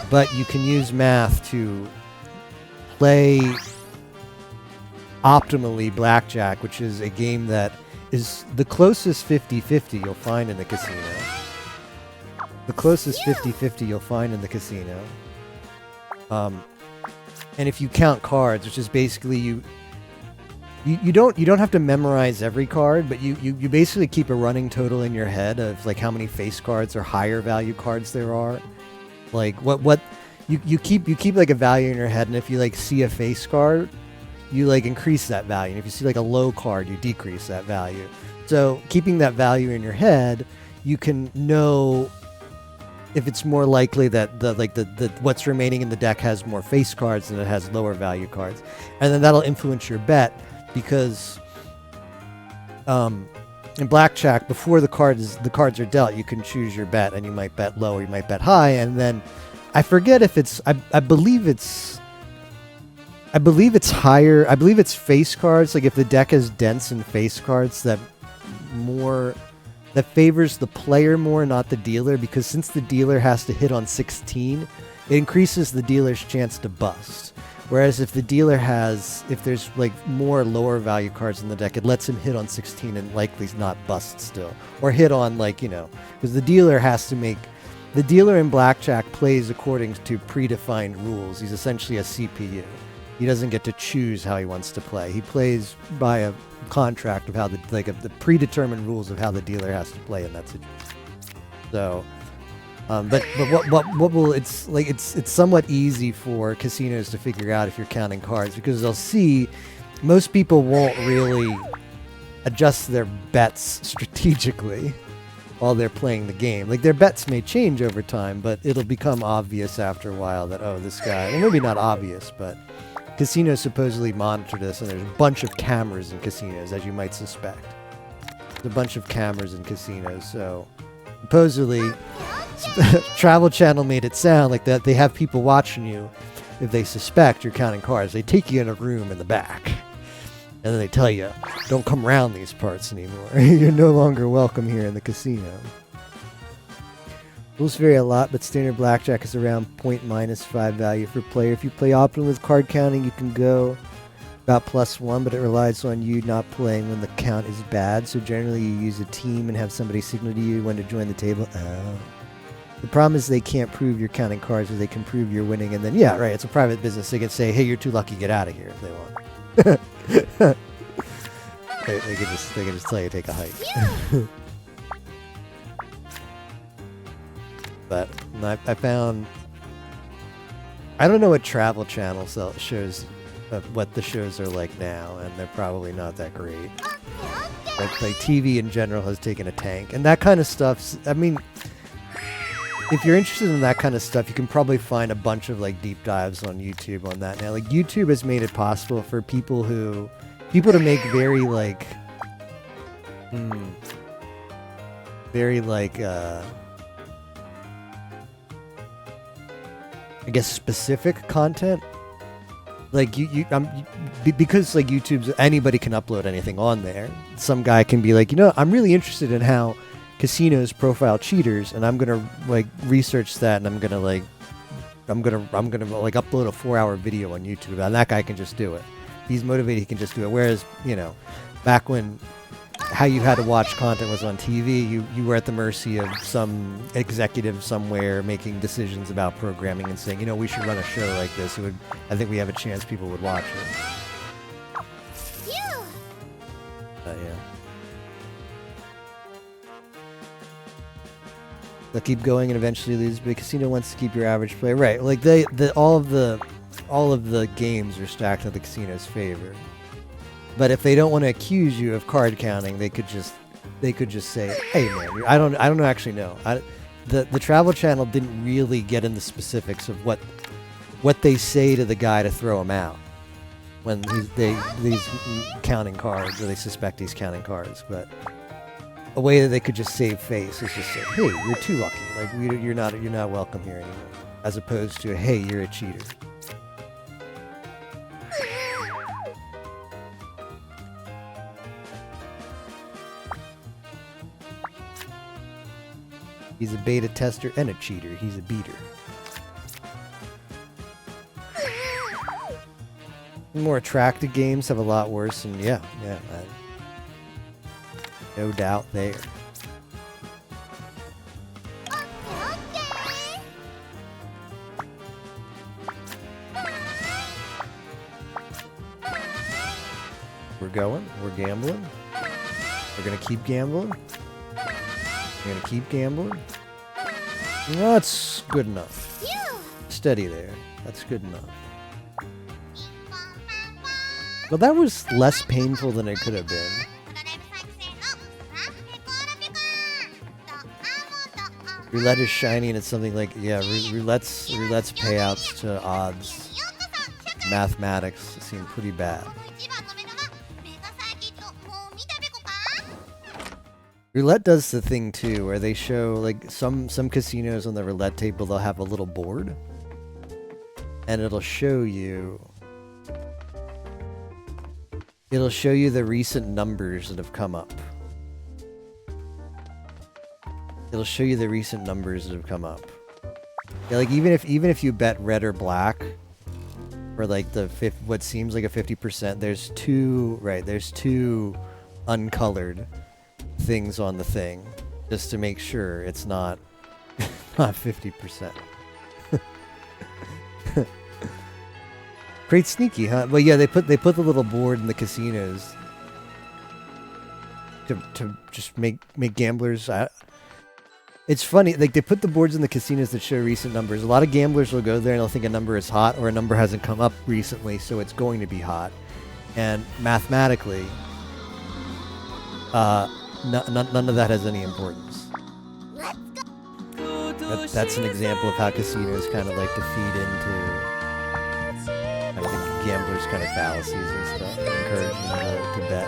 but you can use math to play optimally blackjack, which is a game that is the closest 50-50 you'll find in the casino. The closest 50-50 you'll find in the casino. And if you count cards, which is basically you don't have to memorize every card, but you basically keep a running total in your head of like how many face cards or higher value cards there are. Like what you keep like a value in your head, and if you like see a face card, you like increase that value. And if you see like a low card, you decrease that value. So keeping that value in your head, you can know if it's more likely that the what's remaining in the deck has more face cards than it has lower value cards. And then that'll influence your bet, because in blackjack, before the cards are dealt, you can choose your bet, and you might bet low or you might bet high. And then I forget if it's I believe it's higher. I believe it's face cards. Like if the deck has dents and face cards, that favors the player more, not the dealer, because since the dealer has to hit on 16, it increases the dealer's chance to bust. Whereas if the dealer if there's like more lower value cards in the deck, it lets him hit on 16 and likely not bust still. Or hit on because the dealer the dealer in blackjack plays according to predefined rules. He's essentially a CPU. He doesn't get to choose how he wants to play. He plays by a contract of how the predetermined rules of how the dealer has to play in that situation. So, but what will it's somewhat easy for casinos to figure out if you're counting cards, because they'll see most people won't really adjust their bets strategically while they're playing the game. Like their bets may change over time, but it'll become obvious after a while that, oh, this guy, well, maybe not obvious, but casinos supposedly monitor this, and there's a bunch of cameras in casinos, as you might suspect. There's a bunch of cameras in casinos, so supposedly Travel Channel made it sound like that they have people watching you if they suspect you're counting cards. They take you in a room in the back, and then they tell you, don't come around these parts anymore. You're no longer welcome here in the casino. Rules vary a lot, but standard blackjack is around -5 value for player. If you play optimally with card counting, you can go about +1, but it relies on you not playing when the count is bad. So generally you use a team and have somebody signal to you when to join the table. The problem is they can't prove you're counting cards, or they can prove you're winning, and then, yeah, right, it's a private business. They can say, hey, you're too lucky, get out of here, if they want. they can just tell you to take a hike. But I found, I don't know what Travel Channel shows, what the shows are like now, and they're probably not that great. But like TV in general has taken a tank, and that kind of stuff. I mean, if you're interested in that kind of stuff, you can probably find a bunch of like deep dives on YouTube on that now. Like YouTube has made it possible for people to make very I guess specific content. Like because like YouTube's, anybody can upload anything on there. Some guy can be like, I'm really interested in how casinos profile cheaters, and I'm gonna like research that, and I'm gonna upload a 4-hour video on YouTube, and that guy can just do it. If he's motivated, he can just do it. Whereas back when how you had to watch content was on TV, you were at the mercy of some executive somewhere making decisions about programming and saying, we should run a show like this. I think we have a chance people would watch it. Yeah. They'll keep going and eventually lose, but a casino wants to keep your average player. Right, like all of the games are stacked in the casino's favor. But if they don't want to accuse you of card counting, they could just say, "Hey man, I don't actually know." The Travel Channel didn't really get into specifics of what they say to the guy to throw him out when he's counting cards, or they suspect he's counting cards. But a way that they could just save face is just say, "Hey, you're too lucky. Like you're not welcome here anymore," as opposed to, "Hey, you're a cheater." He's a beta tester and a cheater. He's a beater. More attractive games have a lot worse, and yeah, no doubt there. We're going. We're gambling. We're gonna keep gambling. We're gonna keep gambling. That's good enough. Steady there. That's good enough. Well, that was less painful than it could have been. Roulette is shiny and it's something like, yeah, roulette's payouts to odds. Mathematics seem pretty bad. Roulette does the thing too, where they show like some casinos on the roulette table, they'll have a little board, and it'll show you the recent numbers that have come up. It'll show you the recent numbers that have come up. Yeah, like even if you bet red or black, for like what seems like a 50%, there's two uncolored things on the thing, just to make sure it's not 50%. Great sneaky, huh? Well, yeah, they put the little board in the casinos to just make gamblers. It's funny, like they put the boards in the casinos that show recent numbers. A lot of gamblers will go there and they'll think a number is hot or a number hasn't come up recently, so it's going to be hot. And mathematically, none of that has any importance. That's an example of how casinos kind of like to feed into kind of the gamblers' kind of fallacies and stuff, encouraging them to bet.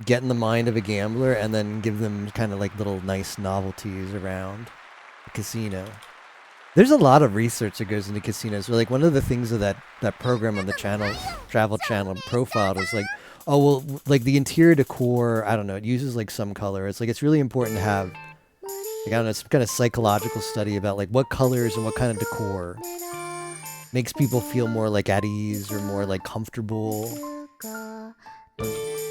Get in the mind of a gambler and then give them kind of like little nice novelties around the casino. There's a lot of research that goes into casinos. Like one of the things of that program on the channel, Travel Channel profile is like, oh, well, like the interior decor, I don't know, it uses like some color. It's like, it's really important to have, like, I don't know, some kind of psychological study about like what colors and what kind of decor makes people feel more like at ease or more like comfortable.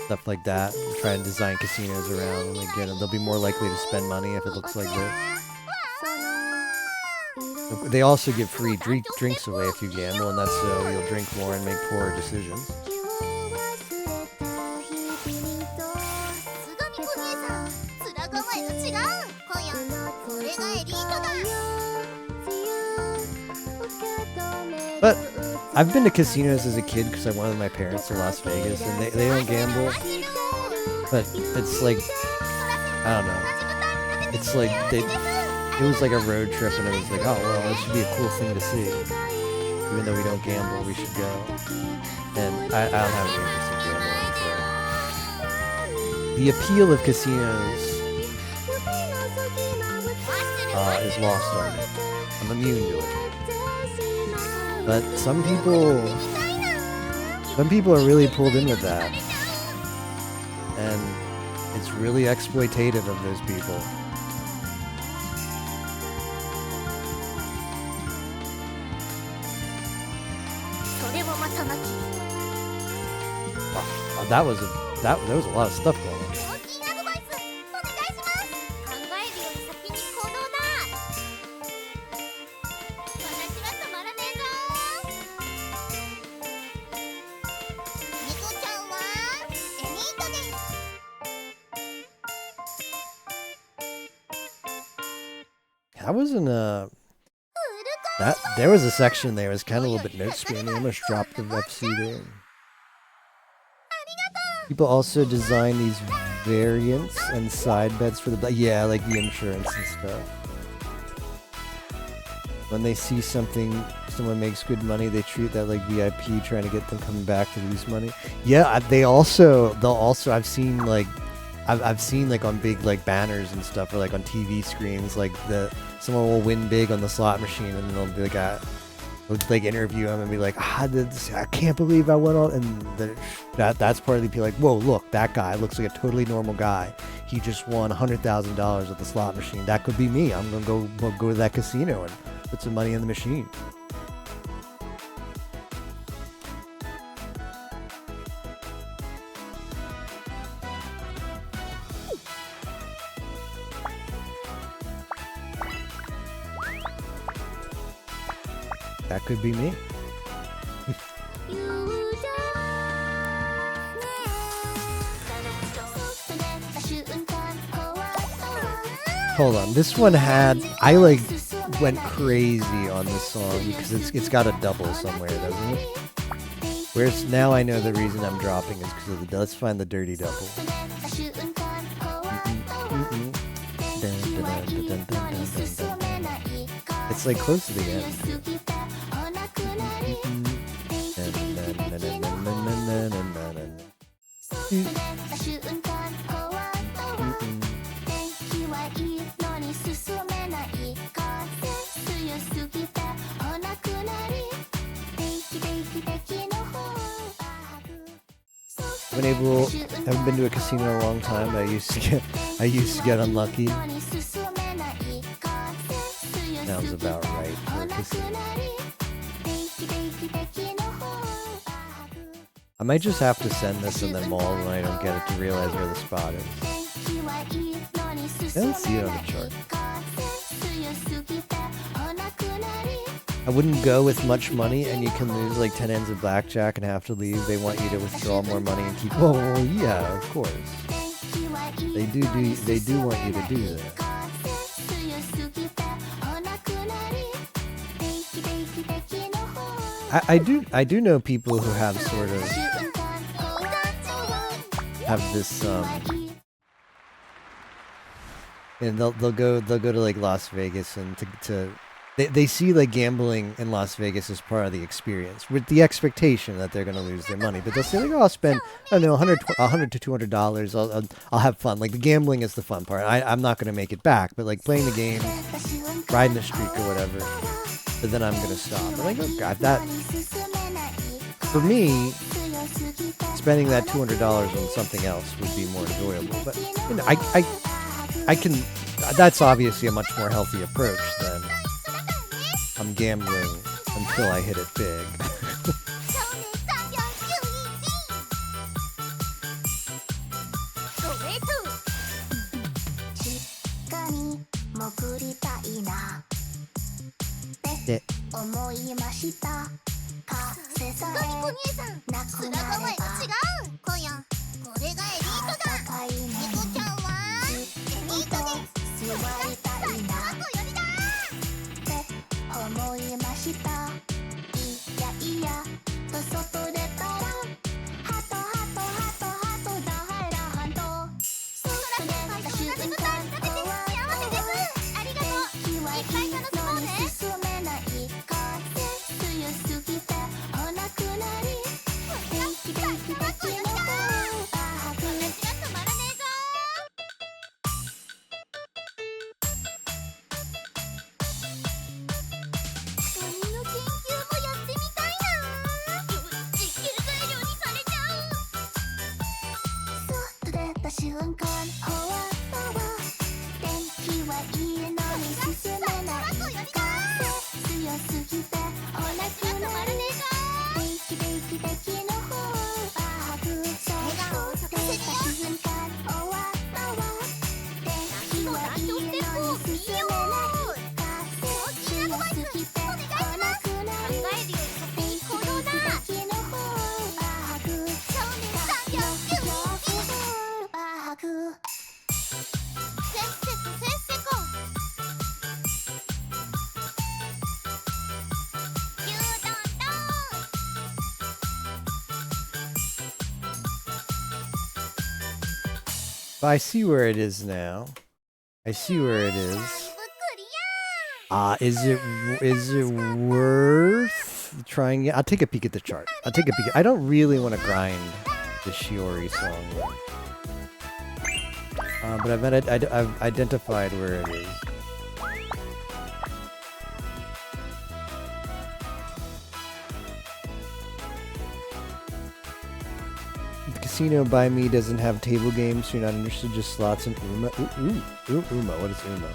Stuff like that. Try and design casinos around. Like, you know, they'll be more likely to spend money if it looks like this. They also give free drinks away if you gamble, and that's so you'll drink more and make poorer decisions. But I've been to casinos as a kid because I wanted my parents to Las Vegas, and they don't gamble. But it's like, I don't know. It's like it was like a road trip, and it was like, oh well, this should be a cool thing to see. Even though we don't gamble, we should go. And I don't have any interest in gambling, so the appeal of casinos is lost on me. I'm immune to it. But some people are really pulled in with that. And it's really exploitative of those people. Wow, there was a lot of stuff going on. There was a section there. It was kind of a little bit note spammy. I almost dropped the FC there. People also design these variants and side bets for the... Yeah, like the insurance and stuff. When they see someone makes good money, they treat that like VIP, trying to get them coming back to lose money. Yeah, they'll also... I've seen like on big like banners and stuff, or like on TV screens, like someone will win big on the slot machine, and they'll be like, like interview him and be like, I can't believe I won all, and that's part of the appeal. Like, whoa, look, that guy looks like a totally normal guy. He just won $100,000 at the slot machine. That could be me. I'm gonna go to that casino and put some money in the machine. That could be me. Hold on, this one I went crazy on this song because it's got a double somewhere, doesn't it? Where's now I know the reason I'm dropping is because of the. Let's find the dirty double. It's like close to the end. Haven't been to a casino in a long time. I used to get unlucky. Sounds about right for a casino. I might just have to send this and then maul when I don't get it to realize where the spot is. I don't see it on the chart. I wouldn't go with much money, and you can lose like 10 ends of blackjack and have to leave. They want you to withdraw more money and keep. Oh, well, yeah, of course. They do want you to do that. I do know people who have sort of have this and they'll go to like Las Vegas and they see like gambling in Las Vegas as part of the experience with the expectation that they're going to lose their money, but they'll say like, oh, I'll spend, I don't know, $100 to $200. I'll have fun. Like the gambling is the fun part. I'm not going to make it back, but like playing the game, riding the streak or whatever, but then I'm going to stop. I'm like, oh God, that for me, spending that $200 on something else would be more enjoyable. But you know, I can. That's obviously a much more healthy approach than I'm gambling until I hit it big. Yeah. 'But I see where it is now. I see where it is. Is it worth trying it? I'll take a peek at the chart. I'll take a peek. I don't really want to grind the Shiori song yet. But I've identified where it is. The casino by me doesn't have table games, so you're not interested, just slots and Uma. Uma. What is Uma?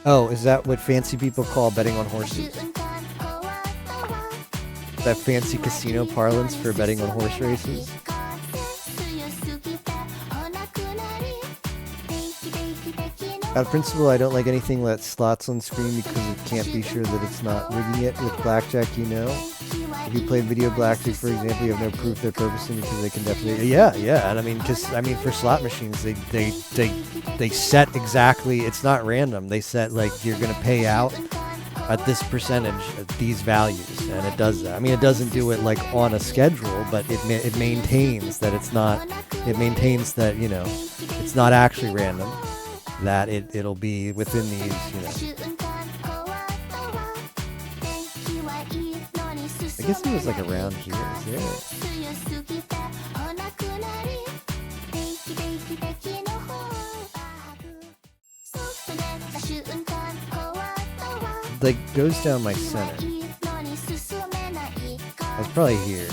Oh, is that what fancy people call betting on horses? That fancy casino parlance for betting on horse races? Out of principle, I don't like anything that slots on screen because it can't be sure that it's not rigging it. With blackjack, you know. If you play video blackjack, for example, you have no proof they're purposing because they can definitely. Yeah, and I mean, for slot machines, they set exactly. It's not random. They set like you're gonna pay out at this percentage, at these values, and it does that. I mean, it doesn't do it like on a schedule, but it maintains that it's not. It maintains that, you know, it's not actually random. That it'll be within these, you know. I guess it was like around here. Is there? Like goes down my center. That's probably here.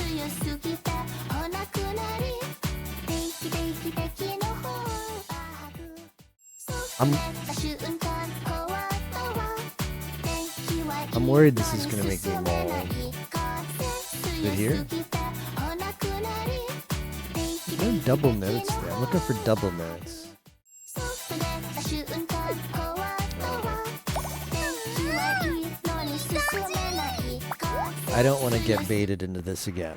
I'm worried this is gonna make me bald. Is it here? No double notes there. I'm looking for double notes. I don't want to get baited into this again.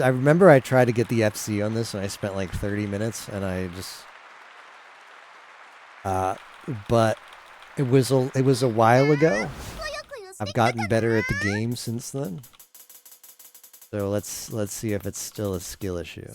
I remember I tried to get the FC on this and I spent like 30 minutes and I just... but it was a while ago. I've gotten better at the game since then. So let's see if it's still a skill issue.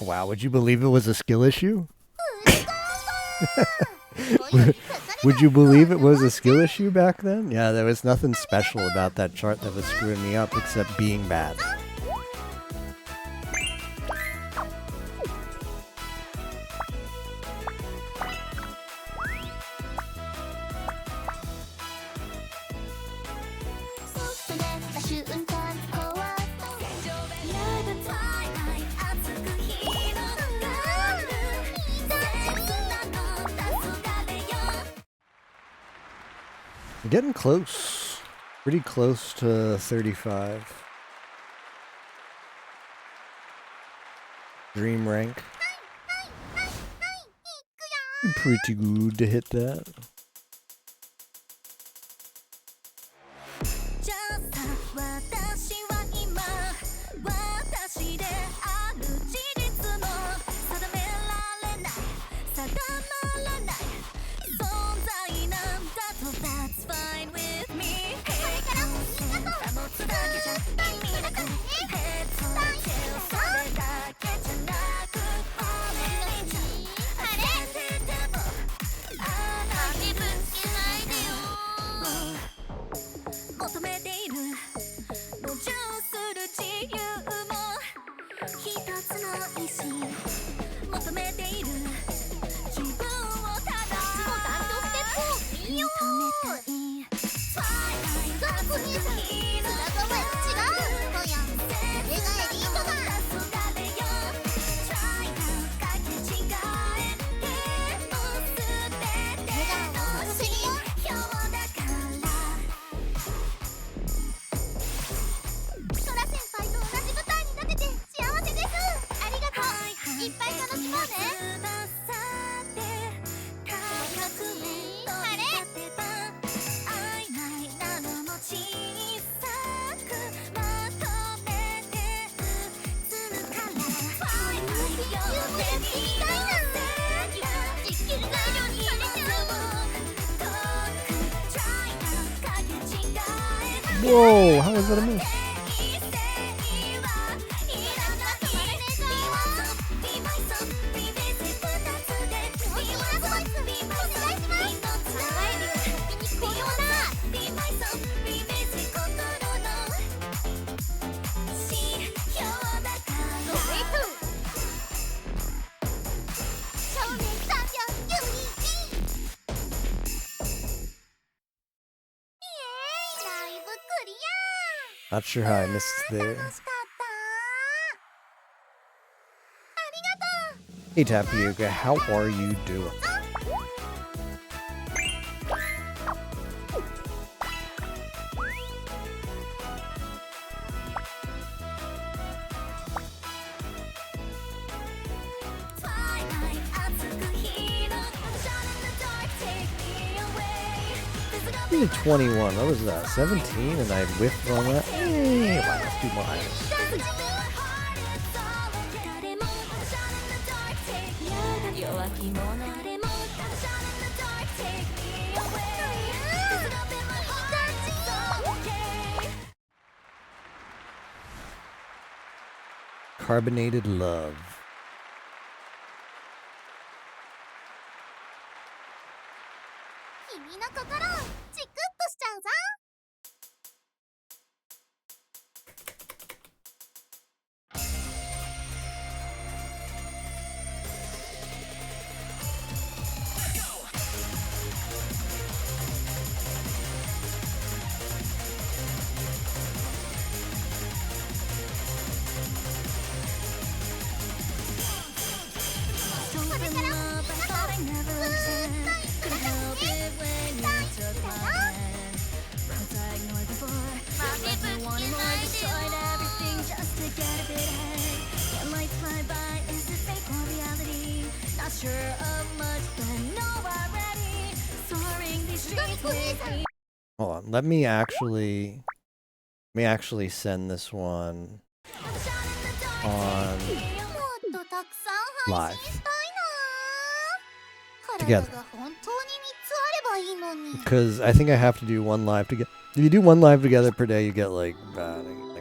Wow, would you believe it was a skill issue? Would you believe it was a skill issue back then? Yeah, there was nothing special about that chart that was screwing me up except being bad. Getting close. Pretty close to 35. Dream rank. Pretty good to hit that. いし求めている気分をただ男女ステップを見よう。ザク兄さん、裏側は違うのやん。これがエリートだ。Whoa, how is that a miss? Not sure how I missed there. Hey Tapioca, how are you doing? I did 21. What was that? 17, and I whiffed on that. Hey, wow, let's do mine. Carbonated love. 君の心をチクッとしちゃうぞ。これからもずっとずーっといくらかね。Hold on, let me actually send this one on live together. Because I think I have to do one live together. If you do one live together per day, you get like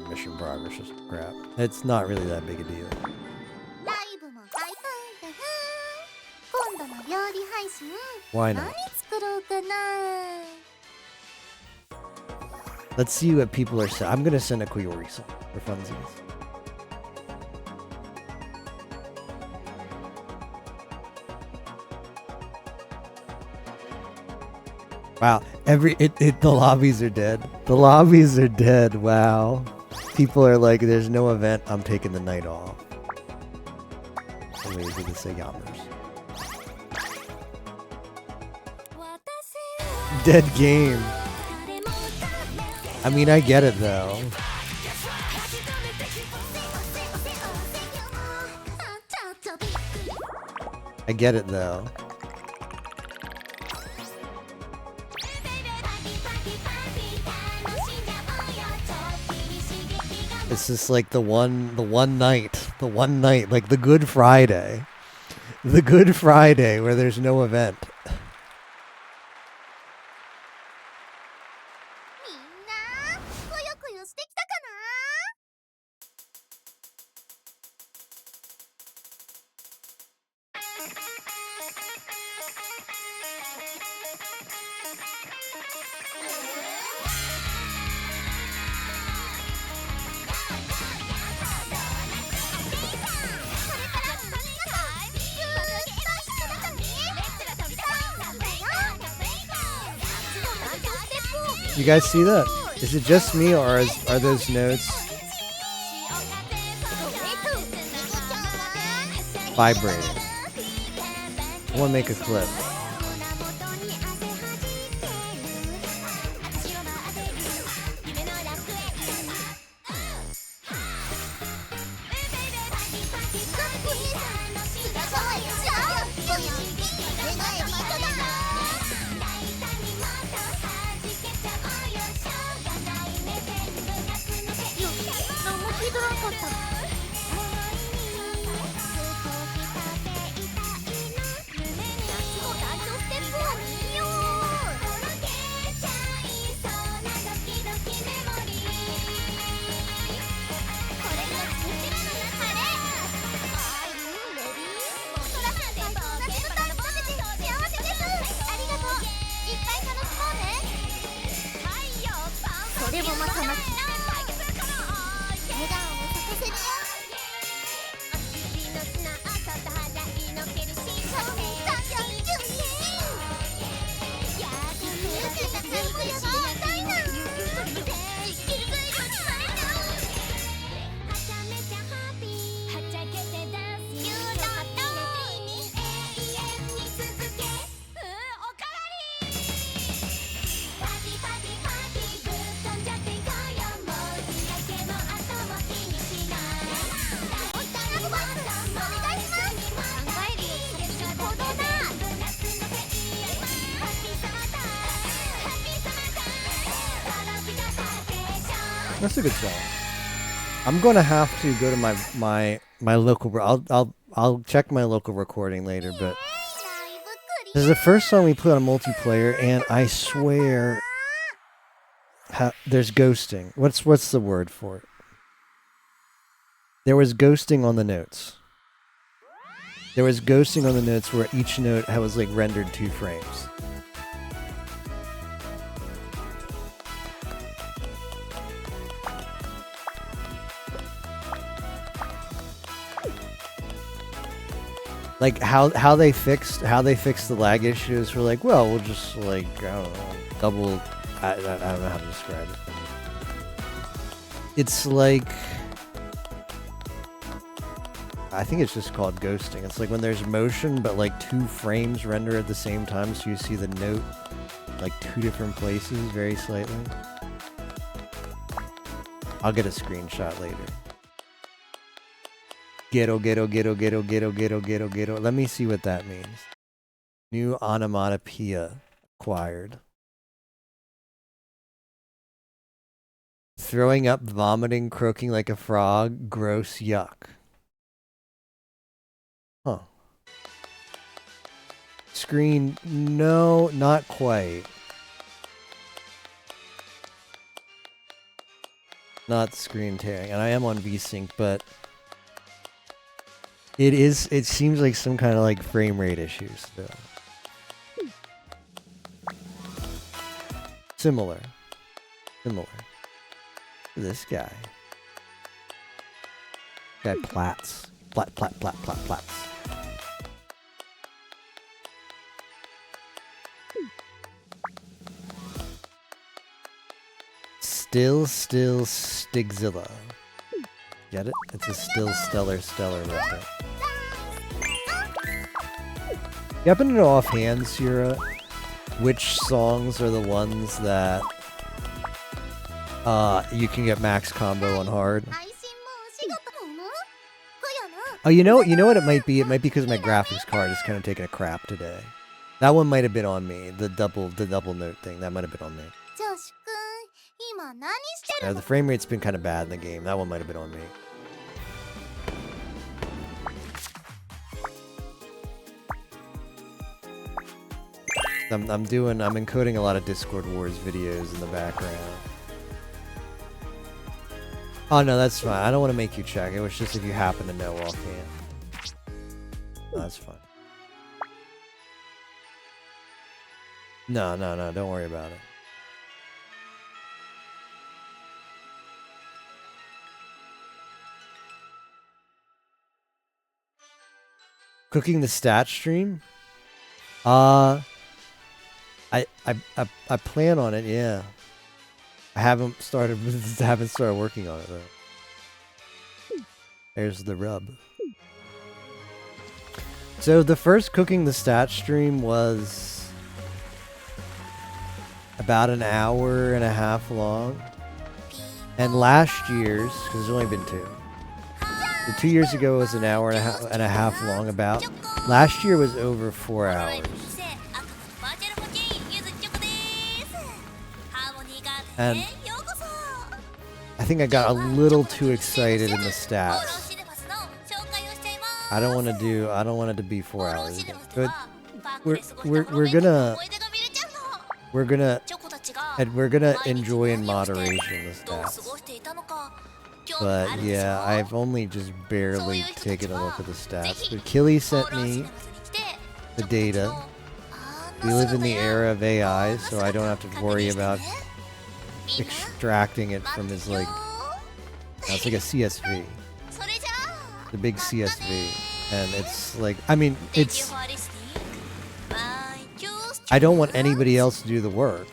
mission progress or some crap. It's not really that big a deal. Why not? Let's see what people are saying. I'm gonna send a Koyori song for funsies. Wow, the lobbies are dead. The lobbies are dead. Wow. People are like, there's no event. I'm taking the night off. Wait, did it say Yammers? Dead game. I mean, I get it though. I get it though. It's just like the one night, like the Good Friday where there's no event. You guys see that? Is it just me, or are those notes vibrating? I want to make a clip. That's a good song. I'm gonna have to go to my local. I'll check my local recording later, but this is the first song we put on multiplayer, and I swear, there's ghosting. What's the word for it? There was ghosting on the notes. There was ghosting on the notes where each note was like rendered 2 frames. Like how they fixed the lag issues. We're like, well, we'll just like I don't know, double. I don't know how to describe it. It's like, I think it's just called ghosting. It's like when there's motion, but like 2 frames render at the same time, so you see the note like 2 different places very slightly. I'll get a screenshot later. Ghetto. Let me see what that means. New onomatopoeia acquired. Throwing up, vomiting, croaking like a frog, gross, yuck. Huh. Screen, no, not quite. Not screen tearing, and I am on VSync, but it seems like some kind of like frame rate issues though. Similar. This guy. Plats. Plats. Still Stigzilla. Get it? It's a still stellar reference. You happen to know offhand, Sierra, which songs are the ones that you can get max combo on hard? Oh, you know what it might be? It might be because my graphics card is kind of taking a crap today. That one might have been on me. The double note thing. That might have been on me. The frame rate's been kind of bad in the game. That one might have been on me. I'm encoding a lot of Discord Wars videos in the background. Oh no, that's fine. I don't want to make you check. It was just if you happen to know offhand. No, that's fine. No, don't worry about it. Cooking the stat stream? I plan on it, yeah. I haven't started working on it though. There's the rub. So the first Cooking the Stat stream was about an hour and a half long. And last year's, because there's only been 2. The 2 years ago was an hour and a half long about. Last year was over 4 hours. And I think I got a little too excited in the stats. I don't want it to be 4 hours again. But we're gonna enjoy in moderation the stats. But yeah, I've only just barely taken a look at the stats. But Killy sent me the data. We live in the era of AI, so I don't have to worry about extracting it from his it's like a CSV. The big CSV. And it's like, I mean, I don't want anybody else to do the work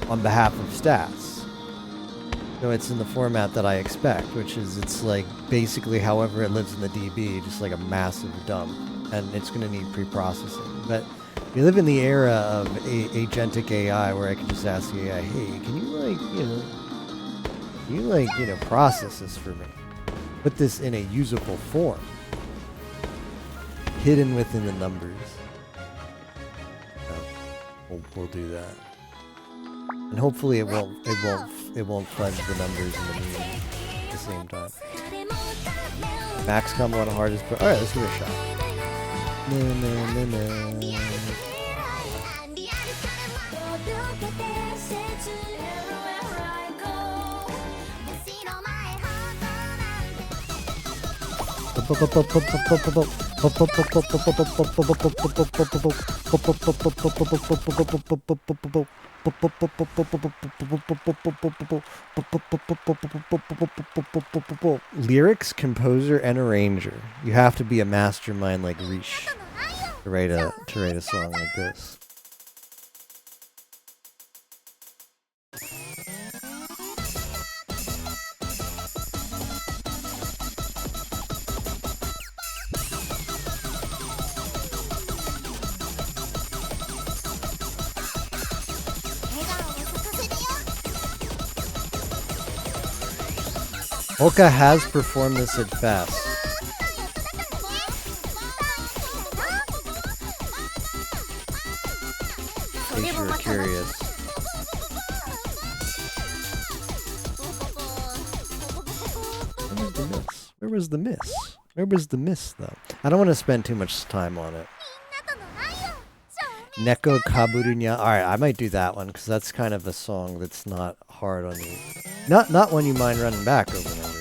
on behalf of stats. So it's in the format that I expect, which is it's like basically however it lives in the DB, just like a massive dump, and it's going to need pre-processing. But we live in the era of agentic AI where I can just ask the AI, hey, can you process this for me? Put this in a usable form, hidden within the numbers. We'll do that. And hopefully it won't fudge the numbers in the meeting at the same time. Max combo on the hardest, but alright, let's give it a shot. Lyrics, composer, and arranger. You have to be a mastermind like Rish to write a song like this. Oka has performed this at Fest. In case you were curious. Where was the miss? Where was the miss, though? I don't want to spend too much time on it. Neko Kaburunya. Alright, I might do that one, because that's kind of a song that's not hard on you. Not one you mind running back over and over again.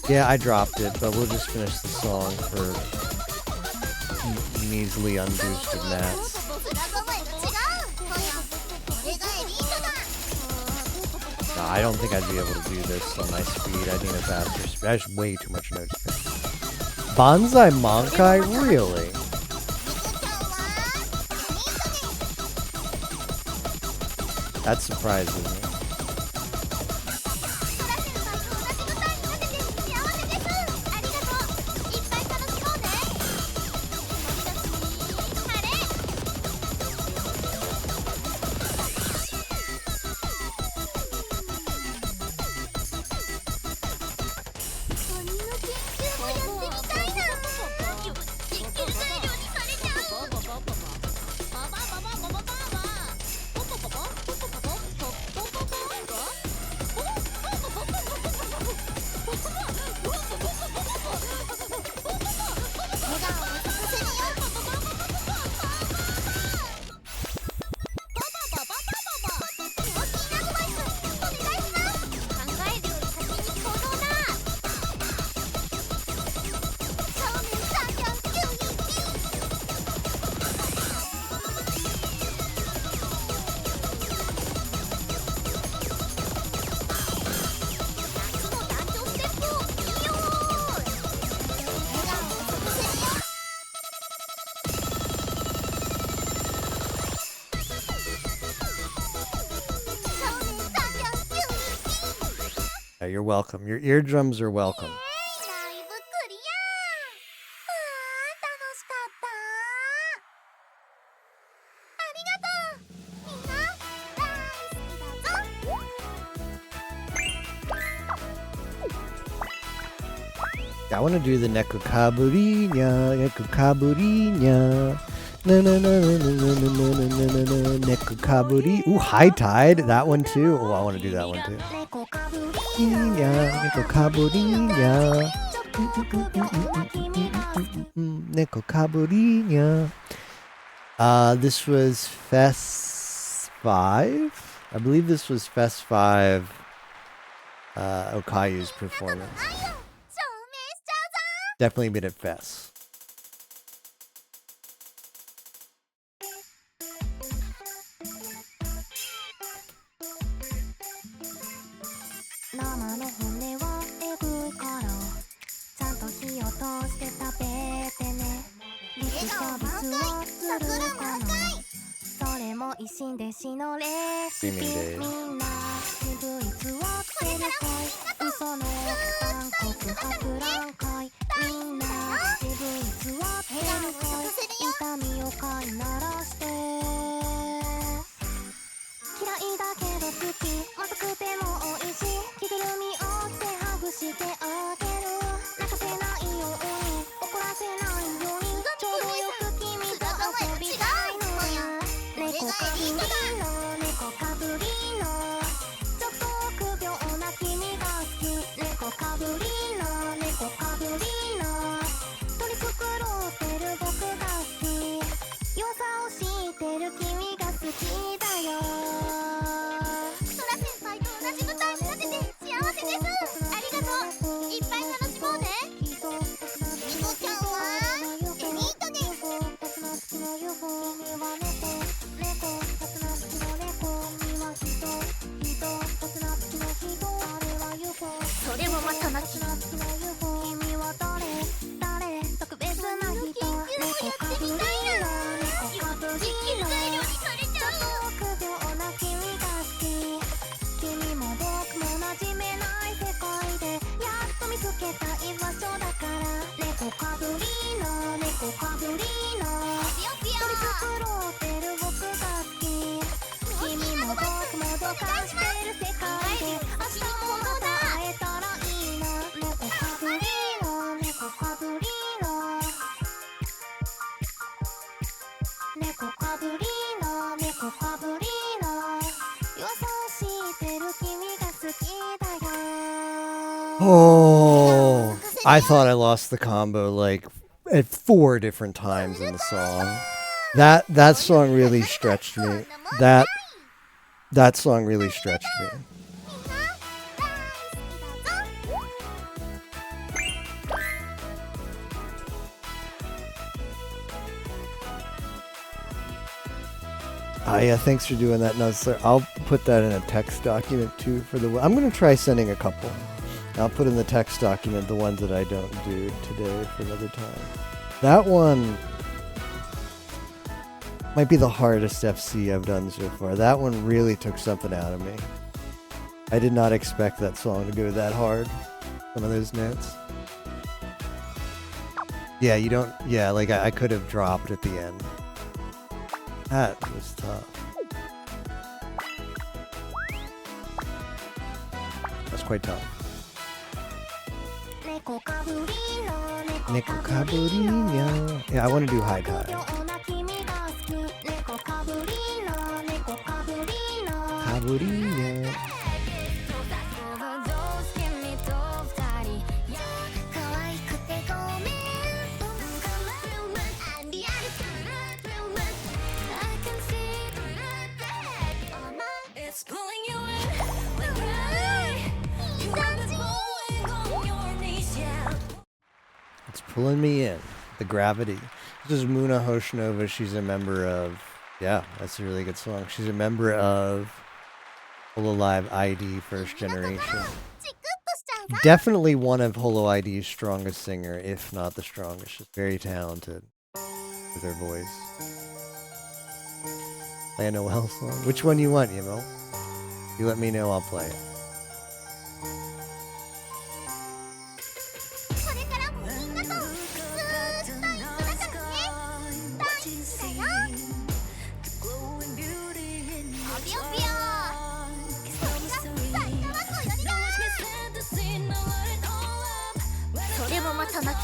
Yeah, I dropped it, but we'll just finish the song for measly unboosted mats. No, I don't think I'd be able to do this on my speed. I need a faster speed. I have way too much note space. Banzai Monkai? Really? That surprises me. You're welcome. Your eardrums are welcome. ライブクリア楽しかったありがとうみんな大好きだぞ I want to do the Nekukaburinya, Nekukaburinya. Na na na na na na na na na na na Nekukaburi. Ooh, High Tide. That one too. Oh, I want to do that one too. Nekukaburinya. Nekukaburinya. This was Fest 5? I believe this was Fest 5 Okayu's performance. Definitely been at Fest. Streaming days. Oh, I thought I lost the combo like at 4 different times in the song. That song really stretched me. That song really stretched me. Yeah, thanks for doing that, Nuzzler. I'll put that in a text document too for the. I'm gonna try sending a couple. I'll put in the text document the ones that I don't do today for another time. That one might be the hardest FC I've done so far. That one really took something out of me. I did not expect that song to go that hard. Some of those notes. Yeah, you don't. Yeah, like I could have dropped at the end. That was tough. That's quite tough. Nekukaburinya. Yeah, I want to do High Tide. Kaburinya. It's pulling me in. The gravity. This is Muna Hoshinova. She's a member of. Yeah, that's a really good song. She's a member of Hololive ID First Generation. Definitely one of Holo ID's strongest singer, if not the strongest. She's very talented with her voice. Play a Noel song. Which one do you want, Yimo? You let me know, I'll play it. たなき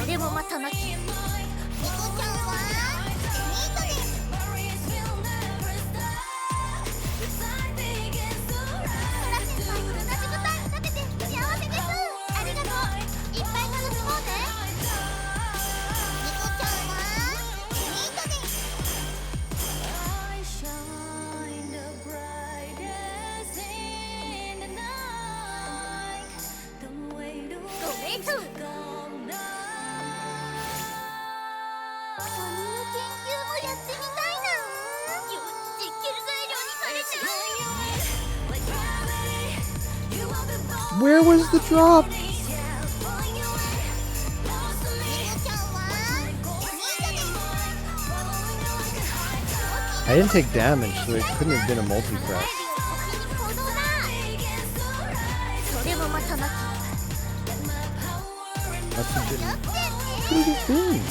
それもまたなきニコちゃんはニートです。ソラ先輩と同じ舞台に立てて幸せです。ありがとう。いっぱい楽しもうね。ニコちゃんはニートです。ごめんとWhere was the drop? I didn't take damage, so it couldn't have been a multi-press. Must have been... What are you doing?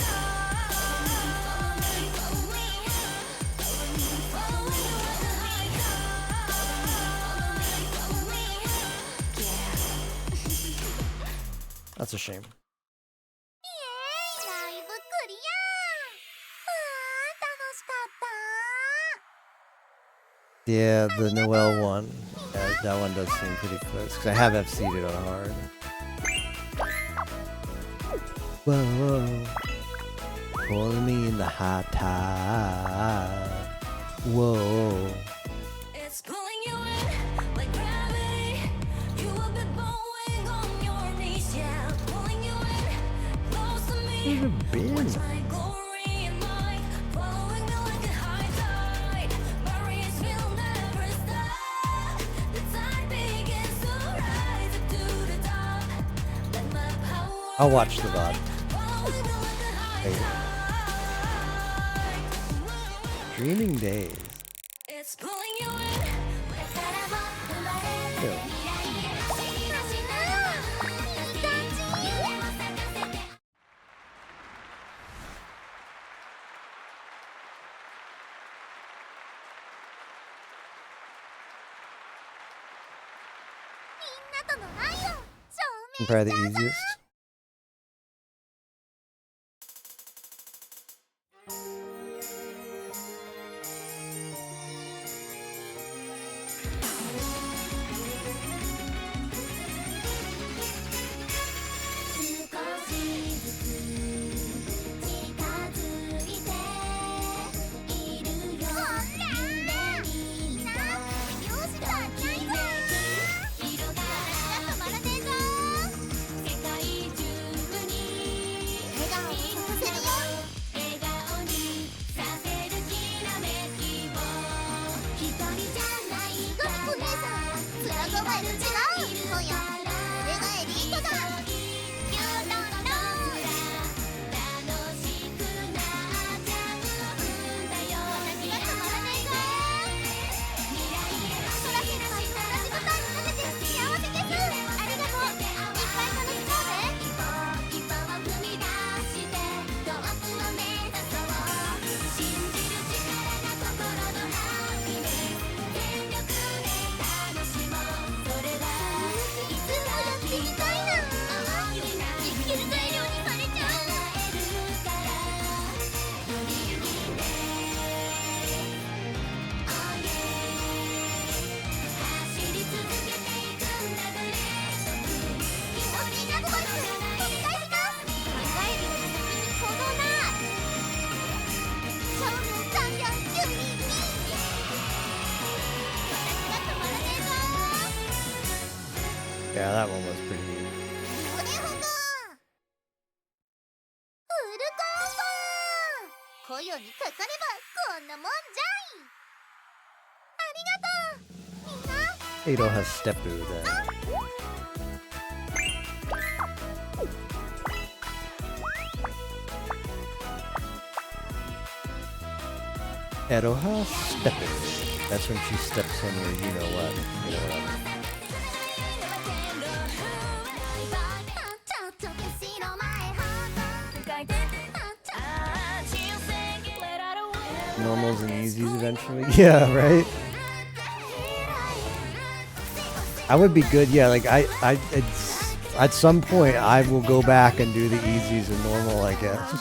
That's a shame. Yeah, the Noel one. Yeah, that one does seem pretty close, because I have FC'd it on hard. Whoa, pulling me in the hot tide. Whoa. It's pulling you in like gravity. You have been bowing on your knees, yeah. Pulling you in close to me. Where's it been? I'll watch the VOD. Dreaming Days. It's pulling you in. Ew. Probably the easiest. Yeah, that one was pretty neat. Ado has Steppu then. Eroha stepping. That's when she steps on your you know what. You know what I mean. Normals and easies eventually. Yeah, right? I would be good, yeah, like it's, at some point I will go back and do the easies and normal, I guess.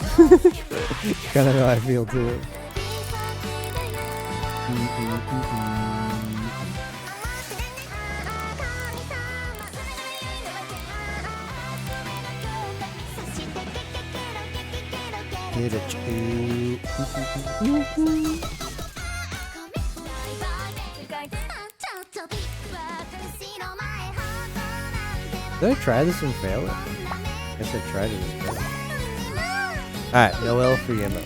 Kind of how I feel too. Get it. Did I try this and fail it? I guess I tried it and failed it. Alright, Noel for Yemo.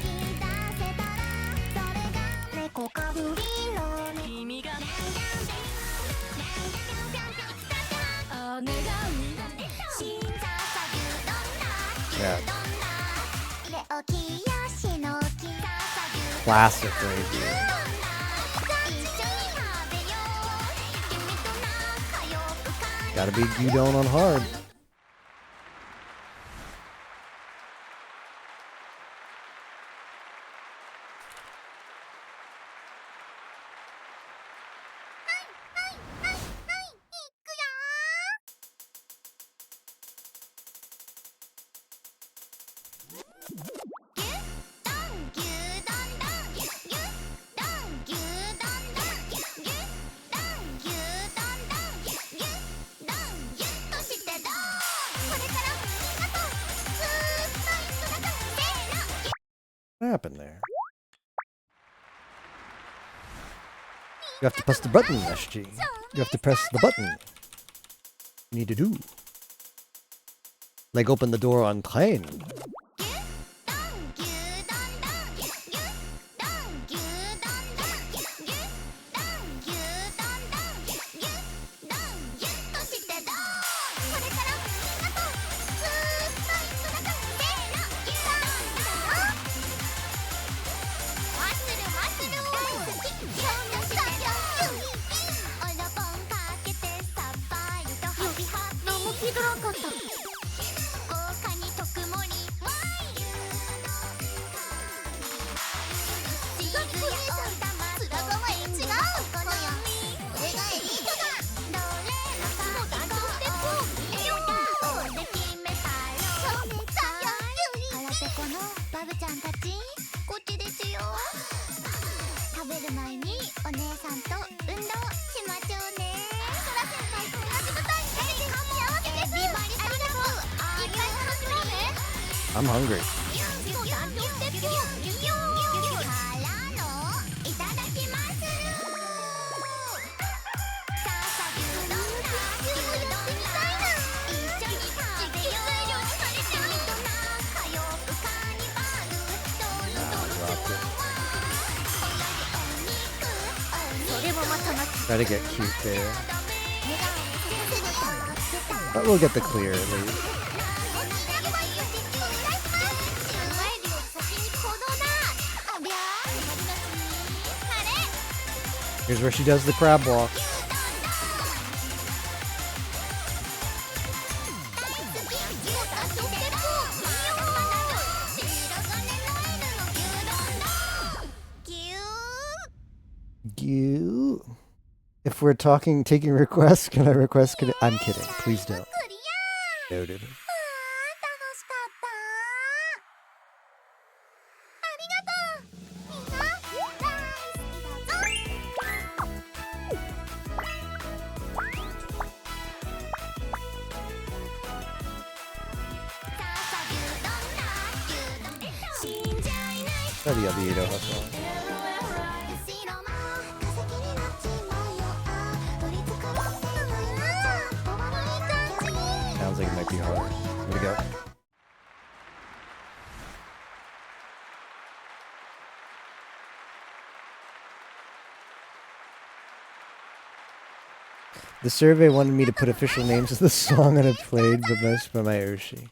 Yeah. Classic right here. Gotta be Gyudon on hard. What happened there? You have to press the button, SG. You have to press the button. You need to do. Like open the door on plane. I'm hungry. Try to get cute there. But we'll get the clear at least. Here's where she does the crab walk. If we're taking requests, can I request? I'm kidding. Please don't. Noted. Try the other Iroha song. Sounds like it might be hard. Here we go. The survey wanted me to put official names of the song that I played, but most by my Oshi.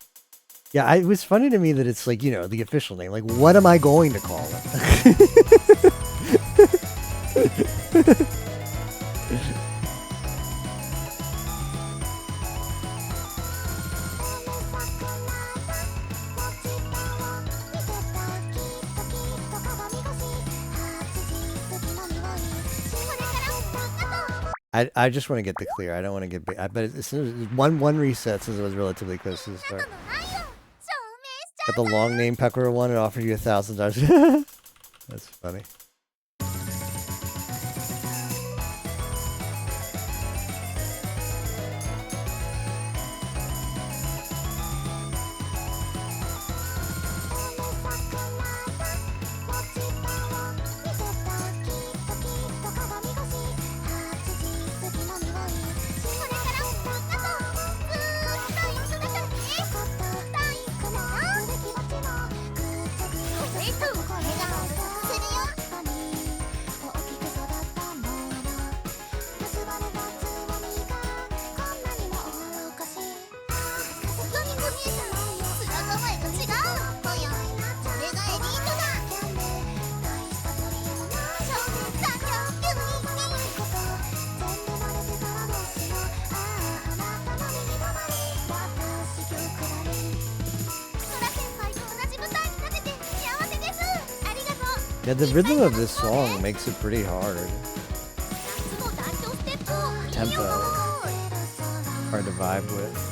Yeah, it was funny to me that it's like, you know, the official name. Like, what am I going to call it? I just want to get the clear. I don't want to get big. But it's one reset since it was relatively close to the start. Got the long name Pecker one and offered you $1,000. That's funny. Yeah, the rhythm of this song makes it pretty hard. Tempo. Hard to vibe with.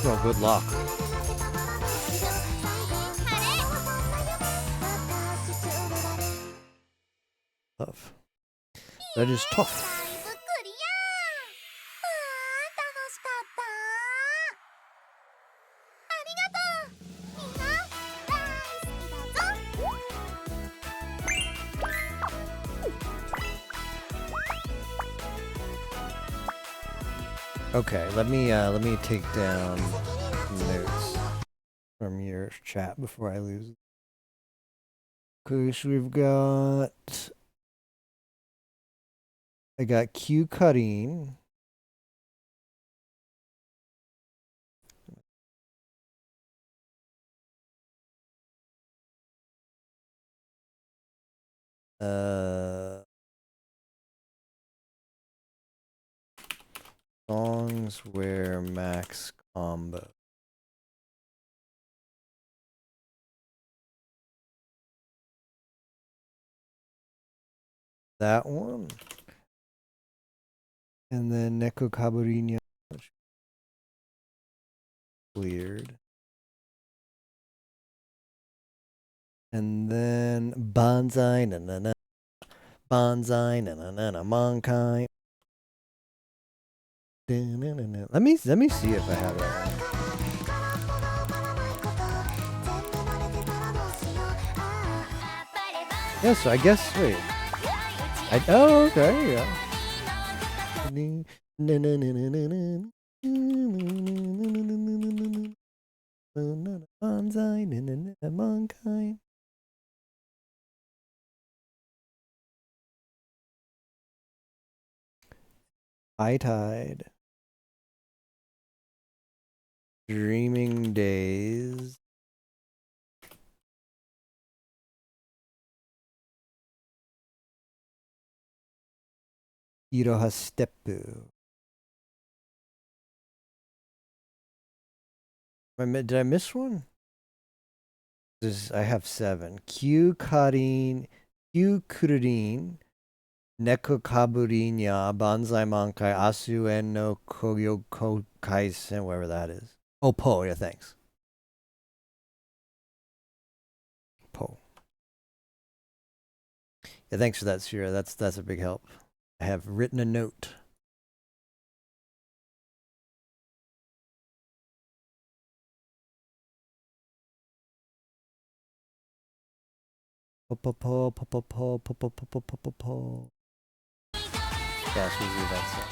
Oh, good luck. Tough. That is tough. Okay, let me take down notes from your chat before I lose it. Okay, so I got Q cutting. Songs where max combo. That one. And then Neko Kaburinya cleared. And then Banzai na na na. Banzai na na na na Mankai. Let me see if I have that one. Yeah, so I guess wait. Oh, okay, yeah. Banzai na na na Mankai. High Tide. Dreaming Days. Iroha Steppu. Did I miss one? I have 7. Q Karin, Q Kururin, Neko Kaburinya, Banzai Mankai, Asu en no Koyoko Kaisen, wherever that is. Oh, Po, yeah, thanks. Po. Yeah, thanks for that, Sierra. That's a big help. I have written a note. Yes, we do that stuff.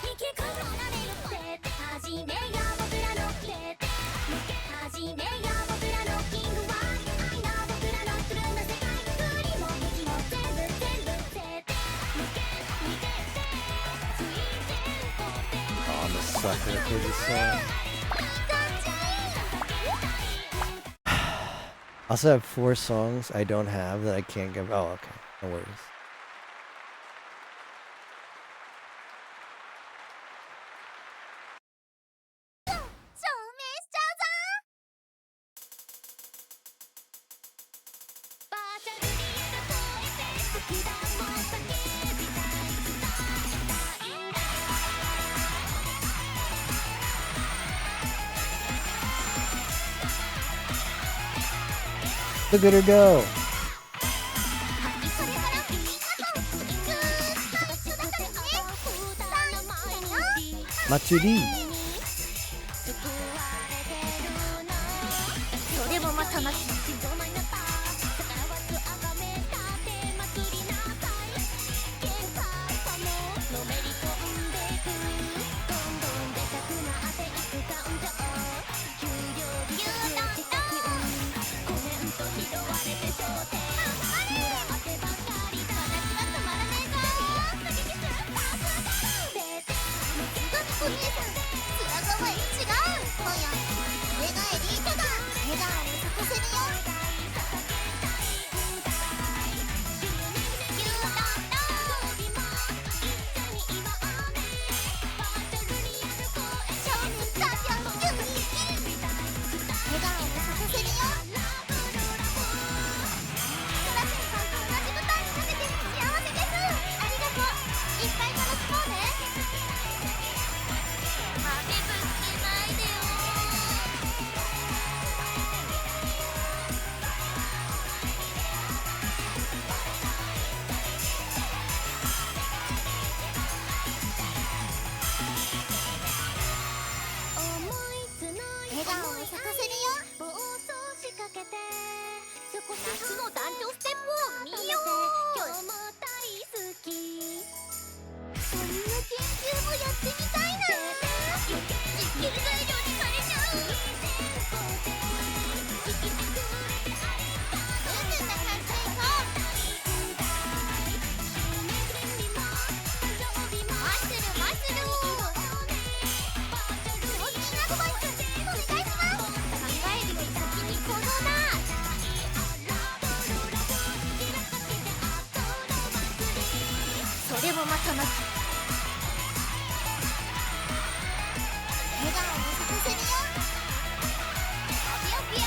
Oh, I'm a sucker for this song. I also have 4 songs I don't have that I can't give. Oh, okay. No worries. Look at her go. Matsuri. それもまたなき 夏の団長ステップを見よう。今日も大好き。そんな研究もやってみたいな。実験材料にされちゃう。それもまたまき笑顔を咲かせるよ。ぴよぴよ。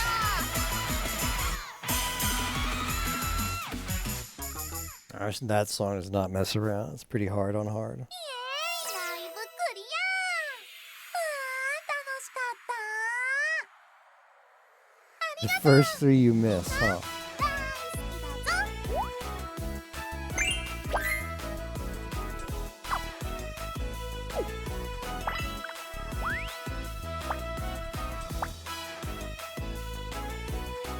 That song does not mess around. It's pretty hard on hard. ライブクリア。楽しかった。 The first 3 you miss, huh?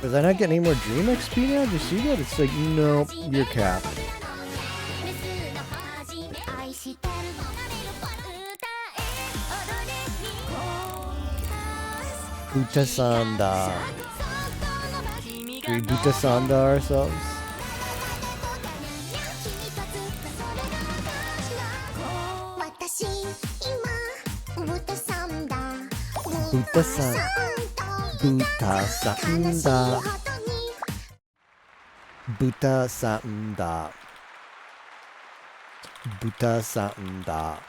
Was I not getting any more Dream XP now? Did you see that? It's like, nope, you're capped. Buta-sanda. Do we Buta-sanda ourselves? Buta-sanda. Buta-sanda. Buta-sanda. Buta-sanda.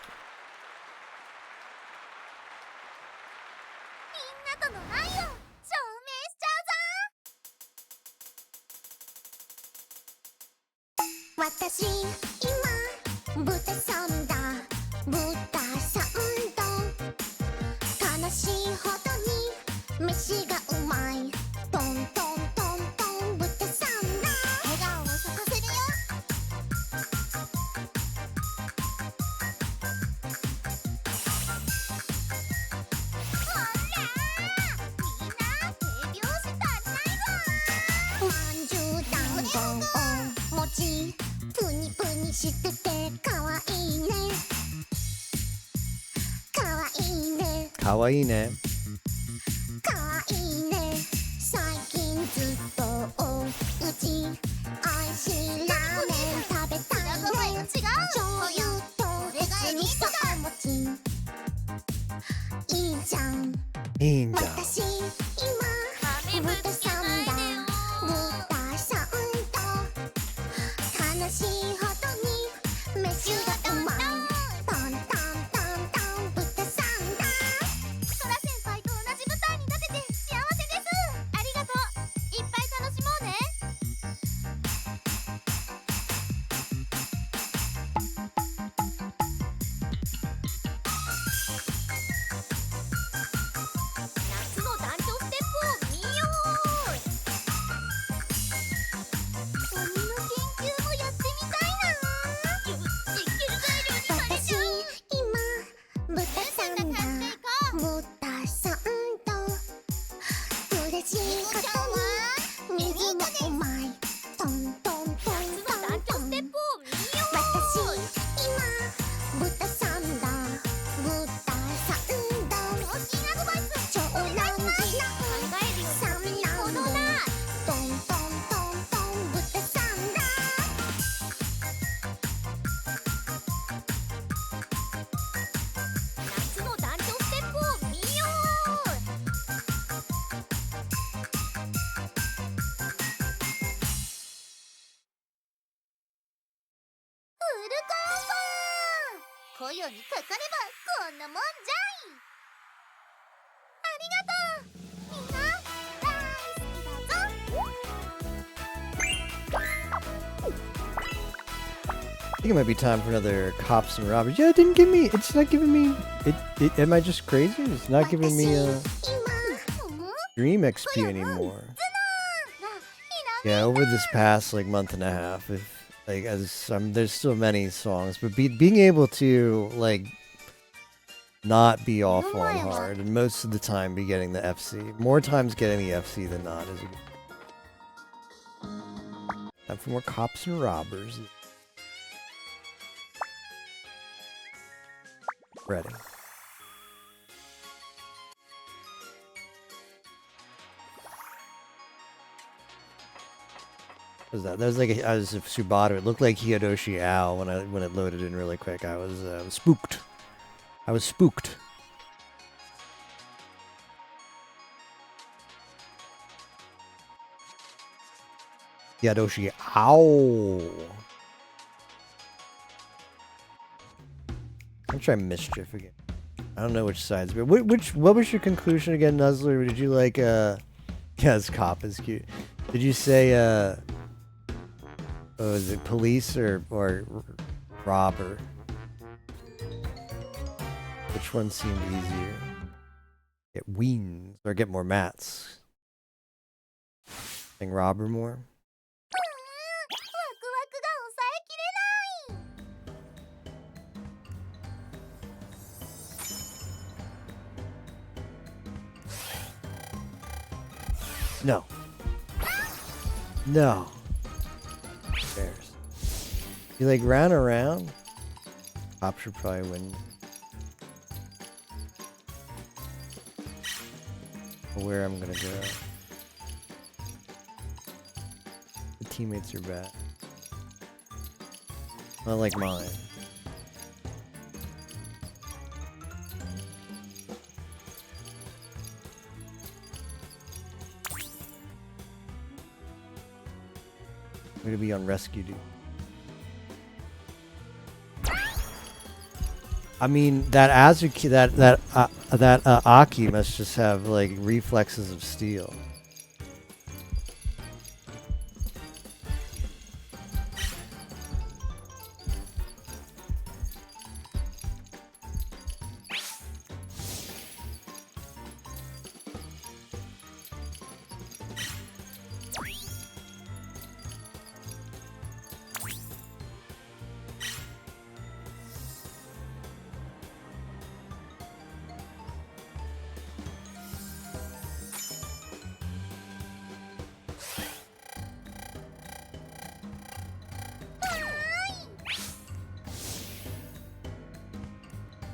私今豚さんだ豚さんだ悲しいほどに飯がうまいトントントントン豚さんだ笑顔を咲かせるよ Kawaii ne. かわいいね最近ずっとおうち愛しいラーメン食べたいね醤油と味噌お餅いいじゃんいいんじゃん。私今豚さんだ豚さんと悲しいほどに飯がうまいトントントントン豚さんだソラ先輩と同じ舞台に立てて幸せですありがとういっぱい楽しもうね夏の男女ステップを見よう鬼の研究もやってみたいな実験材料にされちゃう今豚さんだ豚さんと嬉しいことに水もうまいトントントントントン私今豚さんだ豚さんだ超難事な三男だトントントントン豚さんだ夏の男女ステップを見ようフルコンボ声にかかればこんなもんじゃいありがとうみんな大好きだぞ I think it might be time for another cops and robbers. Yeah, it didn't give me. It's not giving me. Am I just crazy? It's not giving me a 今 dream XP anymore. Yeah, over this past like month and a half, if like there's still many songs, but being able to like not be awful and hard, and most of the time be getting the FC. More times getting the FC than not is a good. Time for more cops and robbers. Ready. What was that? That was like I was a Subaru. It looked like Hiyodoshi Ao when it loaded in really quick. I was spooked. I was spooked. Hiyodoshi Ao. I'm trying mischief again. I don't know which sides, but what was your conclusion again, Nuzzler? Did you like yeah, this cop is cute. Did you say is it police or robber? Which one seemed easier? Get wings or get more mats? Think robber more? ワクワクが抑えきれない No. No. Bears. You like ran around? Cops should probably win. Where I'm gonna go. The teammates are bad. Not like mine. I'm gonna be on rescue duty. I mean, that Azuki, that Aki must just have like reflexes of steel.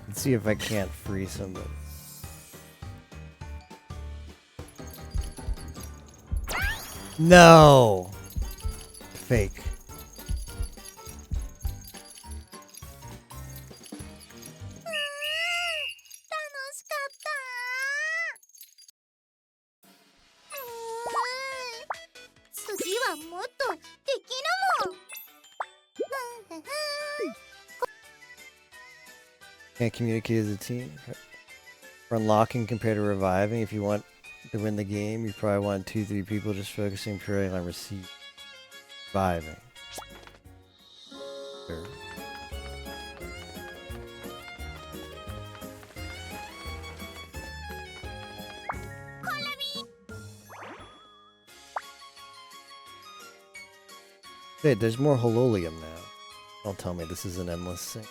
Let's see if I can't free somebody. No! Fake. Can't communicate as a team. For unlocking compared to reviving, if you want to win the game, you probably want 2-3 people just focusing purely on reviving. Sure. Hey, there's more hololium now. Don't tell me this is an endless thing.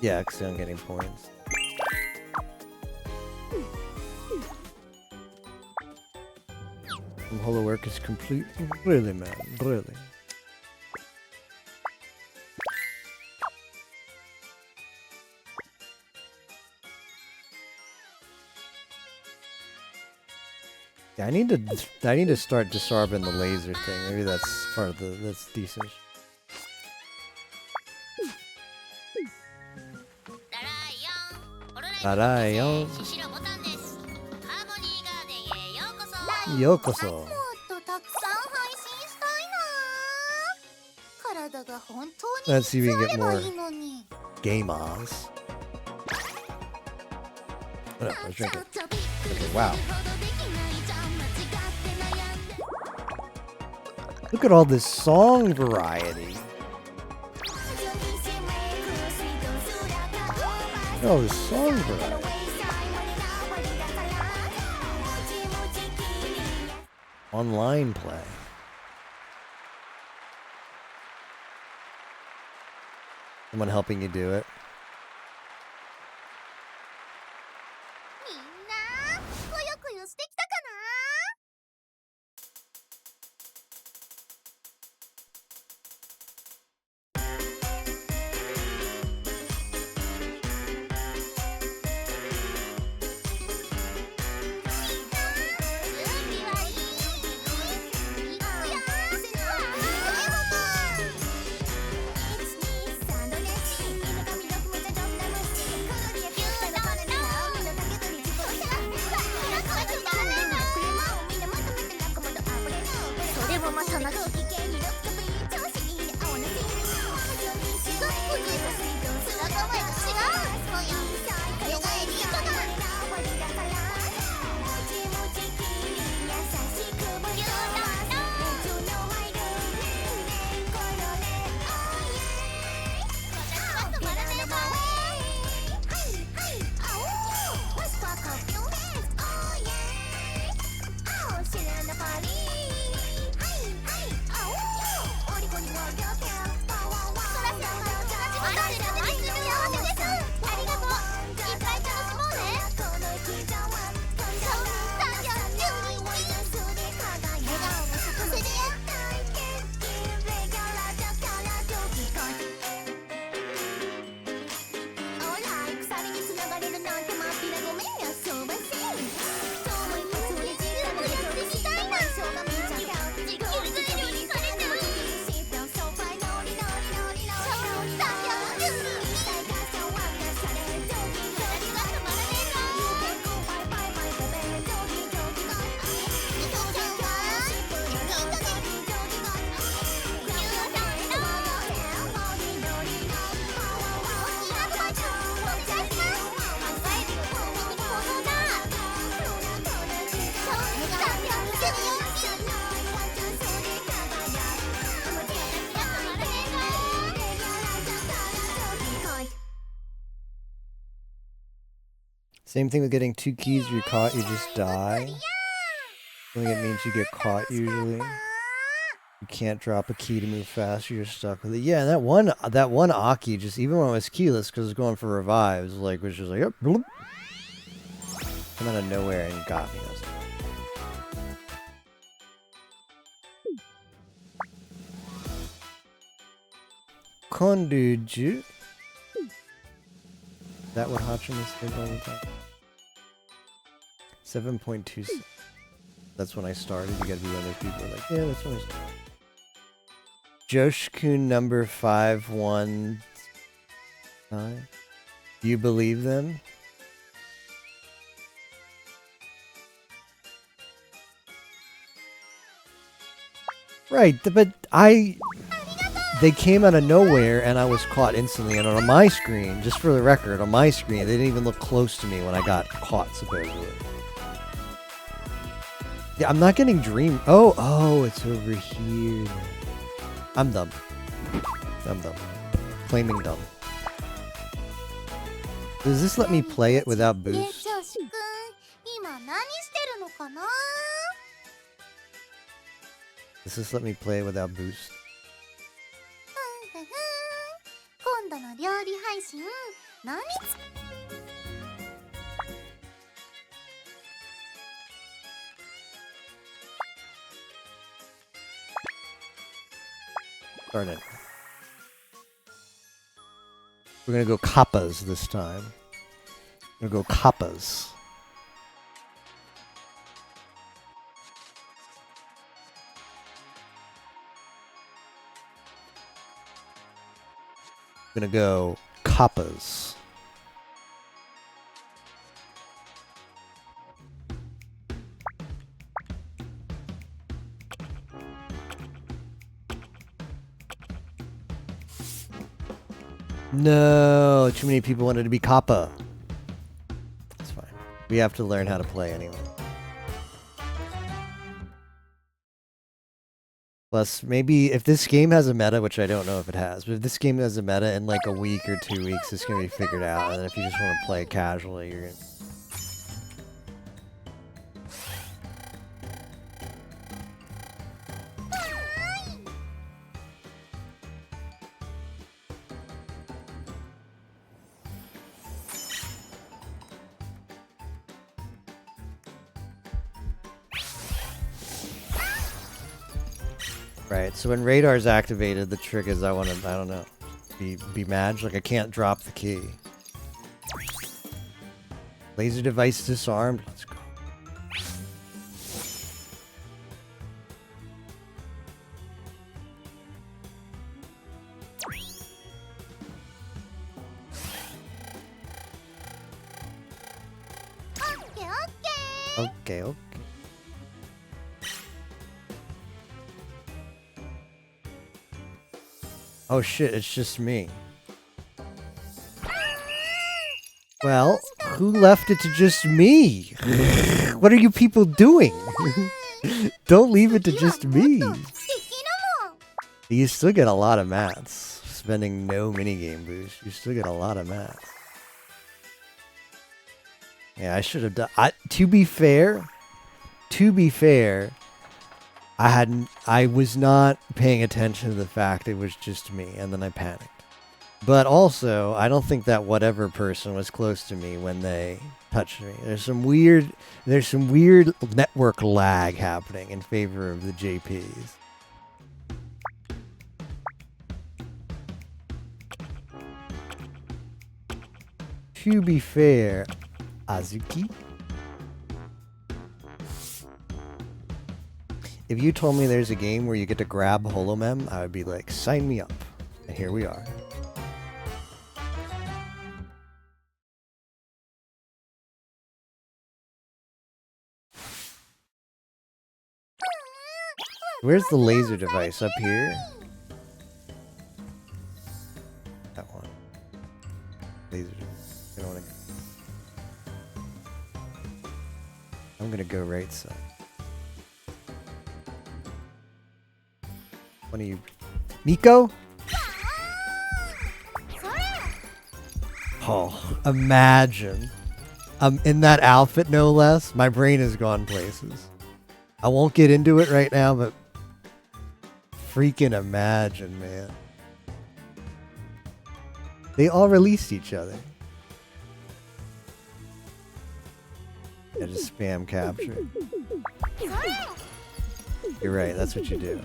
Yeah, because I'm getting points. Holo work is complete. Really, man. Really. Yeah, I need to start disarming the laser thing. Maybe that's part of that's decent. Alright, Yokoso. Let's see if we can get more gamers. What up? I was drinking. Okay, wow. Look at all this song variety. Oh, the song variety. Online play. Someone helping you do it. Same thing with getting 2 keys. If you're caught, you just die. I think it means you get caught usually. You can't drop a key to move faster. You're stuck with it. Yeah, that one Aki, just even when it was keyless, because it was going for revives, like was just like, yep, bloop. Come out of nowhere and got me. I was like, Konduju. Is that what Hachiman says all the time? 7.26. That's when I started. You gotta be one of those people who are like, yeah, that's when I started. Josh-kun number 519. Do you believe them? Right, but they came out of nowhere and I was caught instantly. And on my screen, just for the record, on my screen, they didn't even look close to me when I got caught, supposedly. Yeah, I'm not getting dream. Oh, it's over here. I'm dumb. I'm dumb. Claiming dumb. Does this let me play it without boost? Does this let me play it without boost? Darn it. We're gonna go kappas this time. We're gonna go kappas. We're gonna go kappas. No, too many people wanted to be kappa. That's fine. We have to learn how to play anyway. Plus, maybe if this game has a meta, which I don't know if it has, but if this game has a meta in like a week or 2 weeks, it's going to be figured out. And if you just want to play casually, you're going to... Right, so when radar's activated, the trick is I don't know, be mad. Like I can't drop the key. Laser device disarmed. Let's go. Okay. Oh shit, it's just me. Well, who left it to just me? What are you people doing? Don't leave it to just me. You still get a lot of mats. Spending no minigame boost, you still get a lot of mats. Yeah, I should have done... To be fair, I was not paying attention to the fact it was just me, and then I panicked. But also, I don't think that whatever person was close to me when they touched me. There's some weird network lag happening in favor of the JPs. To be fair, Azuki, if you told me there's a game where you get to grab Holomem, I would be like, sign me up. And here we are. Where's the laser device? Up here? That one. Laser device. I'm gonna go right side. One of you... Miko? Oh, imagine. In that outfit, no less. My brain has gone places. I won't get into it right now, but... freaking imagine, man. They all released each other. Yeah, just spam capture. You're right, that's what you do.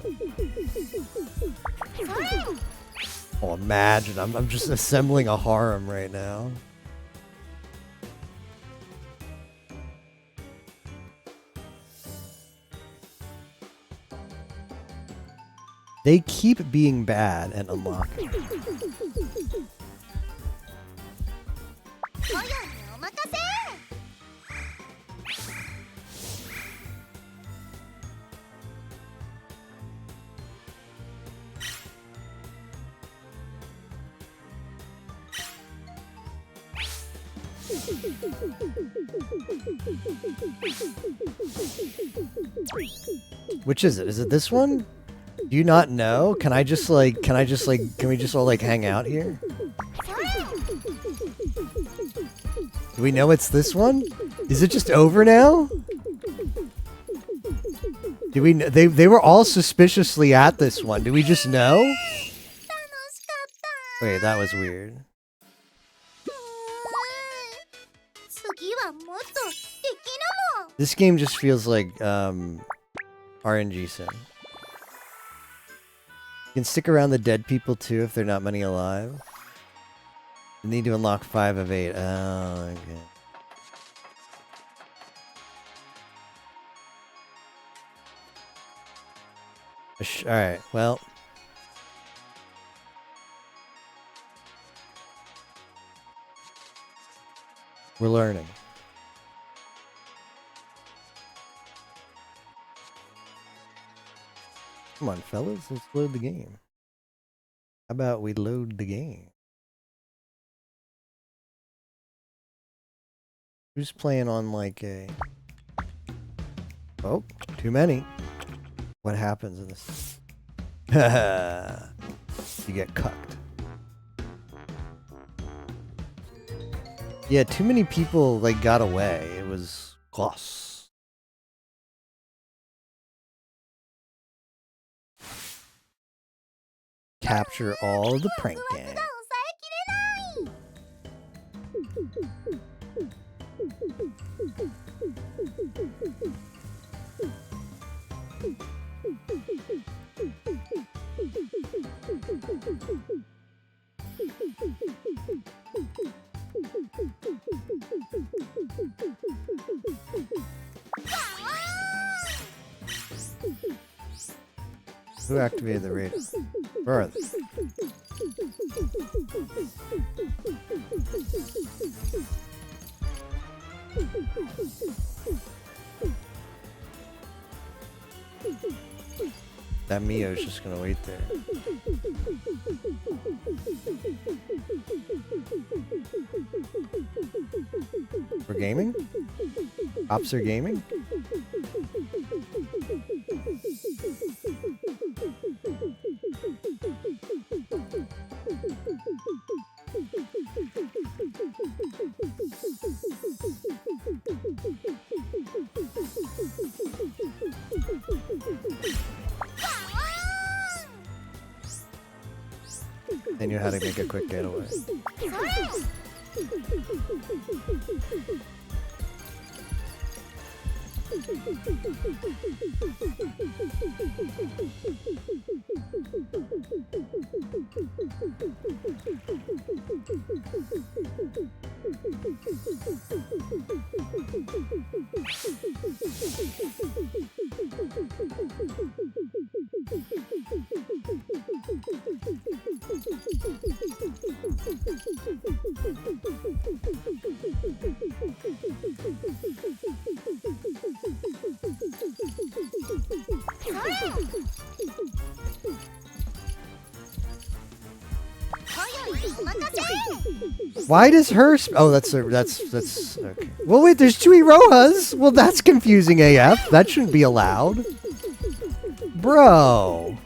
Oh, imagine, I'm just assembling a harem right now. They keep being bad and unlocking. Which is it? Is it this one? Do you not know? Can we just all like hang out here? Do we know it's this one? Is it just over now? Do we they were all suspiciously at this one. Do we just know? Wait, that was weird. This game just feels like RNG sim. You can stick around the dead people too if they're not many alive. You need to unlock 5 of 8. Oh, okay. Alright, well. We're learning. Come on, fellas, let's load the game. How about we load the game? Who's playing on like a... Oh, too many. What happens in this? You get cucked. Yeah, too many people like got away. It was close. Capture all of the prank gang. Who activated the radar? Where are they? That Mio's just gonna wait there. For gaming? Ops are gaming? They knew how to make a quick getaway. Why does her? Oh, that's okay. Well, wait. There's 2 Irohas. Well, that's confusing AF. That shouldn't be allowed, bro.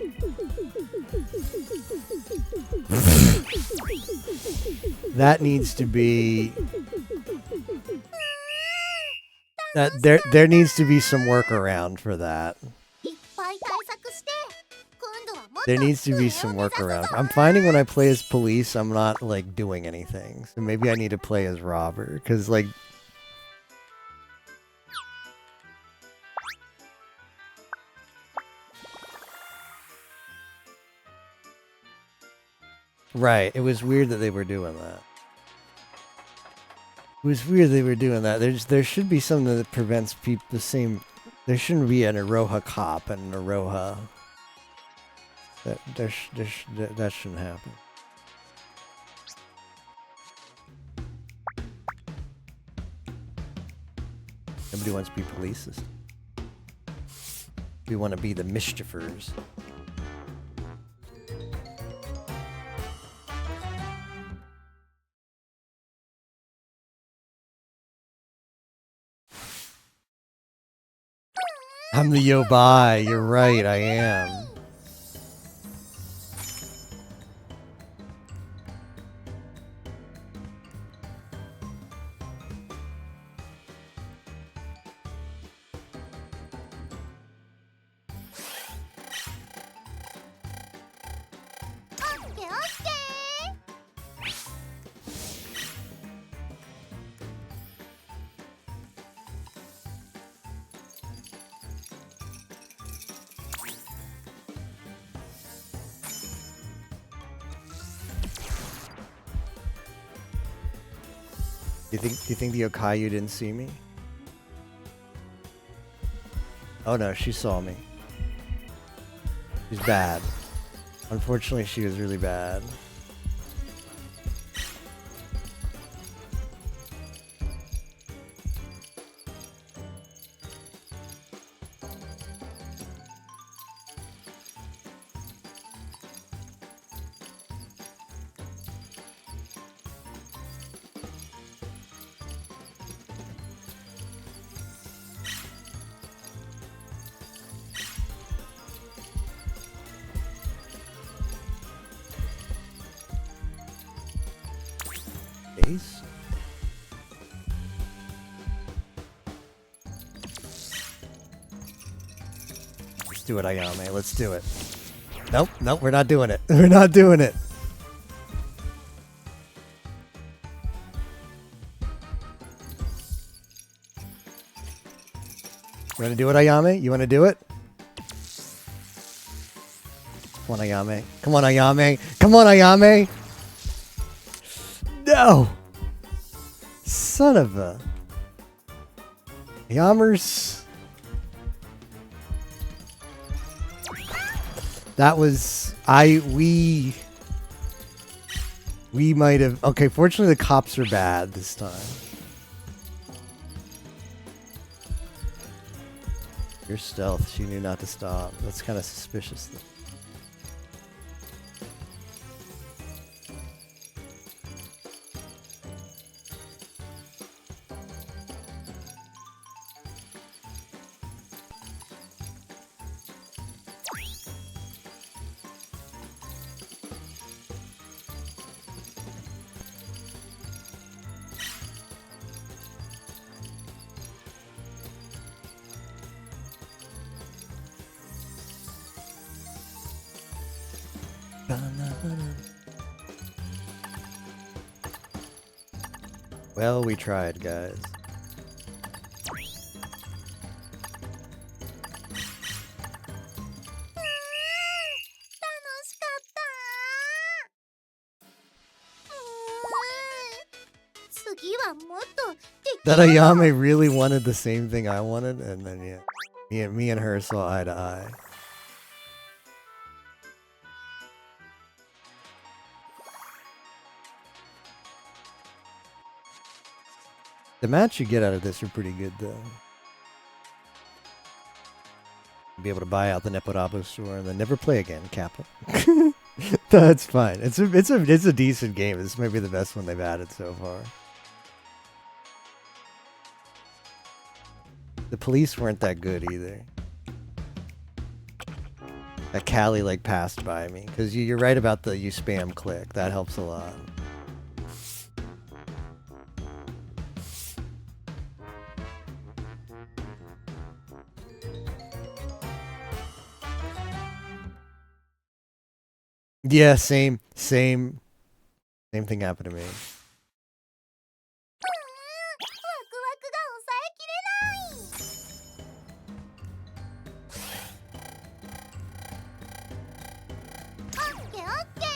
That needs to be. That there needs to be some workaround for that. There needs to be some workaround. I'm finding when I play as police, I'm not, like, doing anything. So maybe I need to play as robber. Because, like... Right, it was weird that they were doing that. It was weird they were doing that. There should be something that prevents people the same... There shouldn't be an Aroha cop and an Aroha... That shouldn't happen. Nobody wants to be polices. We want to be the mischievers. I'm the Yobai. You're right, I am. Do you think the Okayu didn't see me? Oh no, she saw me. She's bad. Unfortunately, she was really bad. Ace? Let's do it, Ayame. Let's do it. Nope, nope, we're not doing it. We're not doing it. You want to do it, Ayame? You want to do it? Come on, Ayame. Come on, Ayame. Come on, Ayame. No! Son of a... Yammers. That was... We might have... Okay, fortunately the cops are bad this time. Your stealth. She knew not to stop. That's kind of suspicious. Well, we tried, guys. That Ayame really wanted the same thing I wanted, and then yeah, me and her saw eye to eye. The match you get out of this are pretty good, though. Be able to buy out the Neporabo store and then never play again, Kappa. That's fine. It's a decent game. This might be the best one they've added so far. The police weren't that good either. That Callie like passed by me because you're right about the you spam click. That helps a lot. Yeah, same thing happened to me. ワクワクが抑えきれないオッケーオッケー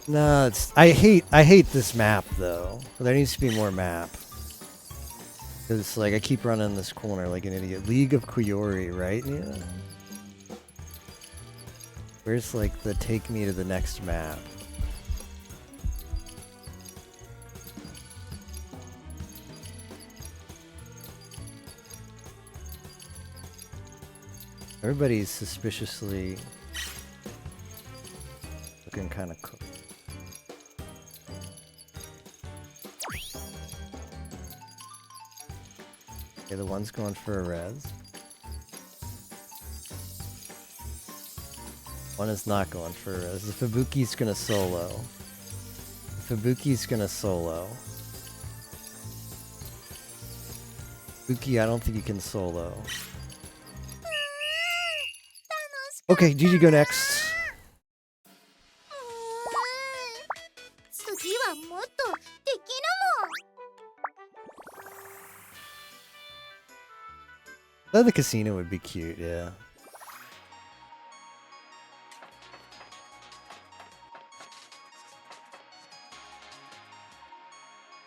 No, it's I hate this map though. There needs to be more map. Cause it's like I keep running this corner like an idiot. League of Kuyori, right? Yeah. Where's like the take me to the next map? Everybody's suspiciously looking kind of cool. Okay, the one's going for a res. One is not going for a res. The Fubuki's gonna solo. The Fubuki's gonna solo. Fubuki, I don't think you can solo. Okay, Gigi, go next. 次はもっとできるもん Thought the casino would be cute, yeah.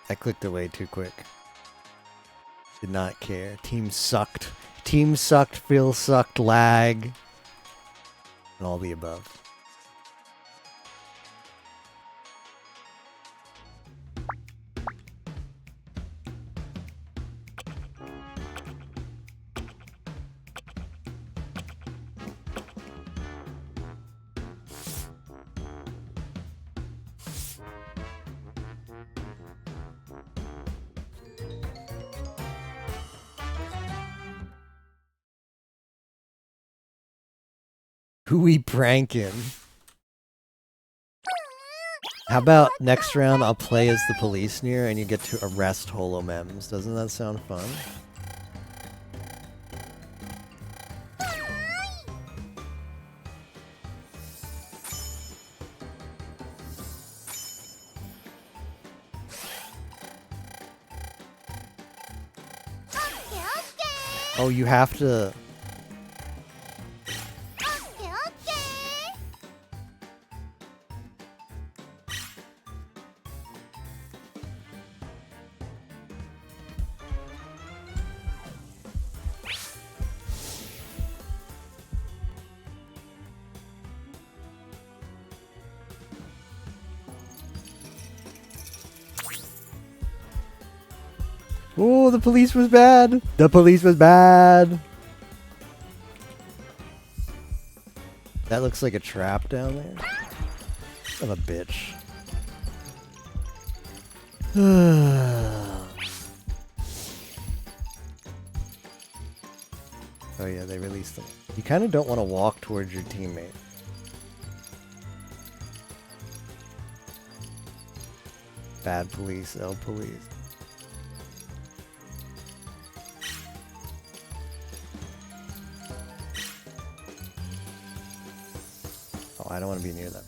I clicked away too quick. Did not care. Team sucked. Team sucked, Phil sucked, lag. And all the above. Who we pranking? How about next round I'll play as the police near and you get to arrest holomems. Doesn't that sound fun? Oh, you have to... Oh, the police was bad. The police was bad. That looks like a trap down there. Son of a bitch. Oh yeah, they released them. You kind of don't want to walk towards your teammate. Bad police, L police. Oh, I don't want to be near them.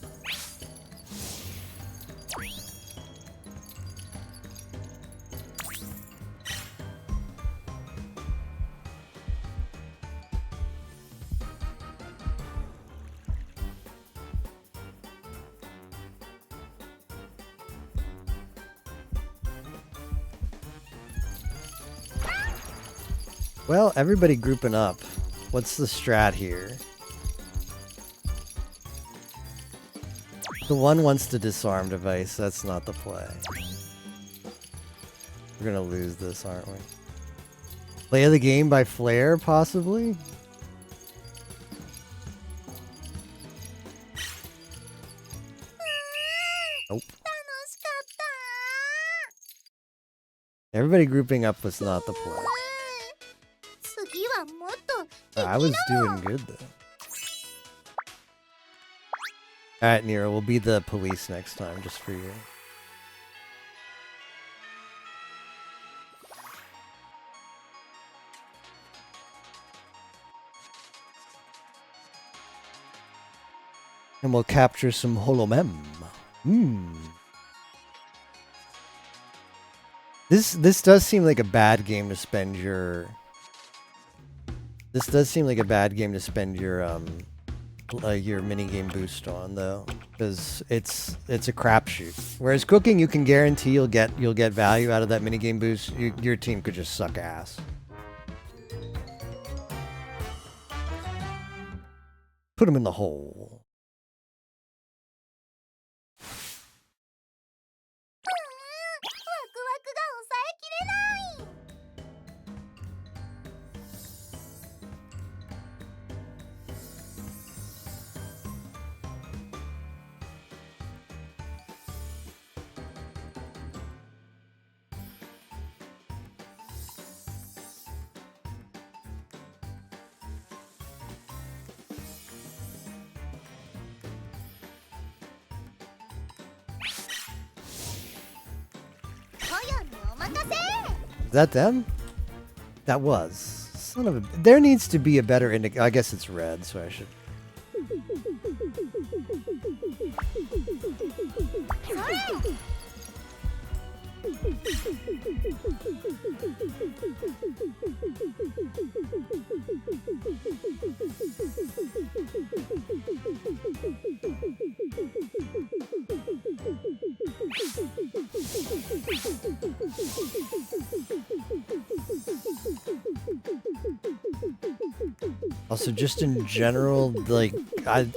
Well, everybody grouping up. What's the strat here? The one wants to disarm device. That's not the play. We're gonna lose this, aren't we? Play of the game by Flare, possibly? Nope. Everybody grouping up was not the play. I was doing good though. Alright, Nero, we'll be the police next time, just for you. And we'll capture some holomem. This does seem like a bad game to spend your... This does seem like a bad game to spend your minigame boost on, though, because it's a crapshoot. Whereas cooking, you can guarantee you'll get value out of that minigame boost. Your team could just suck ass. Put them in the hole. Is that them? That was. Son of a... There needs to be a better indicator. I guess it's red, so I should... Also, just in general, like,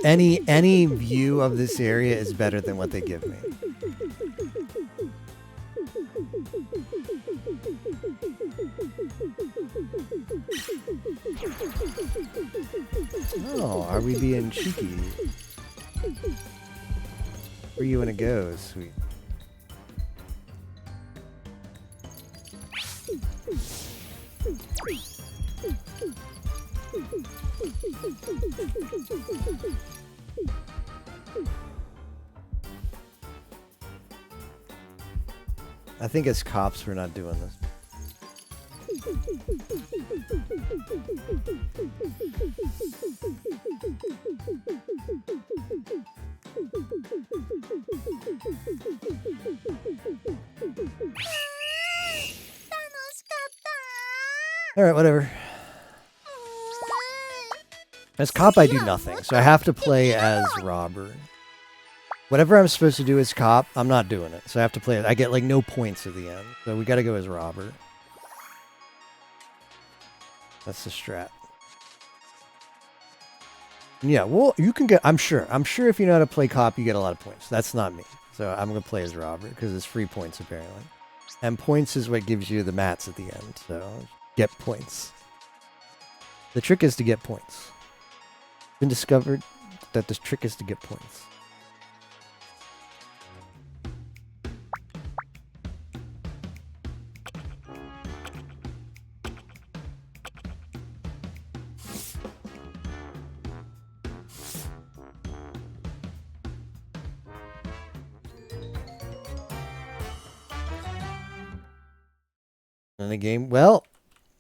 any view of this area is better than what they give me. Oh, are we being cheeky? Where you wanna go, sweet? I think as cops, we're not doing this. Alright, whatever. As cop, I do nothing, so I have to play as robber. Whatever I'm supposed to do as cop, I'm not doing it. So I have to play it. I get like no points at the end. So we gotta go as robber. That's the strat. Yeah, well, you can get... I'm sure if you know how to play cop, you get a lot of points. That's not me. So I'm gonna play as robber, because it's free points, apparently. And points is what gives you the mats at the end, so get points. The trick is to get points. It's been discovered that the trick is to get points. In a game, well,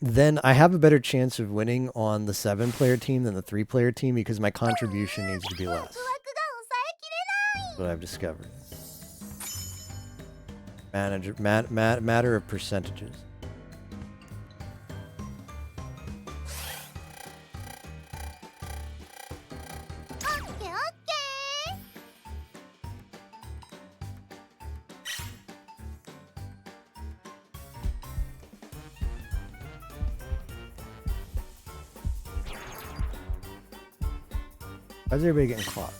then I have a better chance of winning on the 7-player team than the 3-player team because my contribution needs to be less. That's what I've discovered. Matter of percentages. How's everybody getting caught?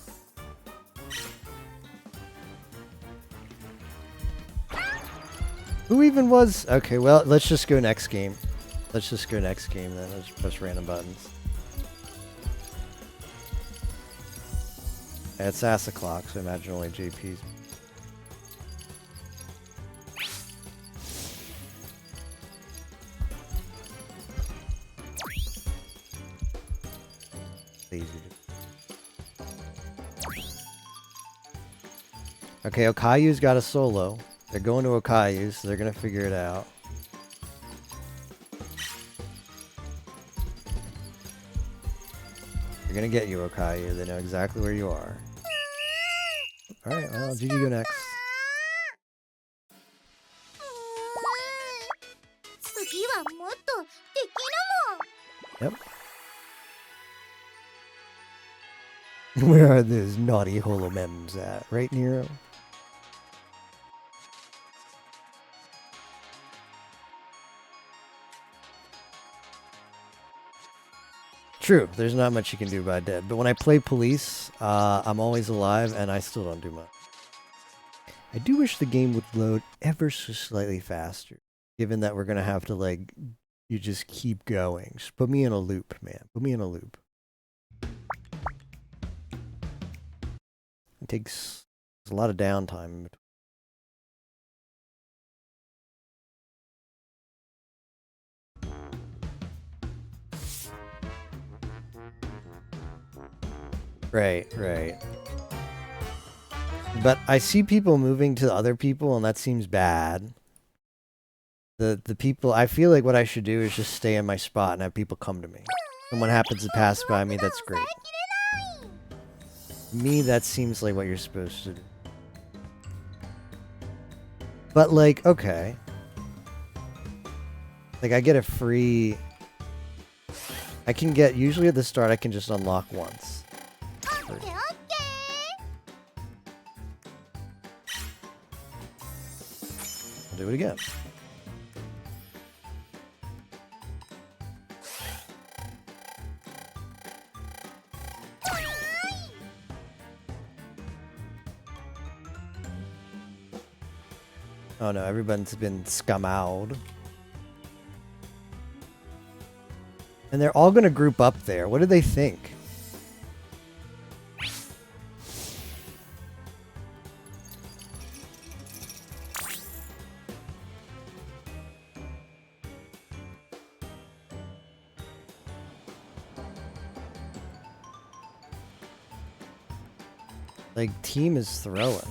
Who even was? Okay, well, let's just go next game. Let's just go next game then. Let's press random buttons. Yeah, it's ass o'clock, so I imagine only JP's. Lazy. Okay, Okayu's got a solo. They're going to Okayu, so they're gonna figure it out. They're gonna get you, Okayu. They know exactly where you are. Alright, well, Gigi go next. Yep. Where are those naughty holomems at? Right, Nero? True, there's not much you can do by dead. But when I play police, I'm always alive and I still don't do much. I do wish the game would load ever so slightly faster. Given that we're going to have to, like, you just keep going. Just put me in a loop, man. Put me in a loop. It takes a lot of downtime. Right, right. But I see people moving to other people, and that seems bad. The people, I feel like what I should do is just stay in my spot and have people come to me. Someone happens to pass by me, that's great. Me, that seems like what you're supposed to do. But, like, okay. Like, I get a free... I can get, usually at the start, I can just unlock once. Free. I'll do it again. Oh no, everyone's been scum-out. And they're all gonna group up there. What do they think? Like, team is throwing.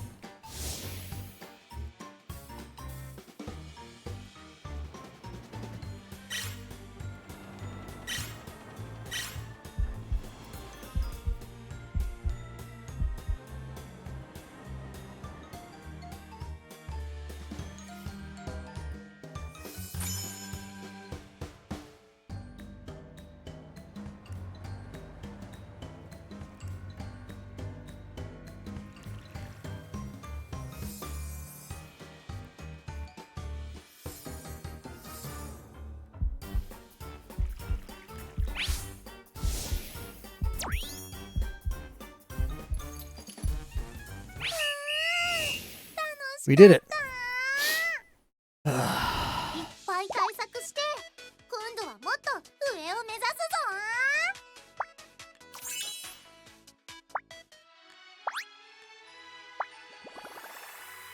We did it.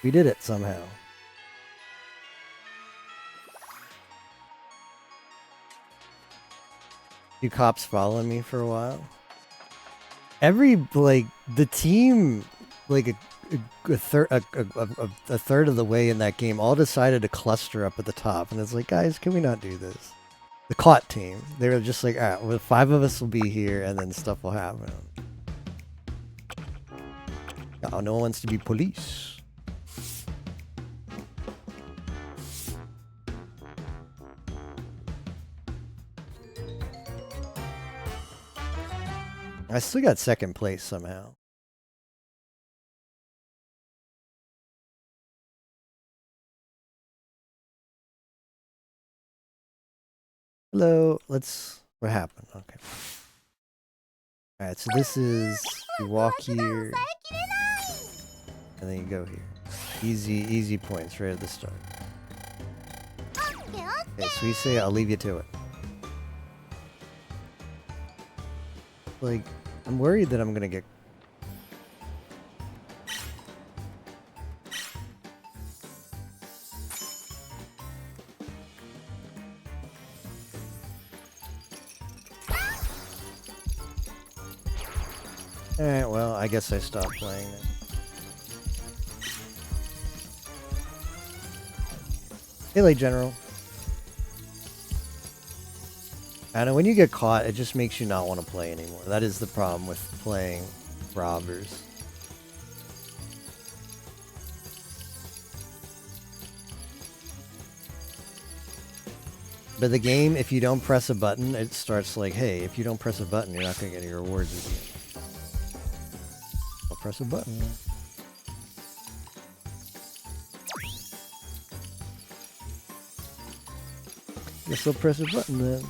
We did it somehow. You cops following me for a while? The team, like a third of the way in that game, all decided to cluster up at the top, and it's like, guys, can we not do this? The caught team, they were just like, all right, well, 5 of us will be here, and then stuff will happen. Oh, no one wants to be police. I still got second place somehow. Hello, what happened? Okay. Alright, so this is, you walk here, and then you go here. Easy points right at the start. Okay, so we say, I'll leave you to it. Like, I'm worried that I'm gonna get... Alright, well, I guess I stopped playing it. Hey, late general. I know when you get caught, it just makes you not want to play anymore. That is the problem with playing robbers. But the game, if you don't press a button, it starts like, hey, if you don't press a button, you're not going to get any rewards again. I'll press a button. Guess I'll press a button then.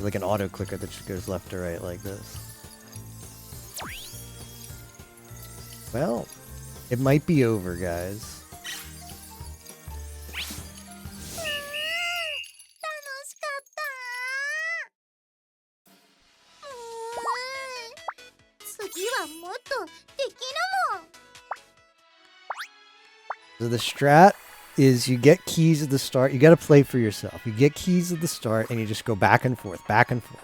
Like an auto clicker that just goes left to right like this. Well, it might be over, guys. So the strat is you get keys at the start. You got to play for yourself. You get keys at the start and you just go back and forth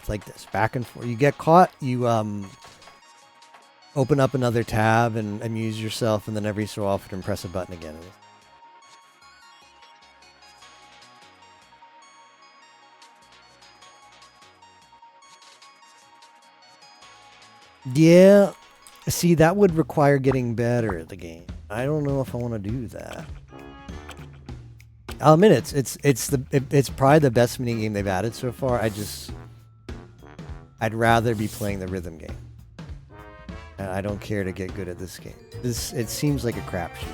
like this, back and forth. You get caught, you open up another tab and amuse yourself, and then every so often press a button again. Yeah, see, that would require getting better at the game. I don't know if I want to do that. I'll admit it's probably the best mini game they've added so far. I'd rather be playing the rhythm game. And I don't care to get good at this game. It seems like a crapshoot.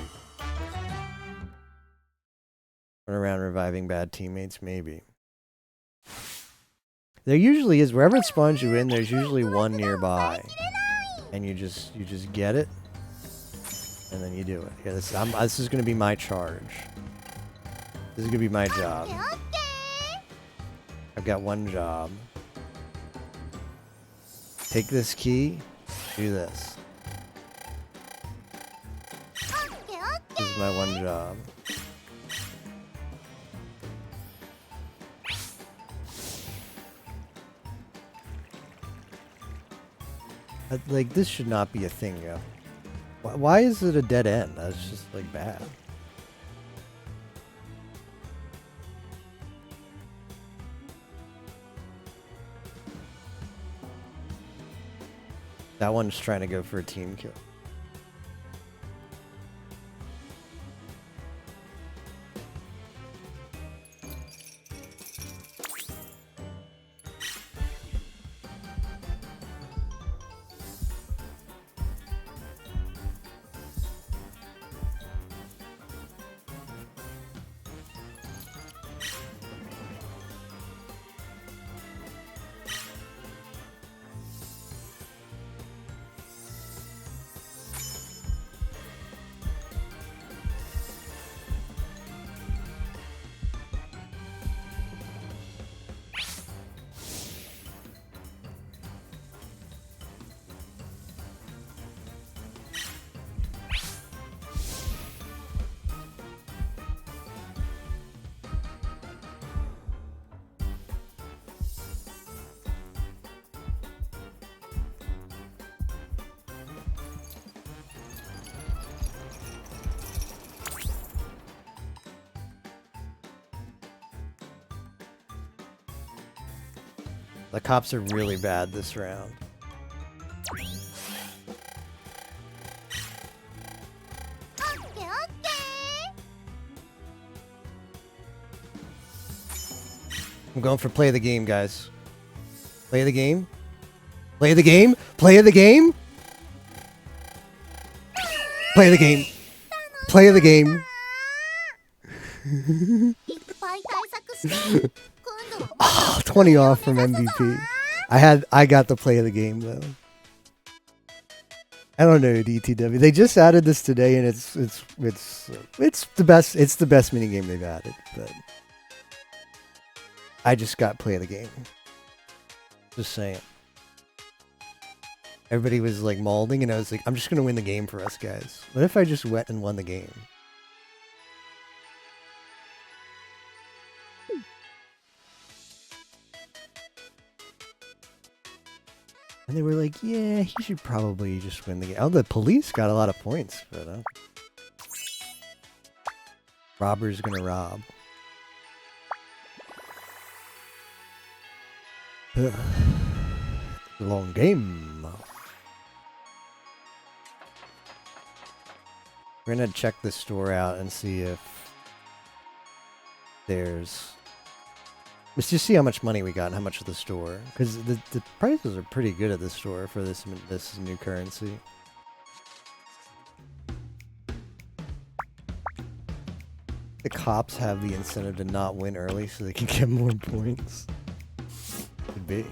Run around reviving bad teammates, maybe. There usually is, wherever it spawns you in, there's usually one nearby. And you just get it. And then you do it. Yeah, this is going to be my charge. This is going to be my job. I've got one job. Take this key. Do this. This is my one job. Like, this should not be a thing, yo. Why is it a dead end? That's just, like, bad. That one's trying to go for a team kill. The cops are really bad this round. I'm going for play of the game, guys. Play of the game? Play of the game? Play of the game? Play of the game. Play of the game. 20 off from MVP. I got the play of the game though. I don't know, DTW. They just added this today, and it's the best mini game they've added. But I just got play of the game. Just saying. Everybody was like molding, and I was like, I'm just gonna win the game for us guys. What if I just went and won the game? And they were like, yeah, he should probably just win the game. Oh, the police got a lot of points, but Robber's gonna rob. Long game. We're gonna check the store out and see if there's... Let's just see how much money we got and how much of the store. Because the prices are pretty good at the store for this new currency. The cops have the incentive to not win early so they can get more points. Could be.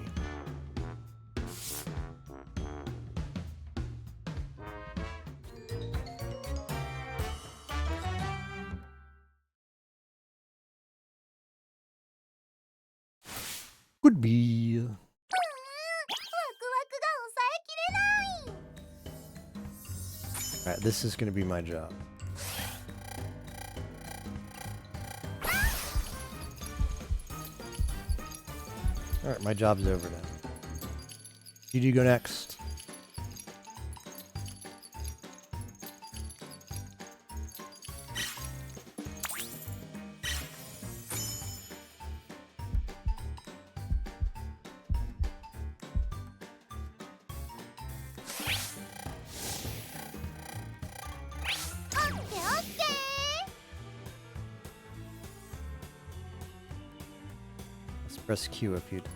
Could be. Alright, this is gonna be my job. Alright, my job's over now. You go next. Let's press Q if you'd.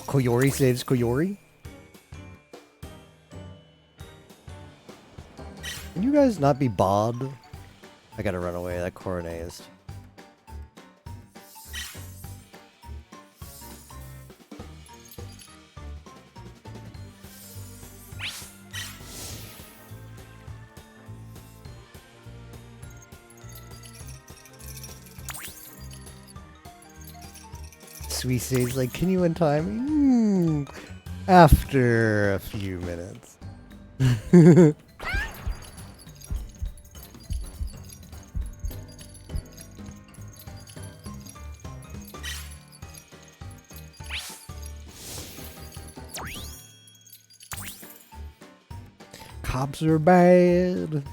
Koyori saves Koyori? Can you guys not be bobbed? I gotta run away, that coronet is... Sweet says, like, can you untime me? After a few minutes. Cops are bad.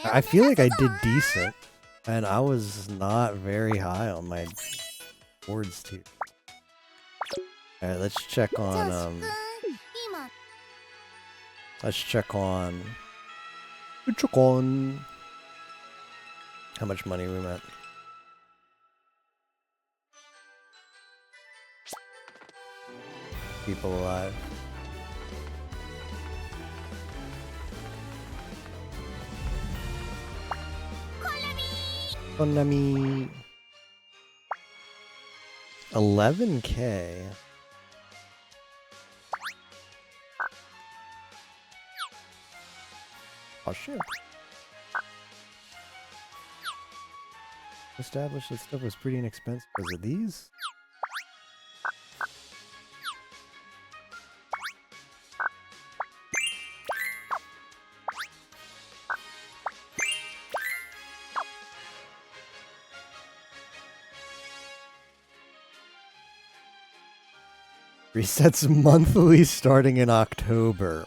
I feel like I did decent, and I was not very high on my boards too. Alright, let's check on, let's check on how much money we met. People alive. Konami. 11K. Oh shit. Established that stuff was pretty inexpensive. Was it these? Resets monthly starting in October.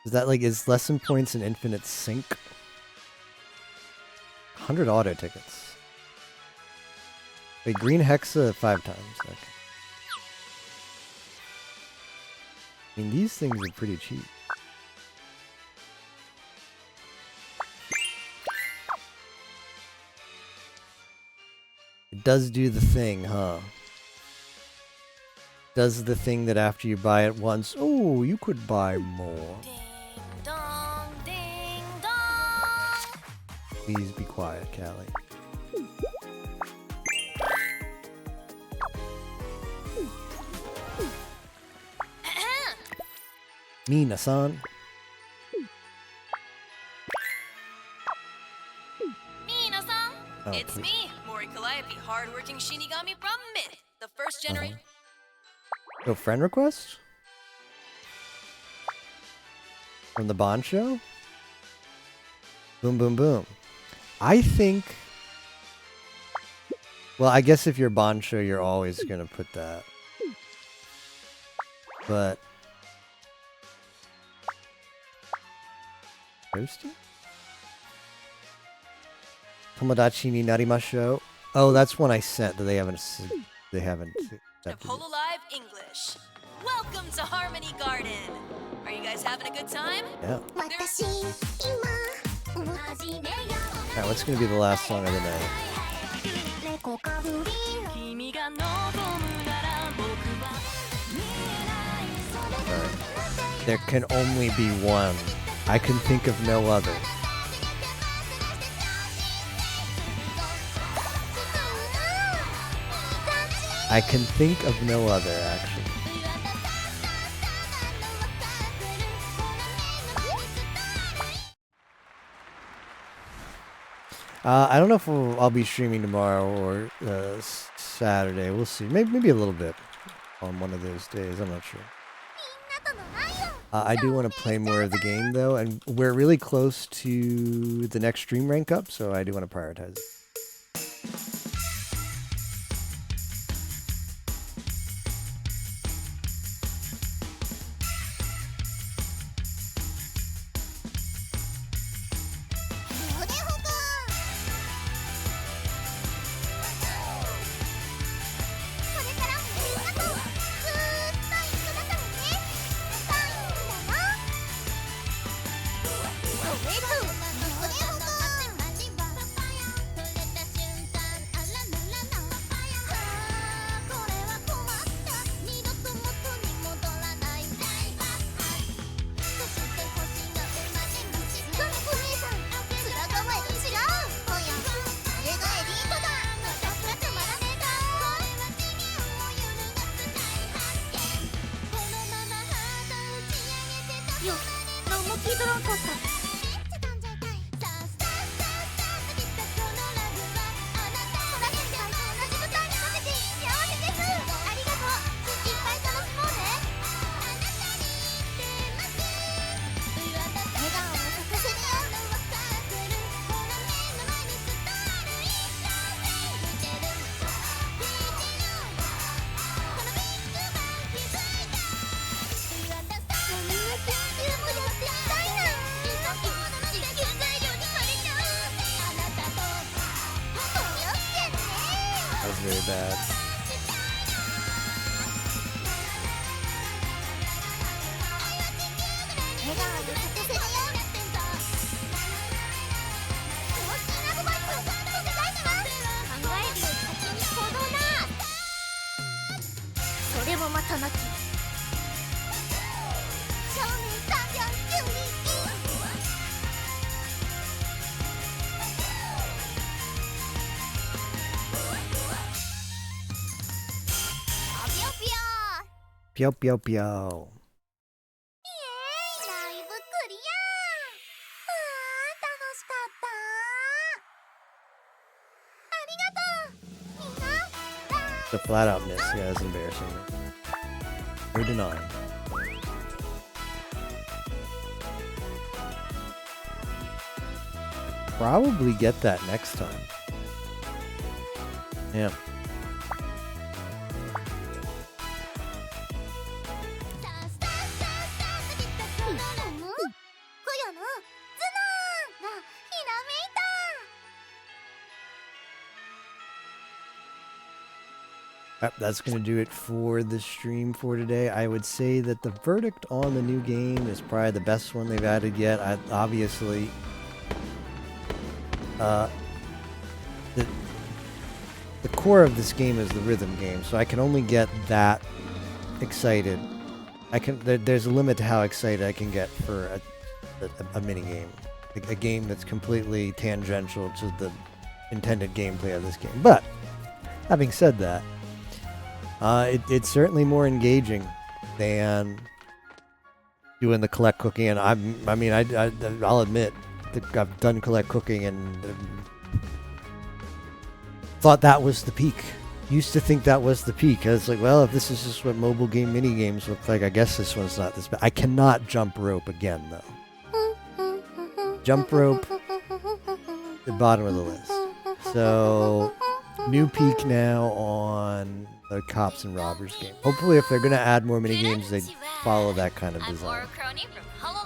Is that like, is lesson points an infinite sync? 100 auto tickets. Wait, green hexa 5 times. Okay. I mean, these things are pretty cheap. It does do the thing, huh? Does the thing that after you buy it once, oh, you could buy more. Ding dong, ding dong. Please be quiet, Callie. Oh, It's please. me, Mori Calliope, hardworking Shinigami from Myth, the first generation. Oh, friend request? From the Bond show? Boom, boom, boom. I think... Well, I guess if you're Bond show, you're always going to put that. But... Roasty? Tomodachi ni narimashou. Oh, that's one I sent that they haven't... They haven't... Of Hololive English. Welcome to Harmony Garden. Are you guys having a good time? Yeah. Alright, what's going to be the last song of the night? Alright. There can only be one. I can think of no other. I can think of no other, actually. I don't know if I'll be streaming tomorrow or Saturday. We'll see. Maybe a little bit on one of those days. I'm not sure. I do want to play more of the game, though, and we're really close to the next stream rank up, so I do want to prioritize it. That was very bad. Pyo pyo pyo. It's a flat out miss. Yeah, it's embarrassing. No denying. Probably get that next time. Yeah. That's going to do it for the stream for today. I would say that the verdict on the new game is probably the best one they've added yet. Obviously, the core of this game is the rhythm game, so I can only get that excited. There's a limit to how excited I can get for a mini game, a game that's completely tangential to the intended gameplay of this game. But having said that, it's certainly more engaging than doing the collect cooking, and I'll admit that I've done collect cooking, and Thought that was the peak. Used to think that was the peak. I was like, well, if this is just what mobile game mini games look like, I guess this one's not this bad. I cannot jump rope again, though. Jump rope, the bottom of the list. So, new peak now on the cops and robbers game. Hopefully, if they're gonna add more mini games, they follow that kind of design.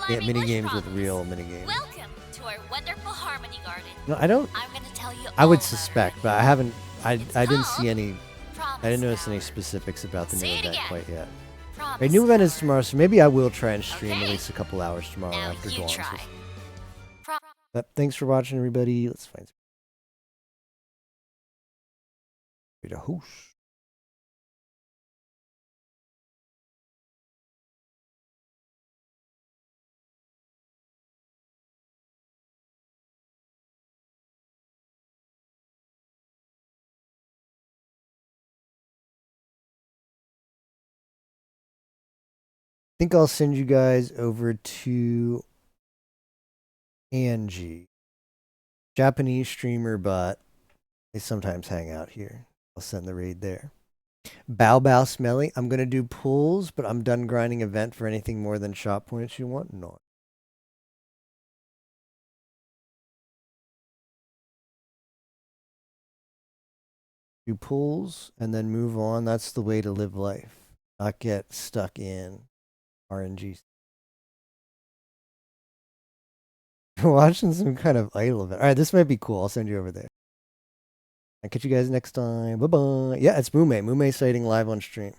Yeah, mini games with real mini games. Welcome to our wonderful Harmony Garden. No, I don't. I'm gonna tell you. I would all about suspect, it. but I haven't. I didn't called see any. Promise I didn't notice Now. any specifics about the new Say it event again. quite yet. Promise A new event Now. is tomorrow, so maybe I will try and stream at Okay. least a couple hours tomorrow Now after you dawn. try. But thanks for watching, everybody. Let's find some. A host. I think I'll send you guys over to Angie, Japanese streamer, but they sometimes hang out here. I'll send the raid there. Bow Bow Smelly. I'm gonna do pulls, but I'm done grinding event for anything more than shot points you want. No. Do pulls and then move on. That's the way to live life. Not get stuck in RNG. Watching some kind of idol event. All right, this might be cool. I'll send you over there. I'll catch you guys next time. Bye bye. Yeah, it's Mume. Mume sighting live on stream.